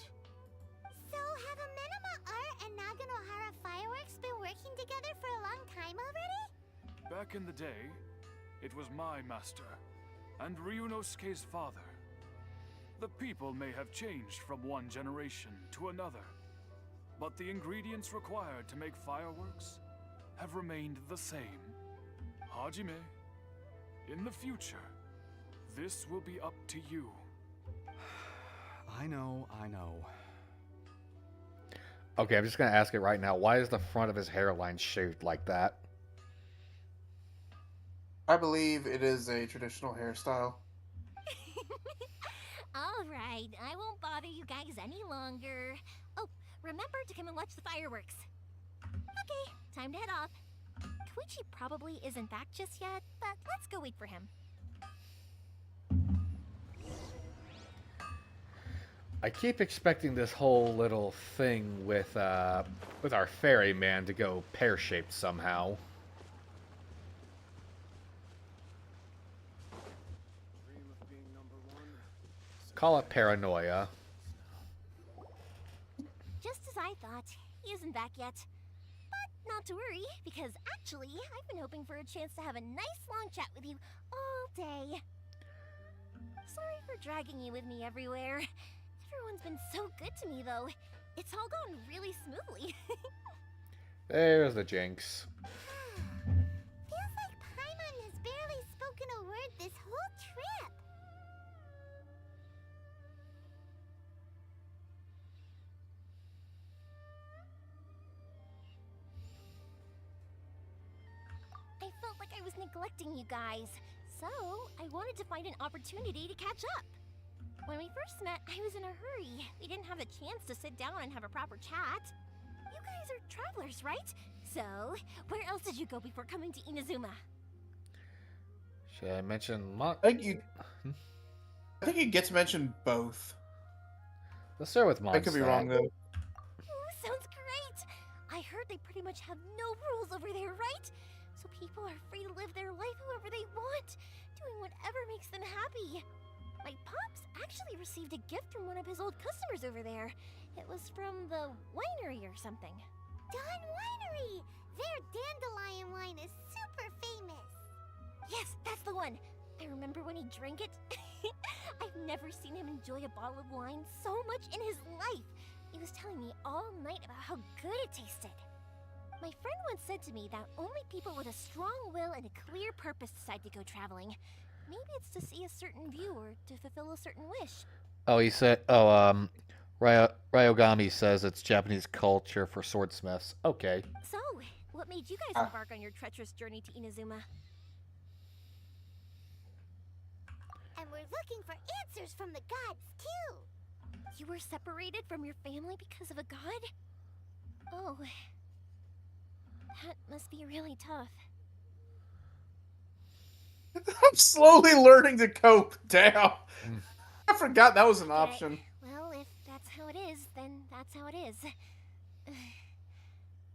So, have Amenoma Art and Naganohara Fireworks been working together for a long time already? Back in the day, it was my master, and Ryunosuke's father. The people may have changed from one generation to another, but the ingredients required to make fireworks have remained the same. Hajime, in the future, this will be up to you. I know. Okay, I'm just gonna ask it right now. Why is the front of his hairline shaved like that? I believe it is a traditional hairstyle. Alright, I won't bother you guys any longer. Oh, remember to come and watch the fireworks. Okay, time to head off. Koichi probably isn't back just yet, but let's go wait for him. I keep expecting this whole little thing with our ferryman to go pear-shaped somehow. Call it paranoia. Just as I thought, he isn't back yet. But not to worry, because actually, I've been hoping for a chance to have a nice long chat with you all day. Sorry for dragging you with me everywhere. Everyone's been so good to me, though. It's all gone really smoothly. There's the jinx. Feels like Paimon has barely spoken a word this whole trip. I felt like I was neglecting you guys, so I wanted to find an opportunity to catch up. When we first met, I was in a hurry. We didn't have a chance to sit down and have a proper chat. You guys are travelers, right? So, where else did you go before coming to Inazuma? Should I mention I think it gets mentioned both. Let's start with Mondstadt. I could be wrong though. Ooh, sounds great! I heard they pretty much have no rules over there, right? So people are free to live their life however they want, doing whatever makes them happy. My pops actually received a gift from one of his old customers over there. It was from the winery or something. Dawn Winery! Their dandelion wine is super famous. Yes, that's the one. I remember when he drank it. I've never seen him enjoy a bottle of wine so much in his life. He was telling me all night about how good it tasted. My friend once said to me that only people with a strong will and a clear purpose decide to go traveling. Maybe it's to see a certain view or to fulfill a certain wish. Oh, he said, Ryogami says it's Japanese culture for swordsmiths. Okay. So, what made you guys embark on your treacherous journey to Inazuma? And we're looking for answers from the gods, too. You were separated from your family because of a god? Oh. That must be really tough. I'm slowly learning to cope. Damn. I forgot that was an option. Well, if that's how it is, then that's how it is.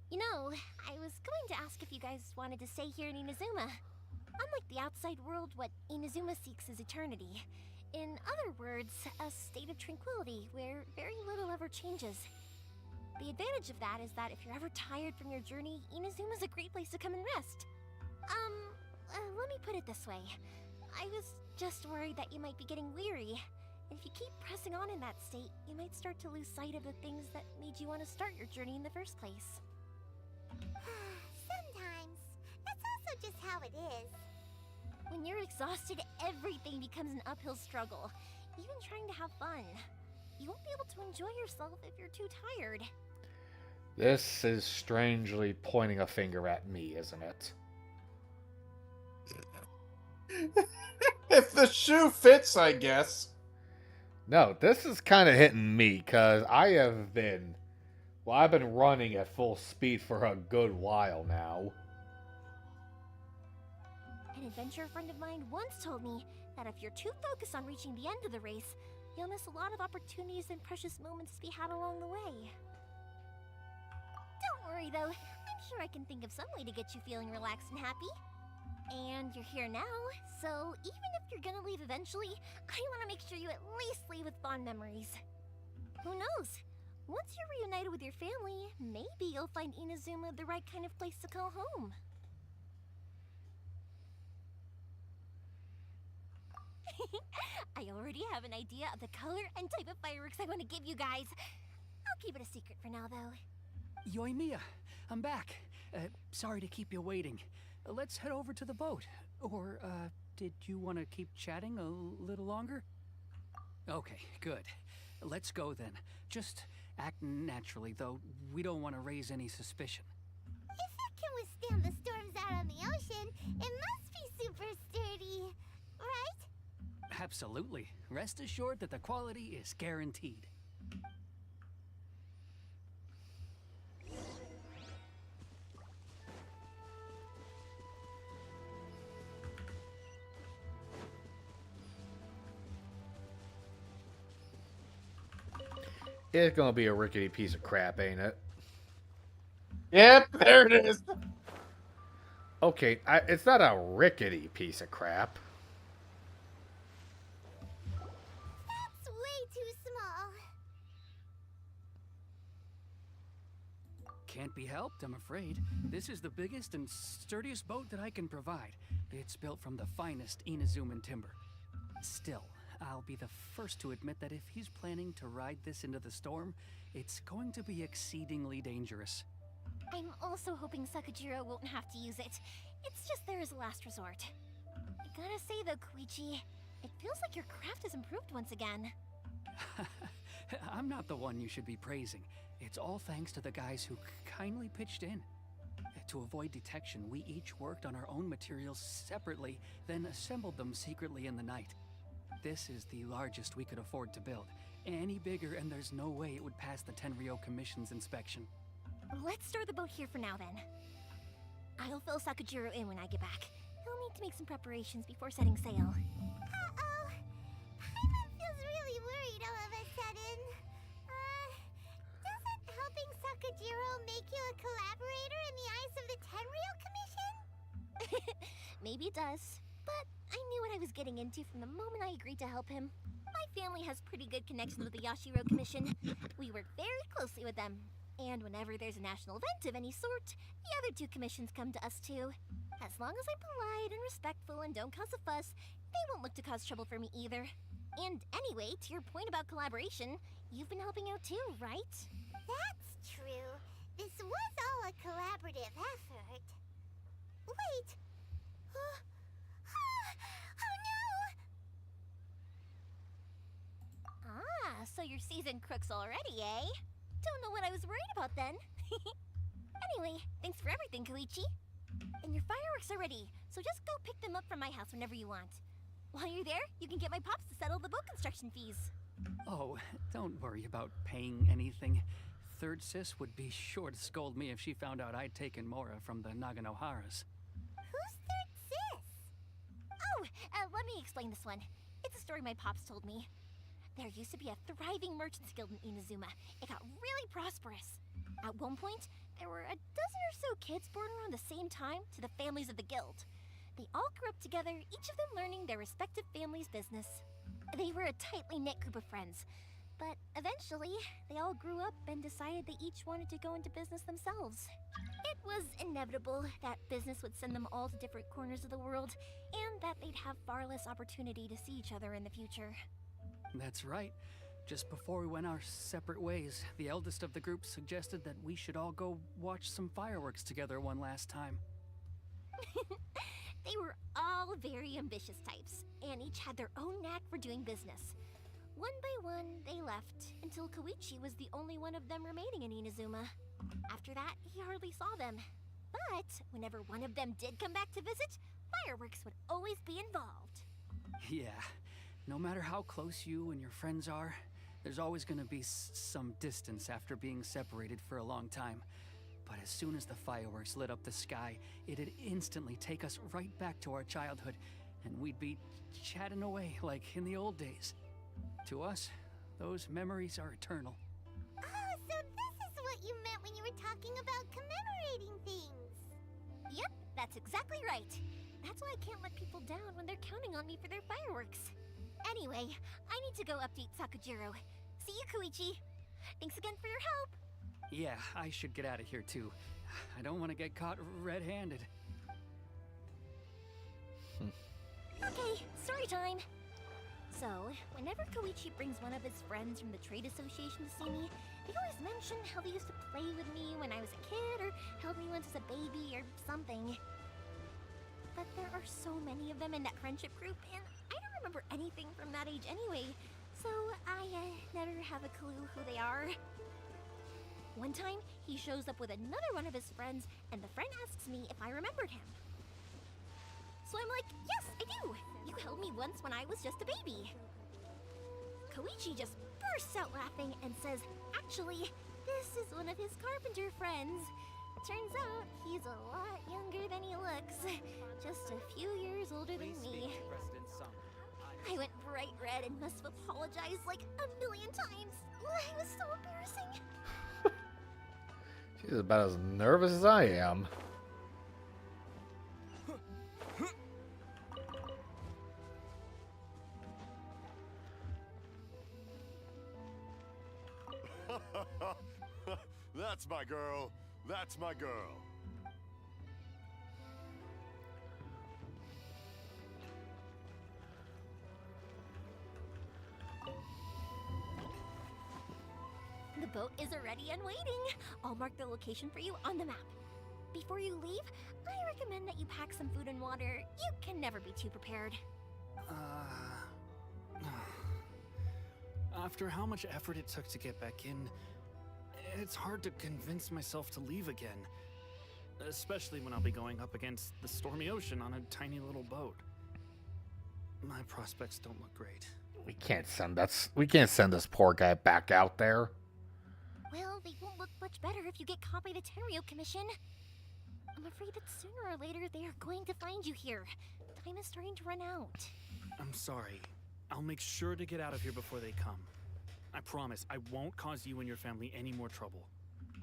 You know, I was going to ask if you guys wanted to stay here in Inazuma. Unlike the outside world, what Inazuma seeks is eternity. In other words, a state of tranquility where very little ever changes. The advantage of that is that if you're ever tired from your journey, Inazuma's a great place to come and rest. Let me put it this way. I was just worried that you might be getting weary. And if you keep pressing on in that state, you might start to lose sight of the things that made you want to start your journey in the first place. Sometimes. That's also just how it is. When you're exhausted, everything becomes an uphill struggle. Even trying to have fun. You won't be able to enjoy yourself if you're too tired. This is strangely pointing a finger at me, isn't it? If the shoe fits, I guess. No, this is kind of hitting me because I've been running at full speed for a good while now. An adventurer friend of mine once told me that if you're too focused on reaching the end of the race, you'll miss a lot of opportunities and precious moments to be had along the way. Don't worry though, I'm sure I can think of some way to get you feeling relaxed and happy. And you're here now, so even if you're gonna leave eventually, I want to make sure you at least leave with fond memories. Who knows? Once you're reunited with your family, maybe you'll find Inazuma the right kind of place to call home. I already have an idea of the color and type of fireworks I want to give you guys. I'll keep it a secret for now, though. Yoimiya, I'm back. Sorry to keep you waiting. Let's head over to the boat. Or, did you want to keep chatting a little longer? Okay, good. Let's go then. Just act naturally, though. We don't want to raise any suspicion. If it can withstand the storms out on the ocean, it must be super sturdy, right? Absolutely. Rest assured that the quality is guaranteed. It's gonna be a rickety piece of crap, ain't it? Yep, there it is. Okay, it's not a rickety piece of crap. That's way too small. Can't be helped, I'm afraid. This is the biggest and sturdiest boat that I can provide. It's built from the finest Inazuman timber. Still, I'll be the first to admit that if he's planning to ride this into the storm, it's going to be exceedingly dangerous. I'm also hoping Sakajiro won't have to use it. It's just there as a last resort. I gotta say though, Koichi, it feels like your craft has improved once again. I'm not the one you should be praising. It's all thanks to the guys who kindly pitched in. To avoid detection, we each worked on our own materials separately, then assembled them secretly in the night. This is the largest we could afford to build. Any bigger and there's no way it would pass the Tenryou Commission's inspection. Let's store the boat here for now then. I'll fill Sakajiro in when I get back. He'll need to make some preparations before setting sail. Uh-oh. Paimon feels really worried all of a sudden. Doesn't helping Sakajiro make you a collaborator in the eyes of the Tenryou Commission? Maybe it does, but I knew what I was getting into from the moment I agreed to help him. My family has pretty good connections with the Yashiro Commission. We work very closely with them. And whenever there's a national event of any sort, the other two commissions come to us too. As long as I'm polite and respectful and don't cause a fuss, they won't look to cause trouble for me either. And anyway, to your point about collaboration, you've been helping out too, right? That's true. This was all a collaborative effort. Wait. Oh no! Ah, so you're seasoned crooks already, eh? Don't know what I was worried about then. Anyway, thanks for everything, Koichi. And your fireworks are ready, so just go pick them up from my house whenever you want. While you're there, you can get my pops to settle the boat construction fees. Oh, don't worry about paying anything. Third Sis would be sure to scold me if she found out I'd taken Mora from the Naganoharas. Who's Third Sis? Oh, let me explain this one. It's a story my pops told me. There used to be a thriving merchants guild in Inazuma. It got really prosperous. At one point, there were a dozen or so kids born around the same time to the families of the guild. They all grew up together, each of them learning their respective family's business. They were a tightly knit group of friends. But eventually, they all grew up and decided they each wanted to go into business themselves. It was inevitable that business would send them all to different corners of the world, and that they'd have far less opportunity to see each other in the future. That's right. Just before we went our separate ways, the eldest of the group suggested that we should all go watch some fireworks together one last time. They were all very ambitious types, and each had their own knack for doing business. One by one, they left, until Koichi was the only one of them remaining in Inazuma. After that, he hardly saw them. But whenever one of them did come back to visit, fireworks would always be involved. Yeah, no matter how close you and your friends are, there's always gonna be some distance after being separated for a long time. But as soon as the fireworks lit up the sky, it'd instantly take us right back to our childhood, and we'd be chatting away like in the old days. To us, those memories are eternal. Oh, so this is what you meant when you were talking about commemorating things. Yep, that's exactly right. That's why I can't let people down when they're counting on me for their fireworks. Anyway, I need to go update Sakujiro. See you, Koichi. Thanks again for your help. Yeah, I should get out of here too. I don't want to get caught red-handed. Okay, story time. So, whenever Koichi brings one of his friends from the trade association to see me, they always mention how they used to play with me when I was a kid, or held me once as a baby, or something. But there are so many of them in that friendship group, and I don't remember anything from that age anyway, so I never have a clue who they are. One time, he shows up with another one of his friends, and the friend asks me if I remembered him. So I'm like, yes, I do! You held me once when I was just a baby. Koichi just bursts out laughing and says, actually, this is one of his carpenter friends. Turns out, he's a lot younger than he looks. Just a few years older than me. I went bright red and must have apologized like a million times. It was so embarrassing. She's about as nervous as I am. That's my girl. That's my girl. The boat is already and waiting. I'll mark the location for you on the map. Before you leave, I recommend that you pack some food and water. You can never be too prepared. After how much effort it took to get back in, it's hard to convince myself to leave again. Especially when I'll be going up against the stormy ocean on a tiny little boat. My prospects don't look great. We can't send this poor guy back out there. Well, they won't look much better if you get caught by the Tenryo Commission. I'm afraid that sooner or later they are going to find you here. Time is starting to run out. I'm sorry. I'll make sure to get out of here before they come. I promise I won't cause you and your family any more trouble.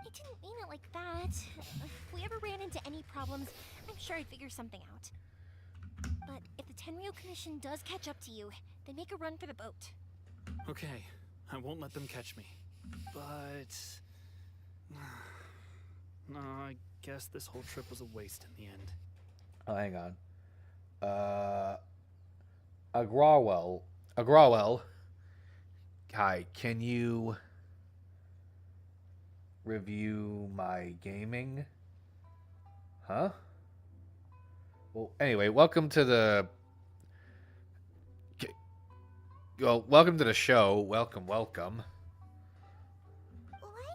I didn't mean it like that. If we ever ran into any problems, I'm sure I'd figure something out. But if the Tenryo Commission does catch up to you, they make a run for the boat. Okay, I won't let them catch me. But... no, I guess this whole trip was a waste in the end. Oh, hang on. Agrawell. Hi, can you review my gaming? Huh? Well, anyway, welcome to the show. Welcome. Why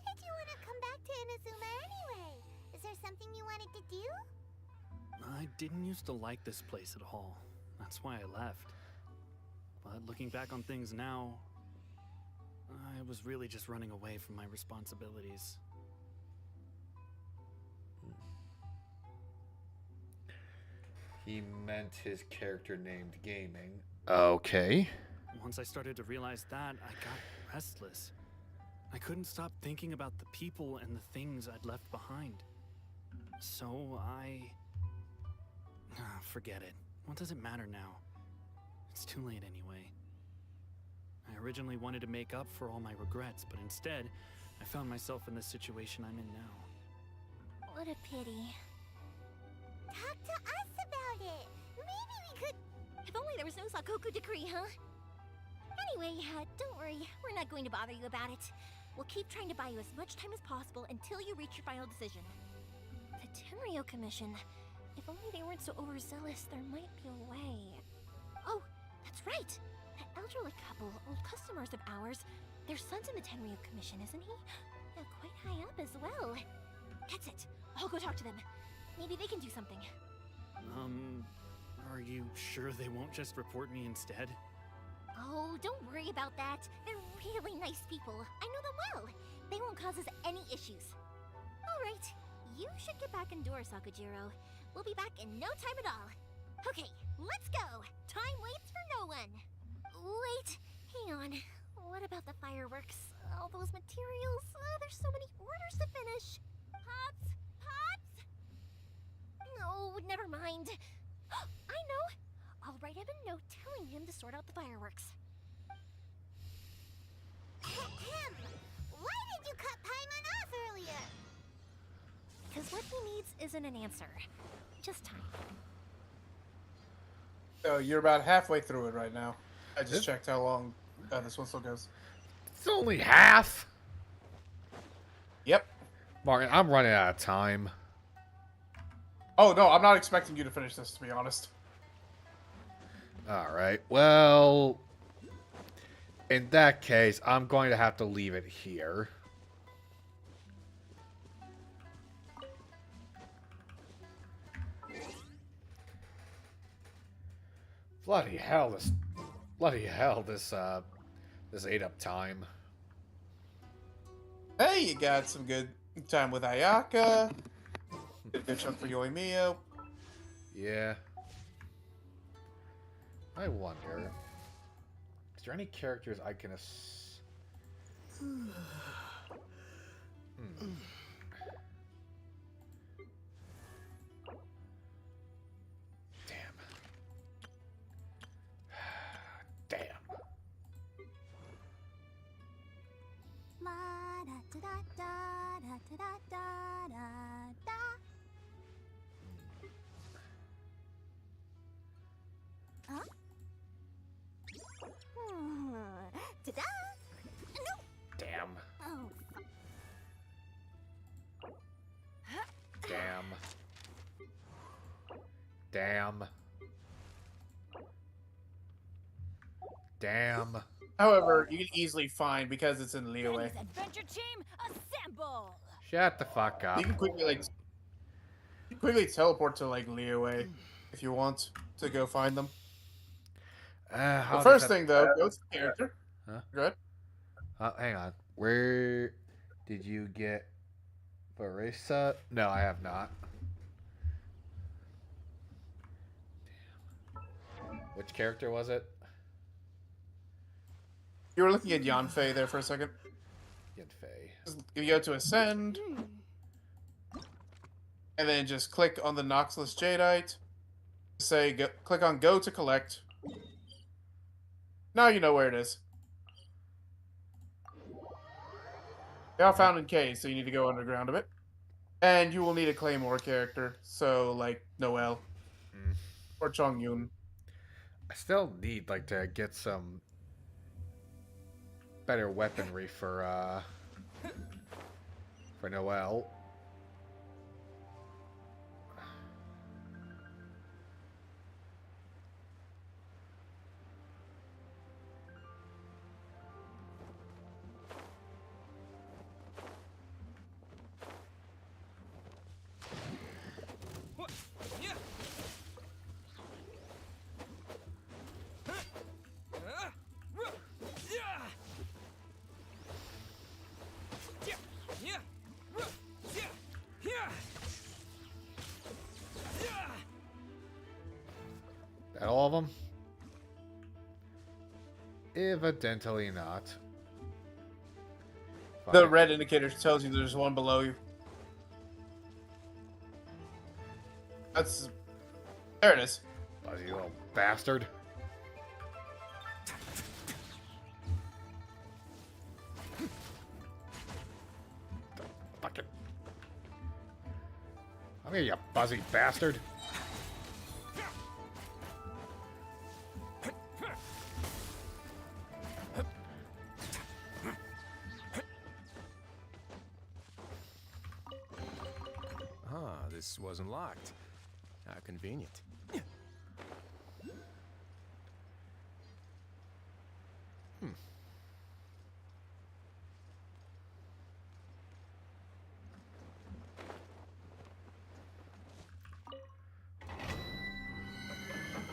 did you want to come back to Inazuma anyway? Is there something you wanted to do? I didn't used to like this place at all. That's why I left. But looking back on things now, I was really just running away from my responsibilities. He meant his character named Gaming. Okay. Once I started to realize that, I got restless. I couldn't stop thinking about the people and the things I'd left behind. So forget it. What does it matter now? It's too late anyway. I originally wanted to make up for all my regrets, but instead, I found myself in the situation I'm in now. What a pity. Talk to us about it. Maybe we could... If only there was no Sakoku decree, huh? Anyway, don't worry. We're not going to bother you about it. We'll keep trying to buy you as much time as possible until you reach your final decision. The Tenryo Commission. If only they weren't so overzealous, there might be a way. Oh, that's right! That elderly couple, old customers of ours, their son's in the Tenryo Commission, isn't he? Yeah, quite high up as well. That's it. I'll go talk to them. Maybe they can do something. Are you sure they won't just report me instead? Oh, don't worry about that. They're really nice people. I know them well. They won't cause us any issues. Alright, you should get back indoors, Sakujiro. We'll be back in no time at all. Okay, let's go! Time waits for no one! Wait, hang on. What about the fireworks? All those materials? There's so many orders to finish. Pops? Pops? No, never mind. I know! I'll write him a note telling him to sort out the fireworks. Ahem. Why did you cut Paimon off earlier? Because what he needs isn't an answer. Just time. So you're about halfway through it right now. I just checked how long this one still goes. It's only half. Yep. Martin, I'm running out of time. Oh, no, I'm not expecting you to finish this, to be honest. Alright, well... In that case, I'm going to have to leave it here. Bloody hell, this ate up time. Hey, you got some good time with Ayaka. Did a good chunk for Yoimiya. Yeah. I wonder, is there any characters I can Damn. Huh? Ta-da! No! Damn. Oh. Damn. Damn. Damn. However, you can easily find, because it's in Liyue. Adventure team, assemble! Shut the fuck up. You can quickly teleport to like Liyue if you want to go find them. The first thing though, go to the character. Huh? Go ahead. Hang on. Where did you get Barisa? No, I have not. Which character was it? You were looking at Yanfei there for a second. Yanfei. You go to Ascend, and then just click on the Noxless Jadeite. Say, click on Go to collect. Now you know where it is. Now found in K, so you need to go underground a bit. And you will need a Claymore character, so like Noelle or Chongyun. I still need like to get some better weaponry for Noelle. That all of them? Evidently not. The red indicator tells you there's one below you. That's... There it is. Bloody little bastard. Fuck it. Come here, you buzzy bastard. This wasn't locked. How convenient.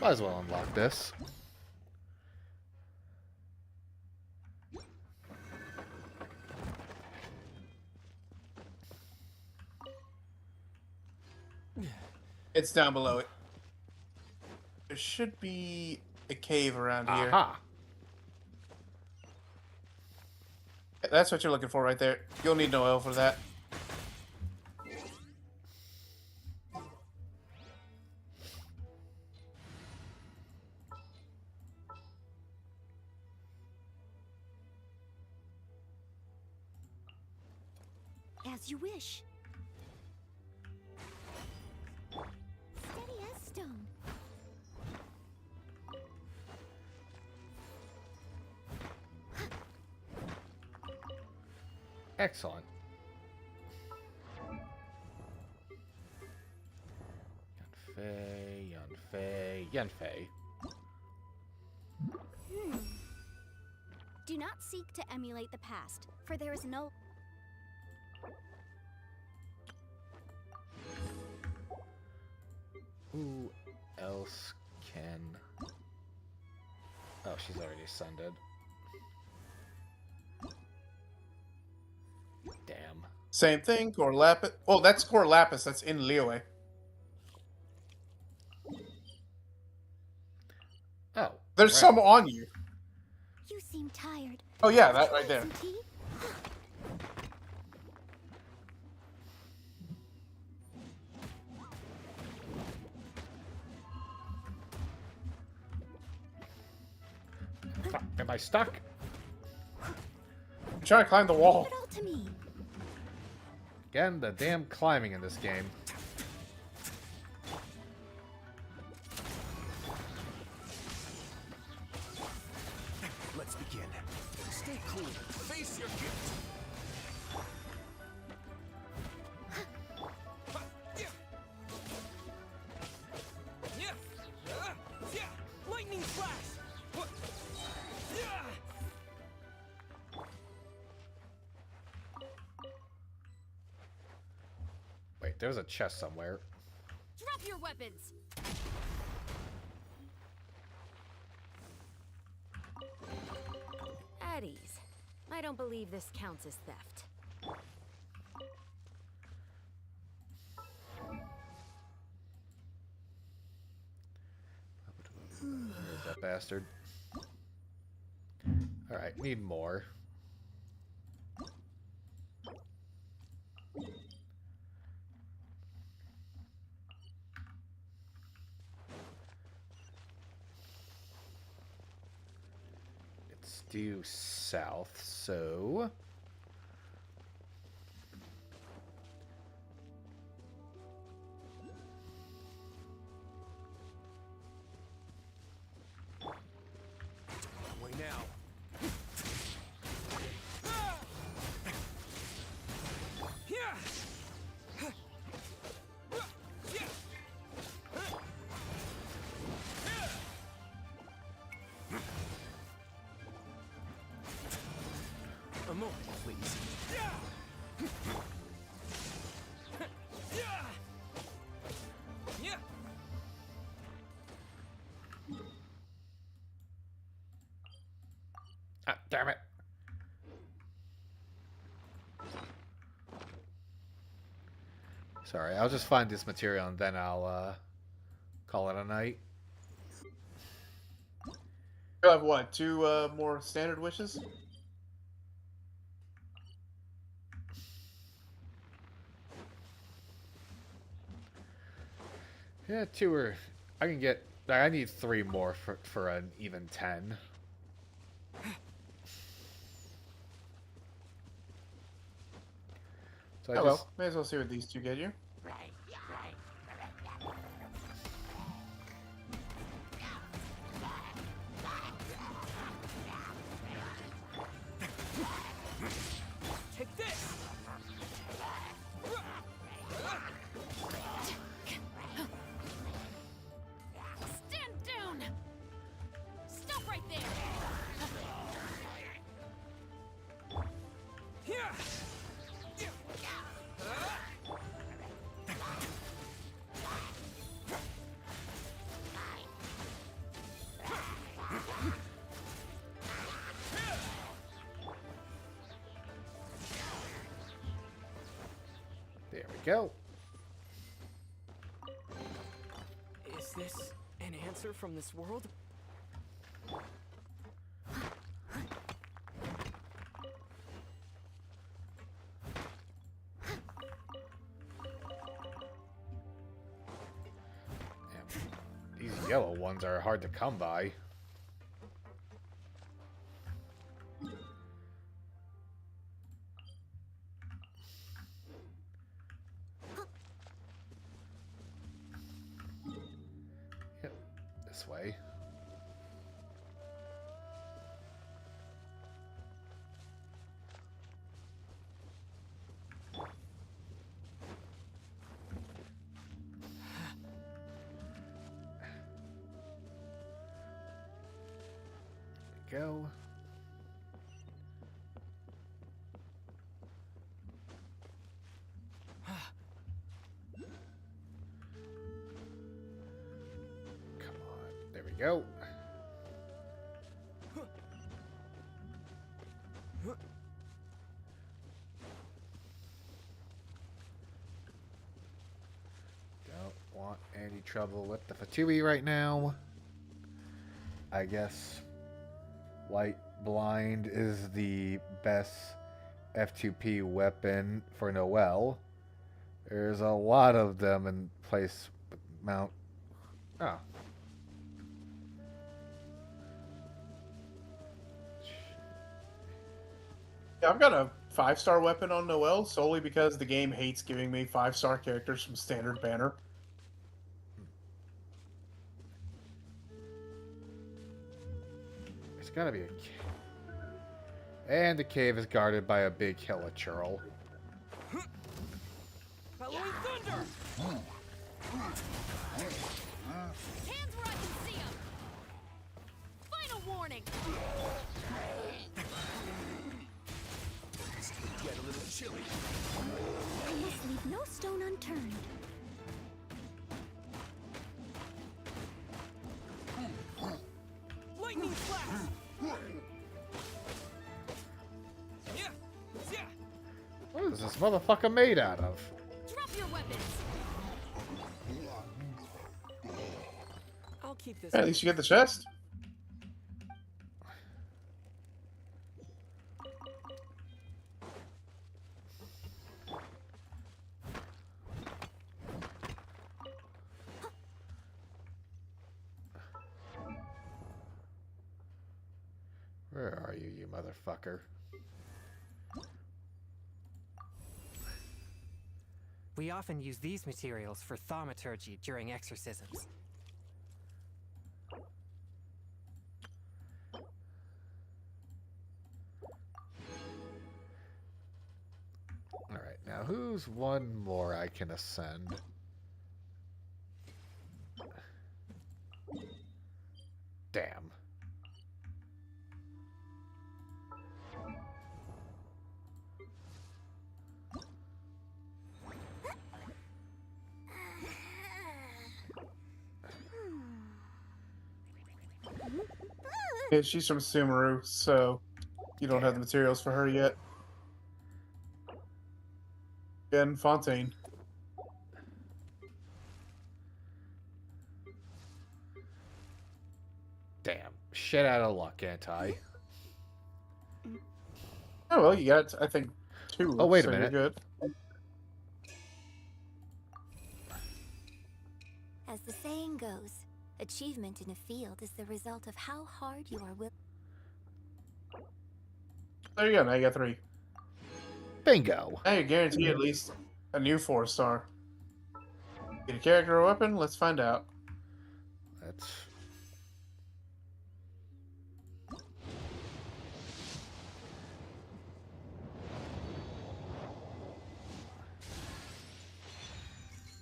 Might as well unlock this. It's down below it. There should be a cave around here. Aha! That's what you're looking for right there. You'll need no oil for that. As you wish. Steady as stone. Excellent. Yanfei, Yanfei, Yanfei. Do not seek to emulate the past, for there is no... Who else can... Oh, she's already ascended. Damn. Same thing, Core Lapis. Oh, that's Core Lapis. That's in Liyue. Oh. There's right. some on you. You seem tired. Oh yeah, that right there. Some tea? Fuck, am I stuck? I'm trying to climb the wall. Leave it all to me. Again, the damn climbing in this game. Let's begin. Stay cool. Face your gift. Lightning flash! Wait, there's a chest somewhere. Drop your weapons! At ease. I don't believe this counts as theft. There's that bastard. Alright, need more. It's due south, so... Way now. A moment, please. Ah, damn it. Sorry, I'll just find this material and then I'll call it a night. You have what? Two more standard wishes? Yeah, two or... I can get... I need 3 more for an even 10. So Oh well, may as well see what these two get you. Take this! Stand down! Stop right there! go. Is this an answer from this world? These yellow ones are hard to come by. Yep, this way. Go. Come on. There we go. Don't want any trouble with the Fatui right now. I guess Light Blind is the best F2P weapon for Noelle. There's a lot of them in place Mount. Oh. Yeah, I've got a 5-star weapon on Noelle solely because the game hates giving me 5-star characters from standard banner. There's gotta be a cave. And the cave is guarded by a big hilichurl. Bellowing thunder! Hands where I can see them! Final warning! Get a little chilly. I must leave no stone unturned. Lightning flash! What is this motherfucker made out of? Drop your weapons! I'll keep this. At least you get the chest. Where are you, you motherfucker? We often use these materials for thaumaturgy during exorcisms. Alright, now who's one more I can ascend? Damn. Yeah, she's from Sumeru, so you don't have the materials for her yet. And Fontaine. Damn. Shit out of luck, ain't I? Oh, well, you got, I think, 2. Oh, wait a so minute. You're good. As the saying goes, achievement in a field is the result of how hard you are willing. There you go, now you got 3. Bingo. Now you guarantee at least a new 4-star. Get a character or weapon? Let's find out. Let's...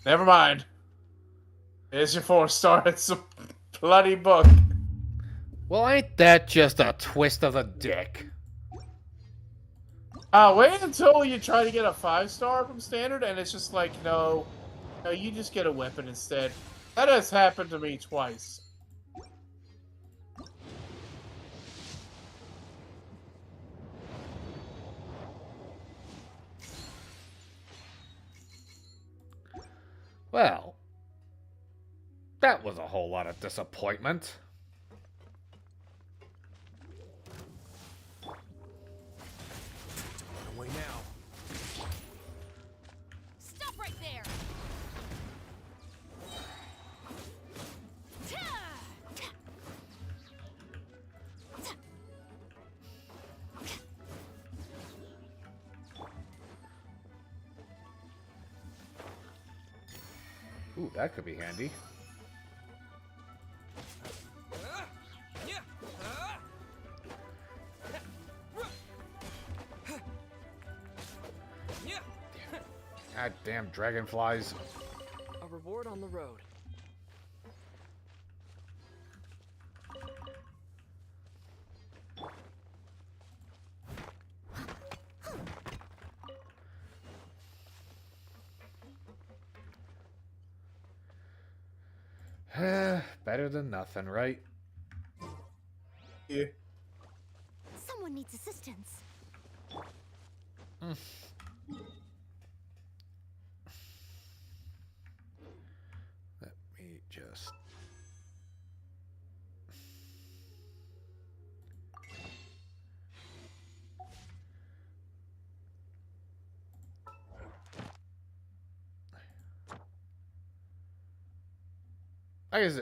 Never mind. Here's your 4-star. It's a bloody book. Well, ain't that just a twist of the dick? Wait until you try to get a 5-star from standard, and it's just like, no, you just get a weapon instead. That has happened to me twice. Well, that was a whole lot of disappointment. Away now. Stop right there! Ooh, that could be handy. God damn dragonflies. A reward on the road. Better than nothing, right? Yeah. Someone needs assistance. Let me just...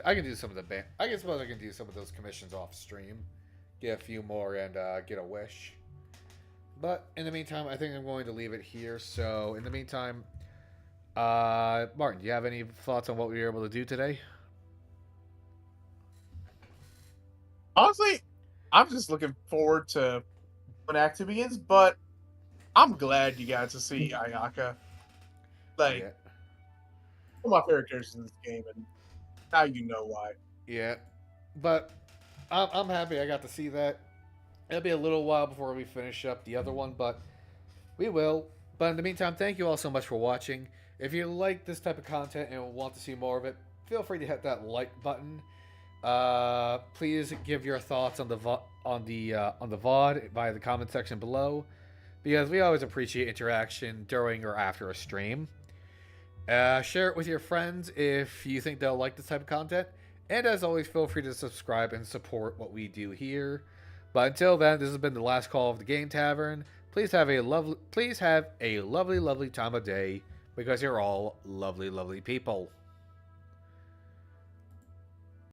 I can do some of the I suppose I can do some of those commissions off stream, get a few more, and get a wish. But in the meantime, I think I'm going to leave it here. So in the meantime, Martin, do you have any thoughts on what we were able to do today? Honestly, I'm just looking forward to when Active begins, but I'm glad you got to see Ayaka. Like, one of my favorite characters in this game, and now you know why. Yeah, but I'm happy I got to see that. It'll be a little while before we finish up the other one, but we will. But in the meantime, thank you all so much for watching. If you like this type of content and want to see more of it, feel free to hit that like button. Please give your thoughts on the VOD via the comment section below, because we always appreciate interaction during or after a stream. Share it with your friends if you think they'll like this type of content. And as always, feel free to subscribe and support what we do here. But until then, this has been the last call of the Game Tavern. Please have a lovely, lovely time of day, because you're all lovely, lovely people.